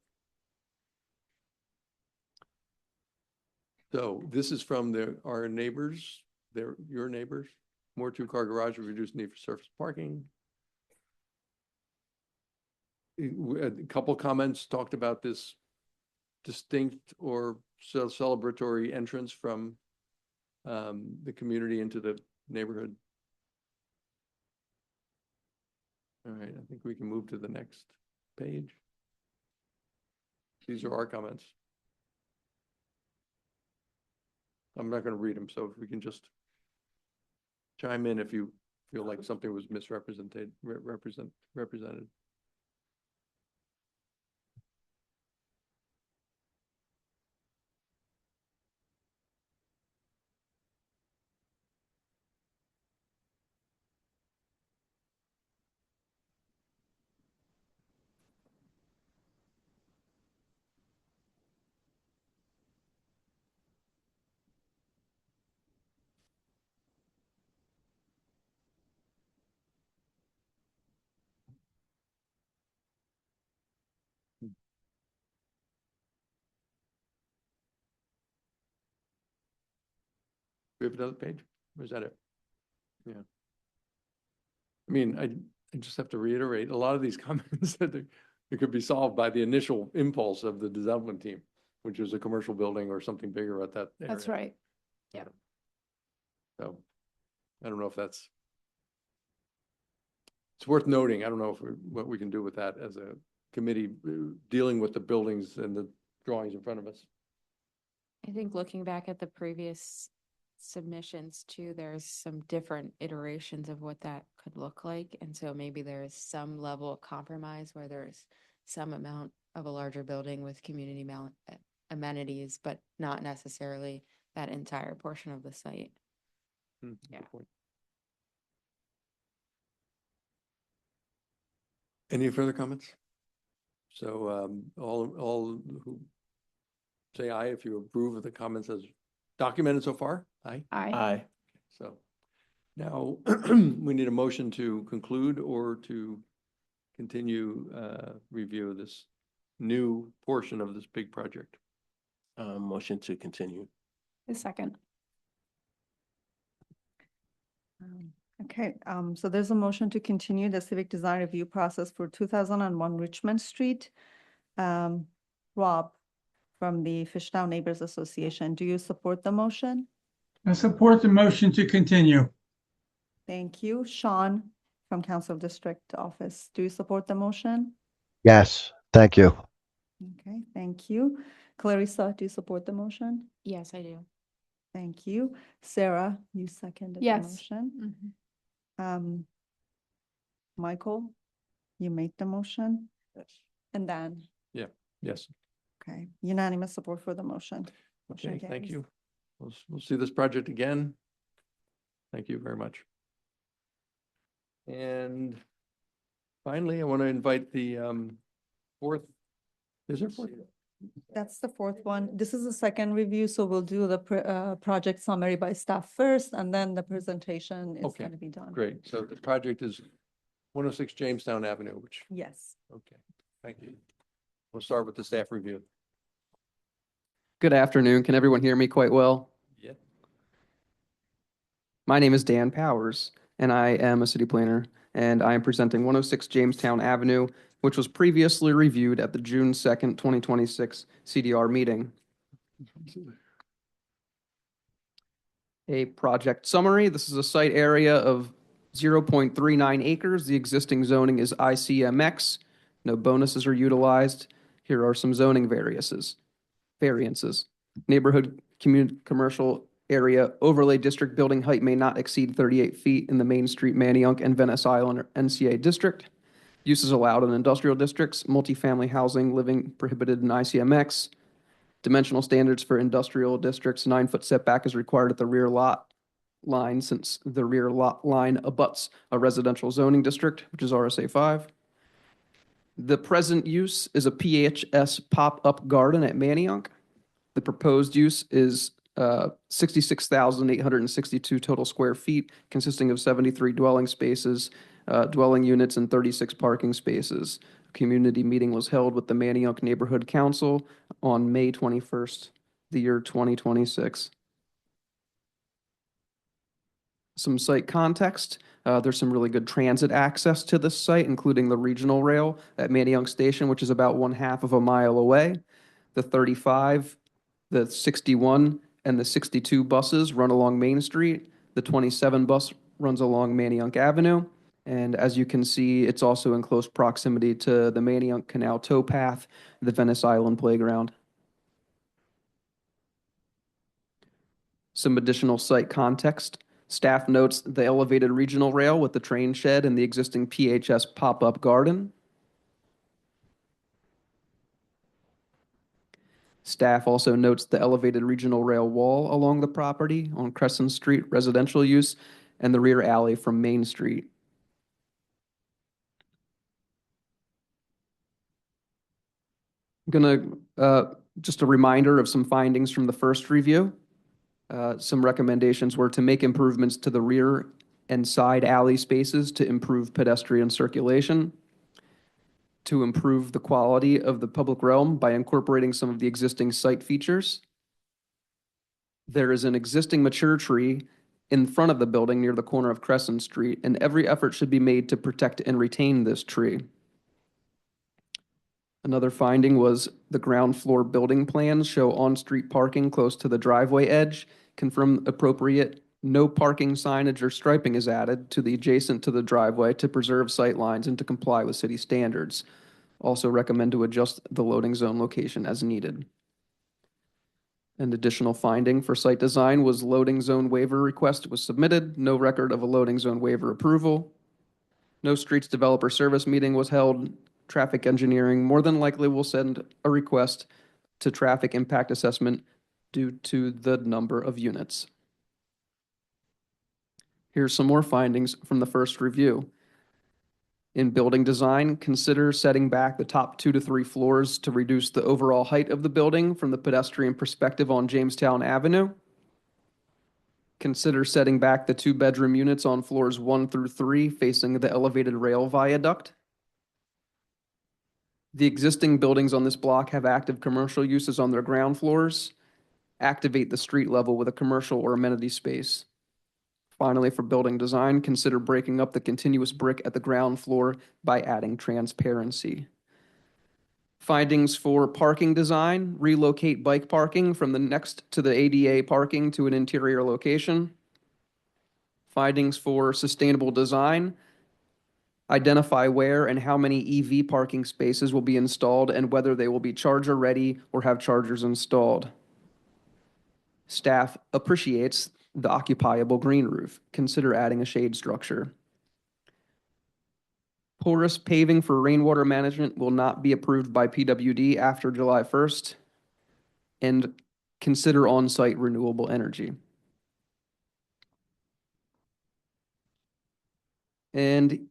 So this is from our neighbors, your neighbors. More 2-car garage with reduced need for surface parking. A couple comments talked about this distinct or celebratory entrance from the community into the neighborhood. All right, I think we can move to the next page. These are our comments. I'm not going to read them, so if we can just chime in if you feel like something was misrepresented. Represented. We have another page? Or is that it? Yeah. I mean, I just have to reiterate, a lot of these comments that it could be solved by the initial impulse of the development team, which is a commercial building or something bigger at that area. That's right. Yeah. So I don't know if it's worth noting. I don't know what we can do with that as a committee dealing with the buildings and the drawings in front of us. I think looking back at the previous submissions too, there's some different iterations of what that could look like. And so maybe there's some level of compromise where there's some amount of a larger building with community amenities, but not necessarily that entire portion of the site. Yeah. Any further comments? So all who say aye if you approve of the comments as documented so far? Aye? Aye. Aye. So now we need a motion to conclude or to continue review of this new portion of this big project. Motion to continue. A second. Okay, so there's a motion to continue the civic design review process for 2001 Richmond Street. Rob from the Fishtown Neighbors Association, do you support the motion? I support the motion to continue. Thank you. Sean from Council District Office, do you support the motion? Yes, thank you. Okay, thank you. Clarissa, do you support the motion? Yes, I do. Thank you. Sarah, you seconded the Yes. motion. Mhm. Michael, you made the motion? And Dan? Yes. Okay, unanimous support for the motion. Motion Okay, thank carries. you. We'll see this project again. Thank you very much. And finally, I want to invite the fourth, is there fourth? That's the fourth one. This is the second review, so we'll do the project summary by staff first, and then the presentation is Okay, going to be done. Great. So the project is 106 Jamestown Avenue, which, Yes. okay, thank you. We'll start with the staff review. Good afternoon. Can everyone hear me quite well? Yeah. My name is Dan Powers, and I am a city planner, and I am presenting 106 Jamestown Avenue, which was previously reviewed at the June 2nd, 2026 CDR meeting. A project summary. This is a site area of 0.39 acres. The existing zoning is ICMX. No bonuses are utilized. Here are some zoning variances. Neighborhood commercial area overlay district building height may not exceed 38 feet in the Main Street, Manayunk, and Venice Island or NCA district. Uses allowed in industrial districts, multifamily housing, living prohibited in ICMX. Dimensional standards for industrial districts, 9-foot setback is required at the rear lot line since the rear lot line abuts a residential zoning district, which is RSA 5. The present use is a PHS pop-up garden at Manayunk. The proposed use is 66,862 total square feet, consisting of 73 dwelling spaces, dwelling units, and 36 parking spaces. A community meeting was held with the Manayunk Neighborhood Council on May 21st, the year 2026. Some site context. There's some really good transit access to this site, including the regional rail at Manayunk Station, which is about 1/2 of a mile away. The 35, the 61, and the 62 buses run along Main Street. The 27 bus runs along Manayunk Avenue. And as you can see, it's also in close proximity to the Manayunk Canal towpath, the Venice Island Playground. Some additional site context. Staff notes the elevated regional rail with the train shed and the existing PHS pop-up garden. Staff also notes the elevated regional rail wall along the property on Crescent Street residential use and the rear alley from Main Street. I'm gonna, just a reminder of some findings from the first review. Some recommendations were to make improvements to the rear and side alley spaces to improve pedestrian circulation, to improve the quality of the public realm by incorporating some of the existing site features. There is an existing mature tree in front of the building near the corner of Crescent Street, and every effort should be made to protect and retain this tree. Another finding was the ground floor building plans show on-street parking close to the driveway edge. Confirm appropriate no parking signage or striping is added to the adjacent to the driveway to preserve sight lines and to comply with city standards. Also recommend to adjust the loading zone location as needed. An additional finding for site design was loading zone waiver request was submitted. No record of a loading zone waiver approval. No streets developer service meeting was held. Traffic engineering more than likely will send a request to traffic impact assessment due to the number of units. Here's some more findings from the first review. In building design, consider setting back the top 2 to 3 floors to reduce the overall height of the building from the pedestrian perspective on Jamestown Avenue. Consider setting back the 2-bedroom units on floors 1 through 3 facing the elevated rail viaduct. The existing buildings on this block have active commercial uses on their ground floors. Activate the street level with a commercial or amenity space. Finally, for building design, consider breaking up the continuous brick at the ground floor by adding transparency. Findings for parking design, relocate bike parking from the next to the ADA parking to an interior location. Findings for sustainable design, identify where and how many EV parking spaces will be installed and whether they will be charger ready or have chargers installed. Staff appreciates the occupiable green roof. Consider adding a shade structure. Porous paving for rainwater management will not be approved by PWD after July 1st. And consider on-site renewable energy. And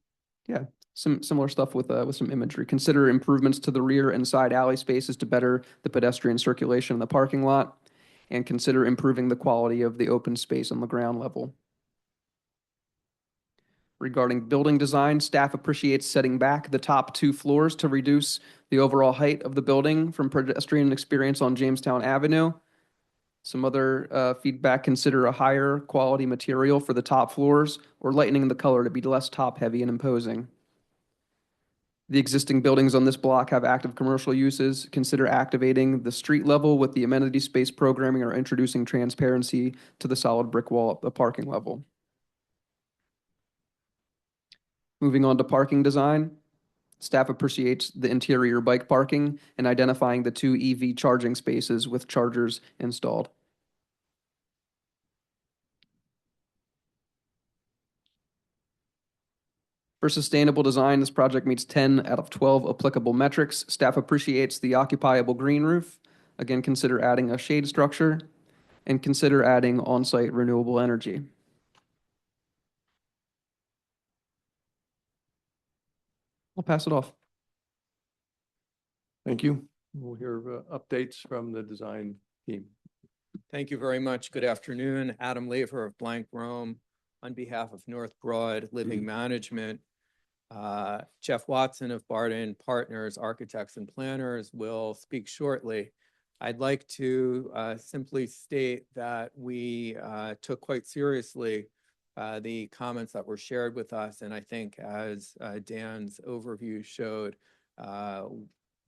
yeah, some similar stuff with some imagery. Consider improvements to the rear and side alley spaces to better the pedestrian circulation in the parking lot. And consider improving the quality of the open space on the ground level. Regarding building design, staff appreciates setting back the top 2 floors to reduce the overall height of the building from pedestrian experience on Jamestown Avenue. Some other feedback, consider a higher quality material for the top floors or lightening the color to be less top heavy and imposing. The existing buildings on this block have active commercial uses. Consider activating the street level with the amenity space programming or introducing transparency to the solid brick wall at the parking level. Moving on to parking design, staff appreciates the interior bike parking and identifying the 2 EV charging spaces with chargers installed. For sustainable design, this project meets 10 out of 12 applicable metrics. Staff appreciates the occupiable green roof. Again, consider adding a shade structure and consider adding on-site renewable energy. I'll pass it off. Thank you. We'll hear updates from the design team. Thank you very much. Good afternoon. Adam Laver of Blank Rome on behalf of North Broad Living Management. Jeff Watson of Barden Partners, Architects and Planners will speak shortly. I'd like to simply state that we took quite seriously the comments that were shared with us. And I think as Dan's overview showed,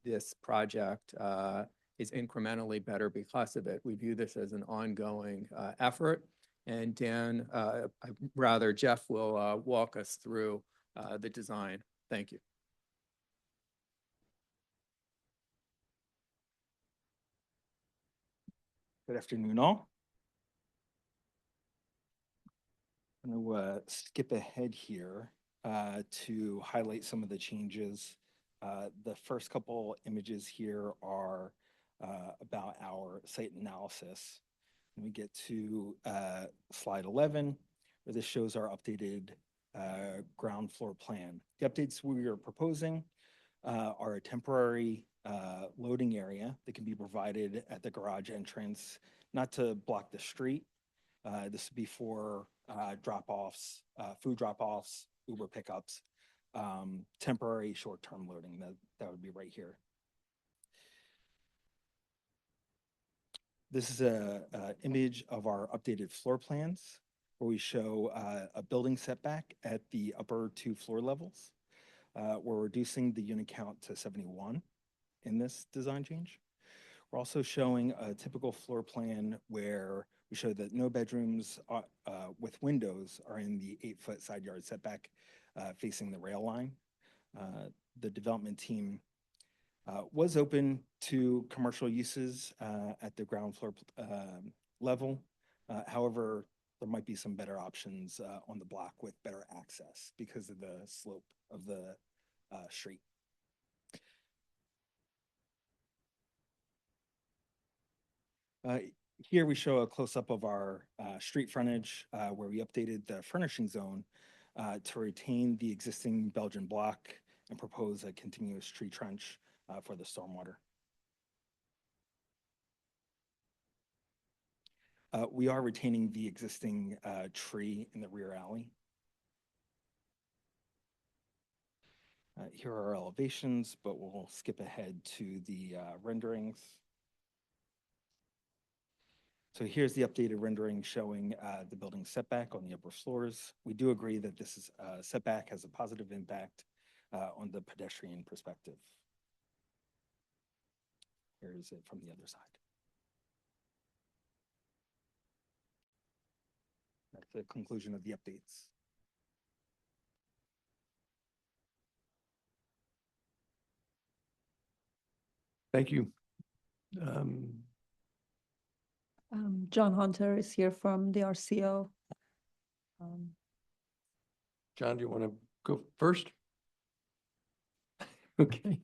this project is incrementally better because of it. We view this as an ongoing effort. And Jeff will walk us through the design. Thank you. Good afternoon, all. I'm going to skip ahead here to highlight some of the changes. The first couple images here are about our site analysis. When we get to slide 11, where this shows our updated ground floor plan. The updates we are proposing are a temporary loading area that can be provided at the garage entrance, not to block the street. This would be for drop-offs, food drop-offs, Uber pickups, temporary short-term loading. That would be right here. This is an image of our updated floor plans where we show a building setback at the upper 2 floor levels. We're reducing the unit count to 71 in this design change. We're also showing a typical floor plan where we show that no bedrooms with windows are in the 8-foot side yard setback facing the rail line. The development team was open to commercial uses at the ground floor level. However, there might be some better options on the block with better access because of the slope of the street. Here we show a close-up of our street frontage where we updated the furnishing zone to retain the existing Belgian block and propose a continuous tree trench for the stormwater. We are retaining the existing tree in the rear alley. Here are our elevations, but we'll skip ahead to the renderings. So here's the updated rendering showing the building setback on the upper floors. We do agree that this is setback has a positive impact on the pedestrian perspective. Here is it from the other side. That's the conclusion of the updates. Thank you. John Hunter is here from the RCO. John, do you want to go first? Okay.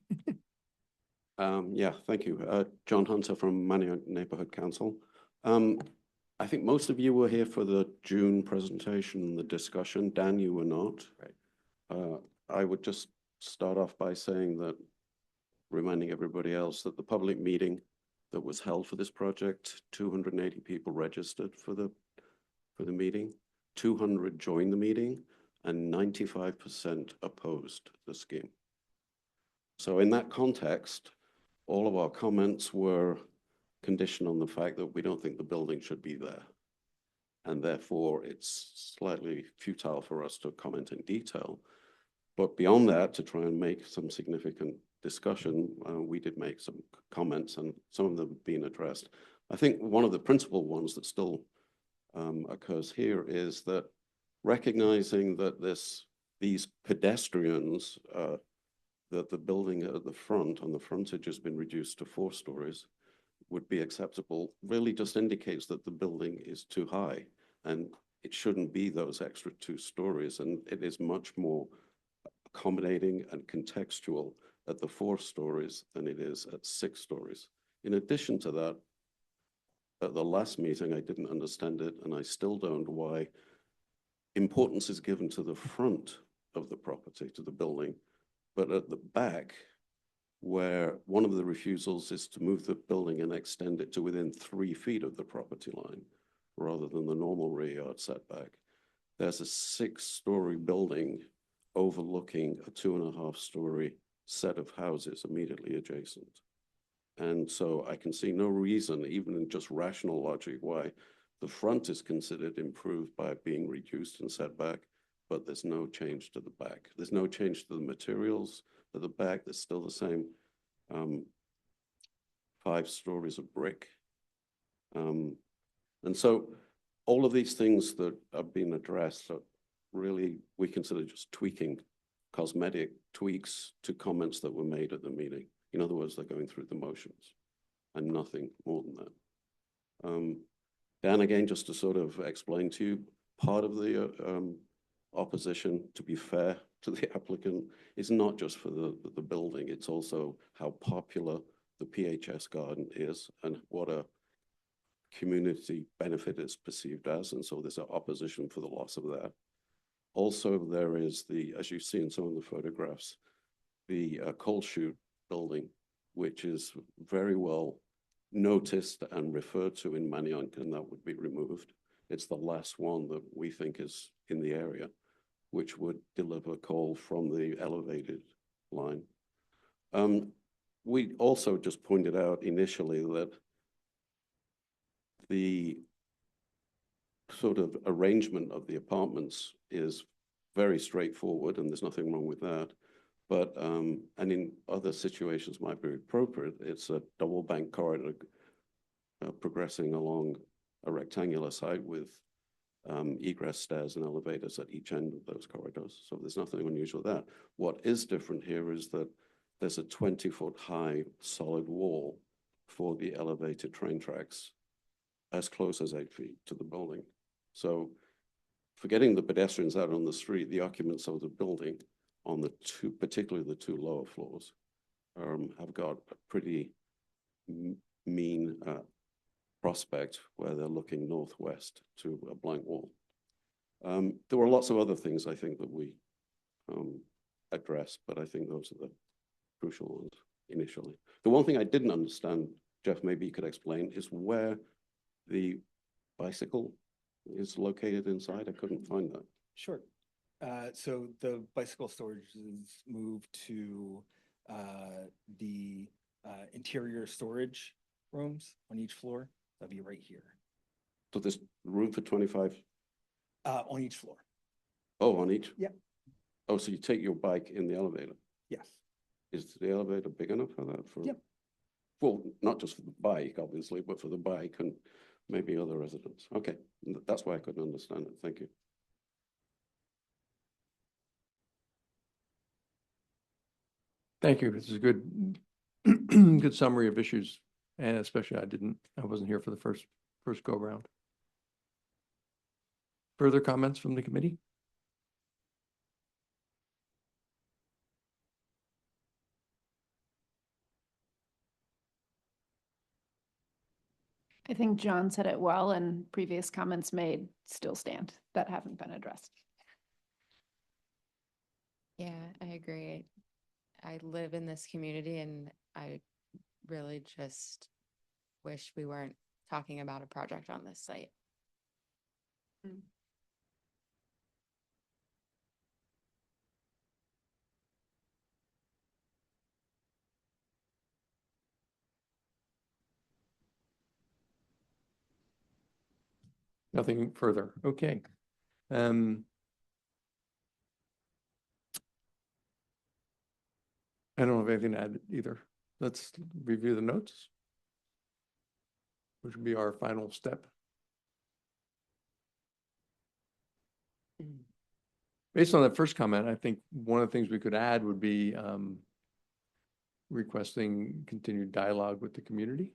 Yeah, thank you. John Hunter from Manioc Neighborhood Council. I think most of you were here for the June presentation and the discussion. Dan, you were not. Right. I would just start off by saying that, reminding everybody else that the public meeting that was held for this project, 280 people registered for the meeting, 200 joined the meeting, and 95% opposed the scheme. So in that context, all of our comments were conditioned on the fact that we don't think the building should be there. And therefore, it's slightly futile for us to comment in detail. But beyond that, to try and make some significant discussion, we did make some comments, and some of them have been addressed. I think one of the principal ones that still occurs here is that recognizing that these pedestrians, that the building at the front, on the frontage, has been reduced to 4 stories, would be acceptable, really just indicates that the building is too high, and it shouldn't be those extra 2 stories, and it is much more accommodating and contextual at the 4 stories than it is at 6 stories. In addition to that, at the last meeting, I didn't understand it, and I still don't, why importance is given to the front of the property, to the building, but at the back, where one of the refusals is to move the building and extend it to within 3 feet of the property line, rather than the normal rear yard setback, there's a 6-story building overlooking a 2.5-story set of houses immediately adjacent. And so I can see no reason, even in just rational logic, why the front is considered improved by being reduced in setback, but there's no change to the back. There's no change to the materials at the back. There's still the same 5 stories of brick. And so all of these things that have been addressed are really, we consider just tweaking, cosmetic tweaks to comments that were made at the meeting. In other words, they're going through the motions and nothing more than that. Dan, again, just to sort of explain to you, part of the opposition, to be fair to the applicant, is not just for the building, it's also how popular the PHS garden is and what a community benefit is perceived as. And so there's an opposition for the loss of that. Also, there is as you see in some of the photographs, the coal chute building, which is very well noticed and referred to in Manioc, and that would be removed. It's the last one that we think is in the area, which would deliver coal from the elevated line. We also just pointed out initially that the sort of arrangement of the apartments is very straightforward, and there's nothing wrong with that. But, and in other situations might be appropriate, it's a double bank corridor progressing along a rectangular site with egress stairs and elevators at each end of those corridors. So there's nothing unusual with that. What is different here is that there's a 20-foot high solid wall for the elevated train tracks as close as 8 feet to the building. So forgetting the pedestrians out on the street, the occupants of the building on the particularly the 2 lower floors, have got a pretty mean prospect where they're looking northwest to a blank wall. There were lots of other things I think that we addressed, but I think those are the crucial ones initially. The one thing I didn't understand, Jeff, maybe you could explain, is where the bicycle is located inside. I couldn't find that. Sure. So the bicycle storage is moved to the interior storage rooms on each floor. That'll be right here. So there's room for 25? On each floor. Oh, on each? Yep. Oh, so you take your bike in the elevator? Yes. Is the elevator big enough for that? Yep. Well, not just for the bike, obviously, but for the bike and maybe other residents. Okay, that's why I couldn't understand it. Thank you. Thank you. This is a good, good summary of issues. And especially I wasn't here for the first go round. Further comments from the committee? I think John said it well, and previous comments made still stand that haven't been addressed. Yeah, I agree. I live in this community and I really just wish we weren't talking about a project on this site. Nothing further. Okay. I don't have anything to add either. Let's review the notes, which would be our final step. Based on that first comment, I think one of the things we could add would be requesting continued dialogue with the community.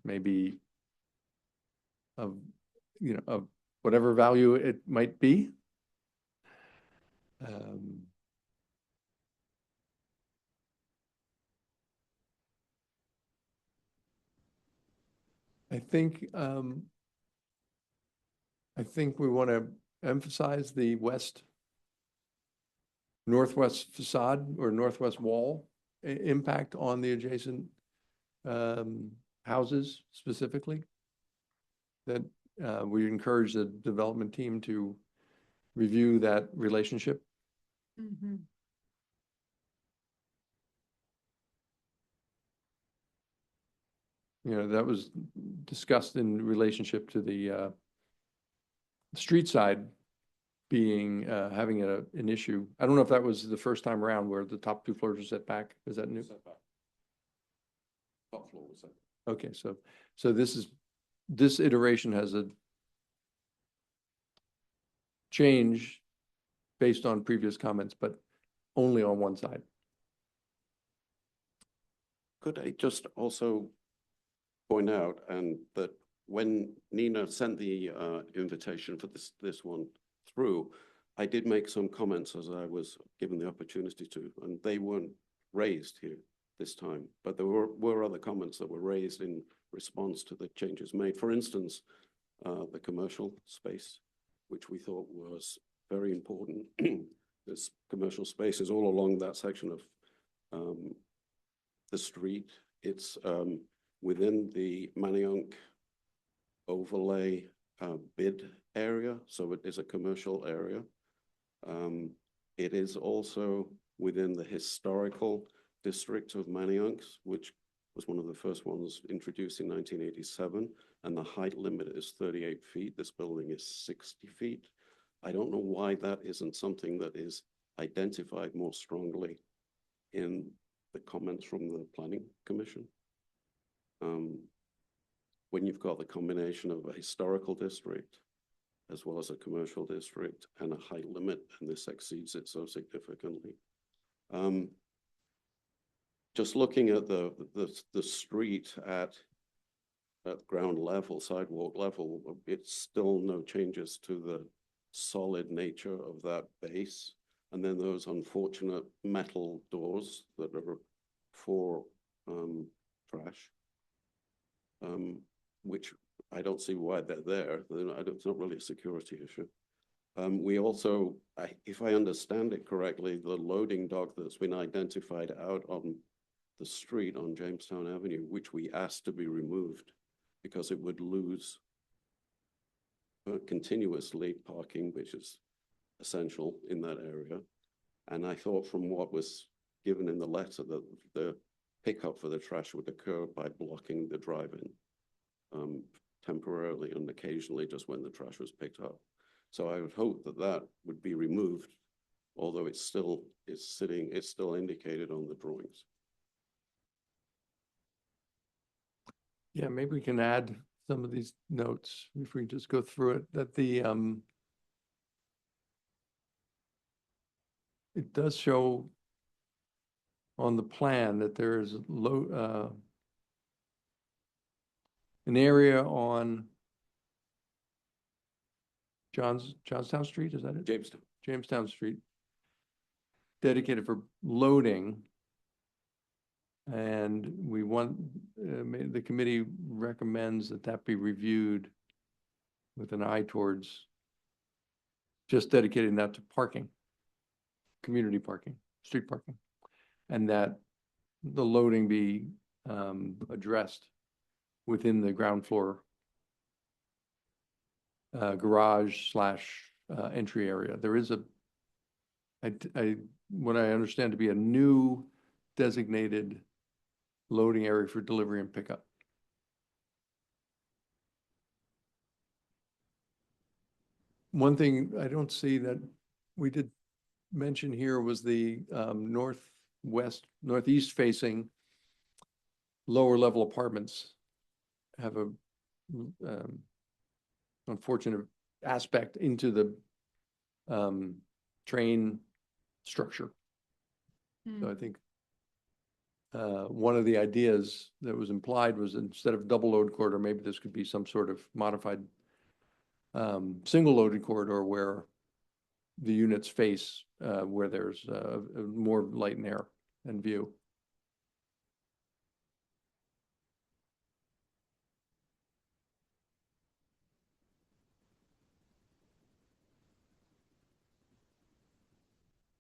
Maybe of, of whatever value it might be. I think we want to emphasize the northwest facade or northwest wall impact on the adjacent houses specifically. That we encourage the development team to review that relationship. That was discussed in relationship to the street side being having an issue. I don't know if that was the first time around where the top 2 floors are set back. Is that new? Top floor was set. Okay, so this iteration has a change based on previous comments, but only on one side. Could I just also point out that when Nina sent the invitation for this one through, I did make some comments as I was given the opportunity to, and they weren't raised here this time, but there were other comments that were raised in response to the changes made. For instance, the commercial space, which we thought was very important. There's commercial spaces all along that section of the street. It's within the Manayunk overlay bid area, so it is a commercial area. It is also within the historical district of Manayunk, which was one of the first ones introduced in 1987, and the height limit is 38 feet. This building is 60 feet. I don't know why that isn't something that is identified more strongly in the comments from the Planning Commission. When you've got the combination of a historical district as well as a commercial district and a height limit, and this exceeds it so significantly. Just looking at the street at ground level, sidewalk level, it's still no changes to the solid nature of that base. And then those unfortunate metal doors that are for trash, which I don't see why they're there. It's not really a security issue. We also, if I understand it correctly, the loading dock that's been identified out on the street on Jamestown Avenue, which we asked to be removed because it would lose continuously parking, which is essential in that area. And I thought from what was given in the letter that the pickup for the trash would occur by blocking the drive-in temporarily and occasionally just when the trash was picked up. So I would hope that that would be removed, although it's still indicated on the drawings. Yeah, maybe we can add some of these notes if we just go through it, that it does show on the plan that there is an area on Johnstown Street, is that it? Jamestown Street, dedicated for loading. And we want, the committee recommends that that be reviewed with an eye towards just dedicating that to parking, community parking, street parking, and that the loading be addressed within the ground floor garage / entry area. There is what I understand to be a new designated loading area for delivery and pickup. One thing I don't see that we did mention here was the northeast facing lower level apartments have a unfortunate aspect into the train structure. So I think one of the ideas that was implied was instead of double load corridor, maybe this could be some sort of modified single loaded corridor where the units face where there's more light and air and view.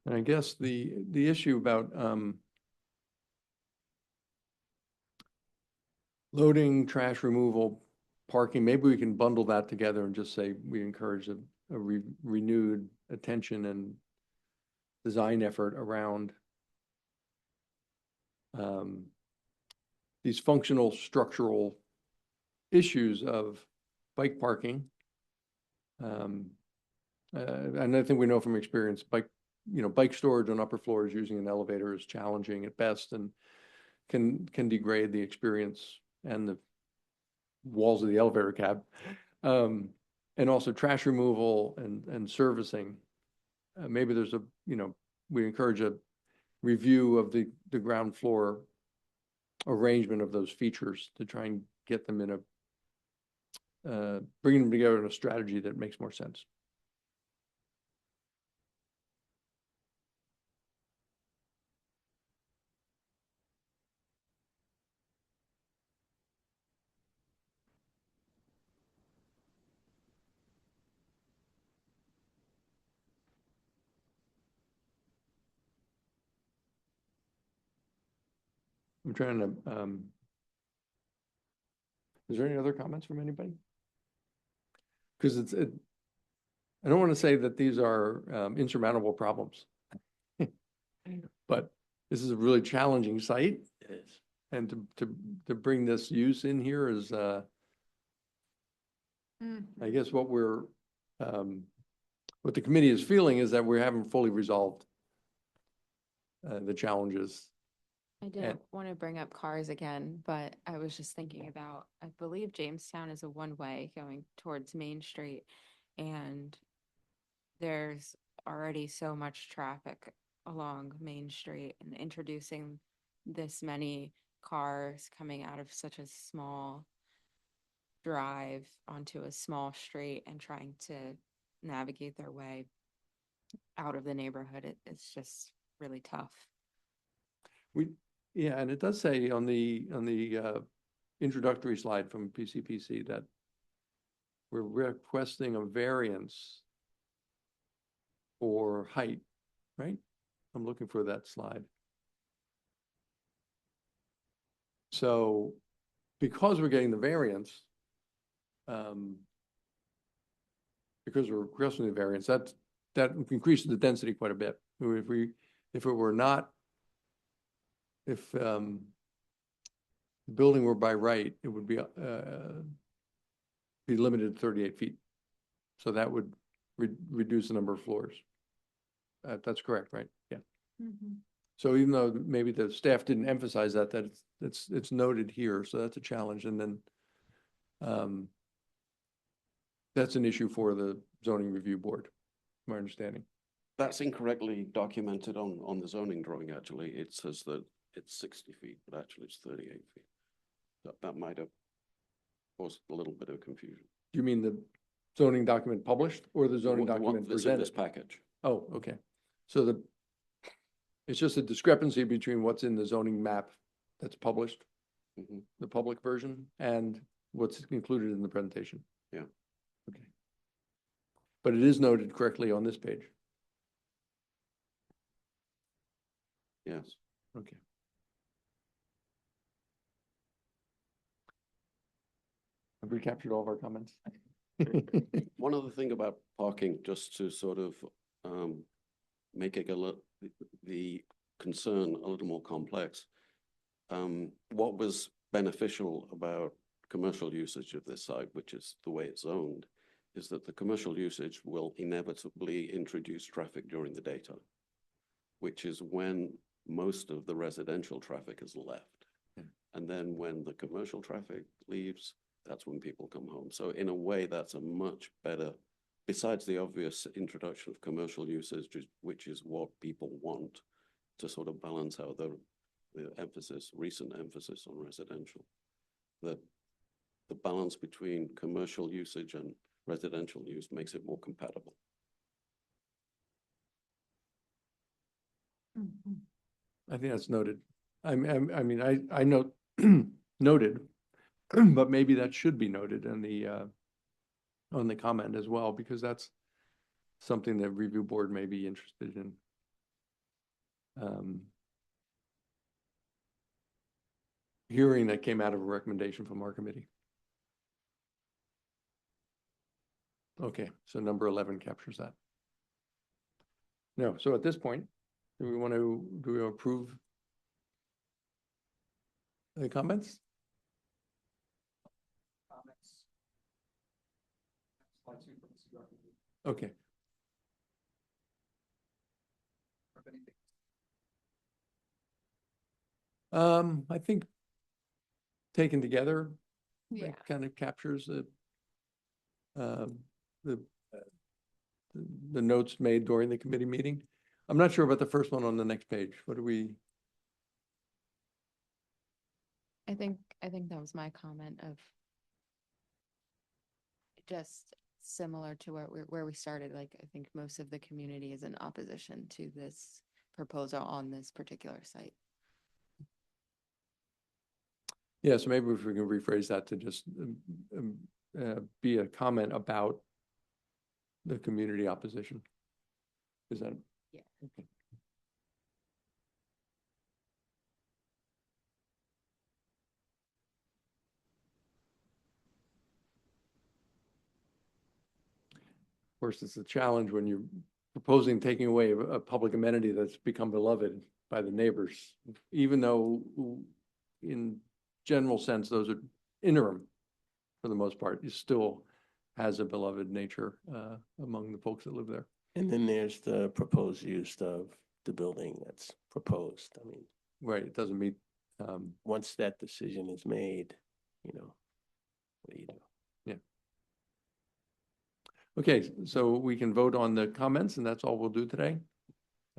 And I guess the issue about loading, trash removal, parking, maybe we can bundle that together and just say we encourage a renewed attention and design effort around these functional structural issues of bike parking. And I think we know from experience, bike storage on upper floors using an elevator is challenging at best and can degrade the experience and the walls of the elevator cab. And also trash removal and servicing. Maybe there's we encourage a review of the ground floor arrangement of those features to try and get them in bringing them together in a strategy that makes more sense. I'm trying to, is there any other comments from anybody? Because I don't want to say that these are insurmountable problems, but this is a really challenging site. It is. And to bring this use in here is, I guess what the committee is feeling is that we haven't fully resolved the challenges. I don't want to bring up cars again, but I was just thinking about, I believe Jamestown is a one-way going towards Main Street, and there's already so much traffic along Main Street, and introducing this many cars coming out of such a small drive onto a small street and trying to navigate their way out of the neighborhood, it's just really tough. Yeah, and it does say on the introductory slide from PCPC that we're requesting a variance for height, right? I'm looking for that slide. So because we're getting the variance, because we're requesting the variance, that increases the density quite a bit. If the building were by right, it would be be limited to 38 feet. So that would reduce the number of floors. That's correct, right? Yeah. So even though maybe the staff didn't emphasize that it's noted here, so that's a challenge. And then that's an issue for the zoning review board, my understanding. That's incorrectly documented on the zoning drawing, actually. It says that it's 60 feet, but actually it's 38 feet. That might have caused a little bit of confusion. Do you mean the zoning document published or the zoning The one document that's in this presented? package. Oh, okay. So it's just a discrepancy between what's in the zoning map that's published, the public version, and what's included in the presentation. Yeah. Okay. But it is noted correctly on this page. Yes. Okay. Have we captured all of our comments? One other thing about parking, just to sort of make it the concern a little more complex. What was beneficial about commercial usage of this site, which is the way it's zoned, is that the commercial usage will inevitably introduce traffic during the daytime, which is when most of the residential traffic is left. And then when the commercial traffic leaves, that's when people come home. So in a way, that's a much better, besides the obvious introduction of commercial usage, which is what people want to sort of balance out the recent emphasis on residential, that the balance between commercial usage and residential use makes it more compatible. I think that's noted. I mean, I note noted, but maybe that should be noted in the on the comment as well, because that's something that review board may be interested in. Hearing that came out of a recommendation from our committee. Okay, so number 11 captures that. No, so at this point, do we approve the comments? Okay. I think taken together, it kind of captures the notes made during the committee meeting. I'm not sure about the first one on the next page. What do we? I think that was my comment of just similar to where we started. Like, I think most of the community is in opposition to this proposal on this particular site. Yeah, so maybe if we can rephrase that to just be a comment about the community opposition. Is that? Yeah. Okay. Of course, it's a challenge when you're proposing taking away a public amenity that's become beloved by the neighbors, even though in general sense, those are interim for the most part. It still has a beloved nature among the folks that live there. And then there's the proposed use of the building that's proposed. I mean, right, it doesn't meet. Once that decision is made, you know, what do you do? Yeah. Okay, so we can vote on the comments, and that's all we'll do today.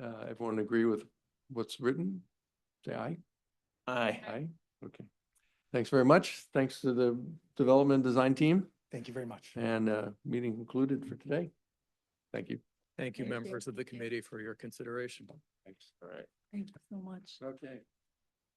Everyone agree with what's written? Say aye. Aye. Aye. Okay. Thanks very much. Thanks to the development design team. Thank you very much. And meeting concluded for today. Thank you. Thank you, members of the committee, for your consideration. Thanks. All right. Thank you so much. Okay.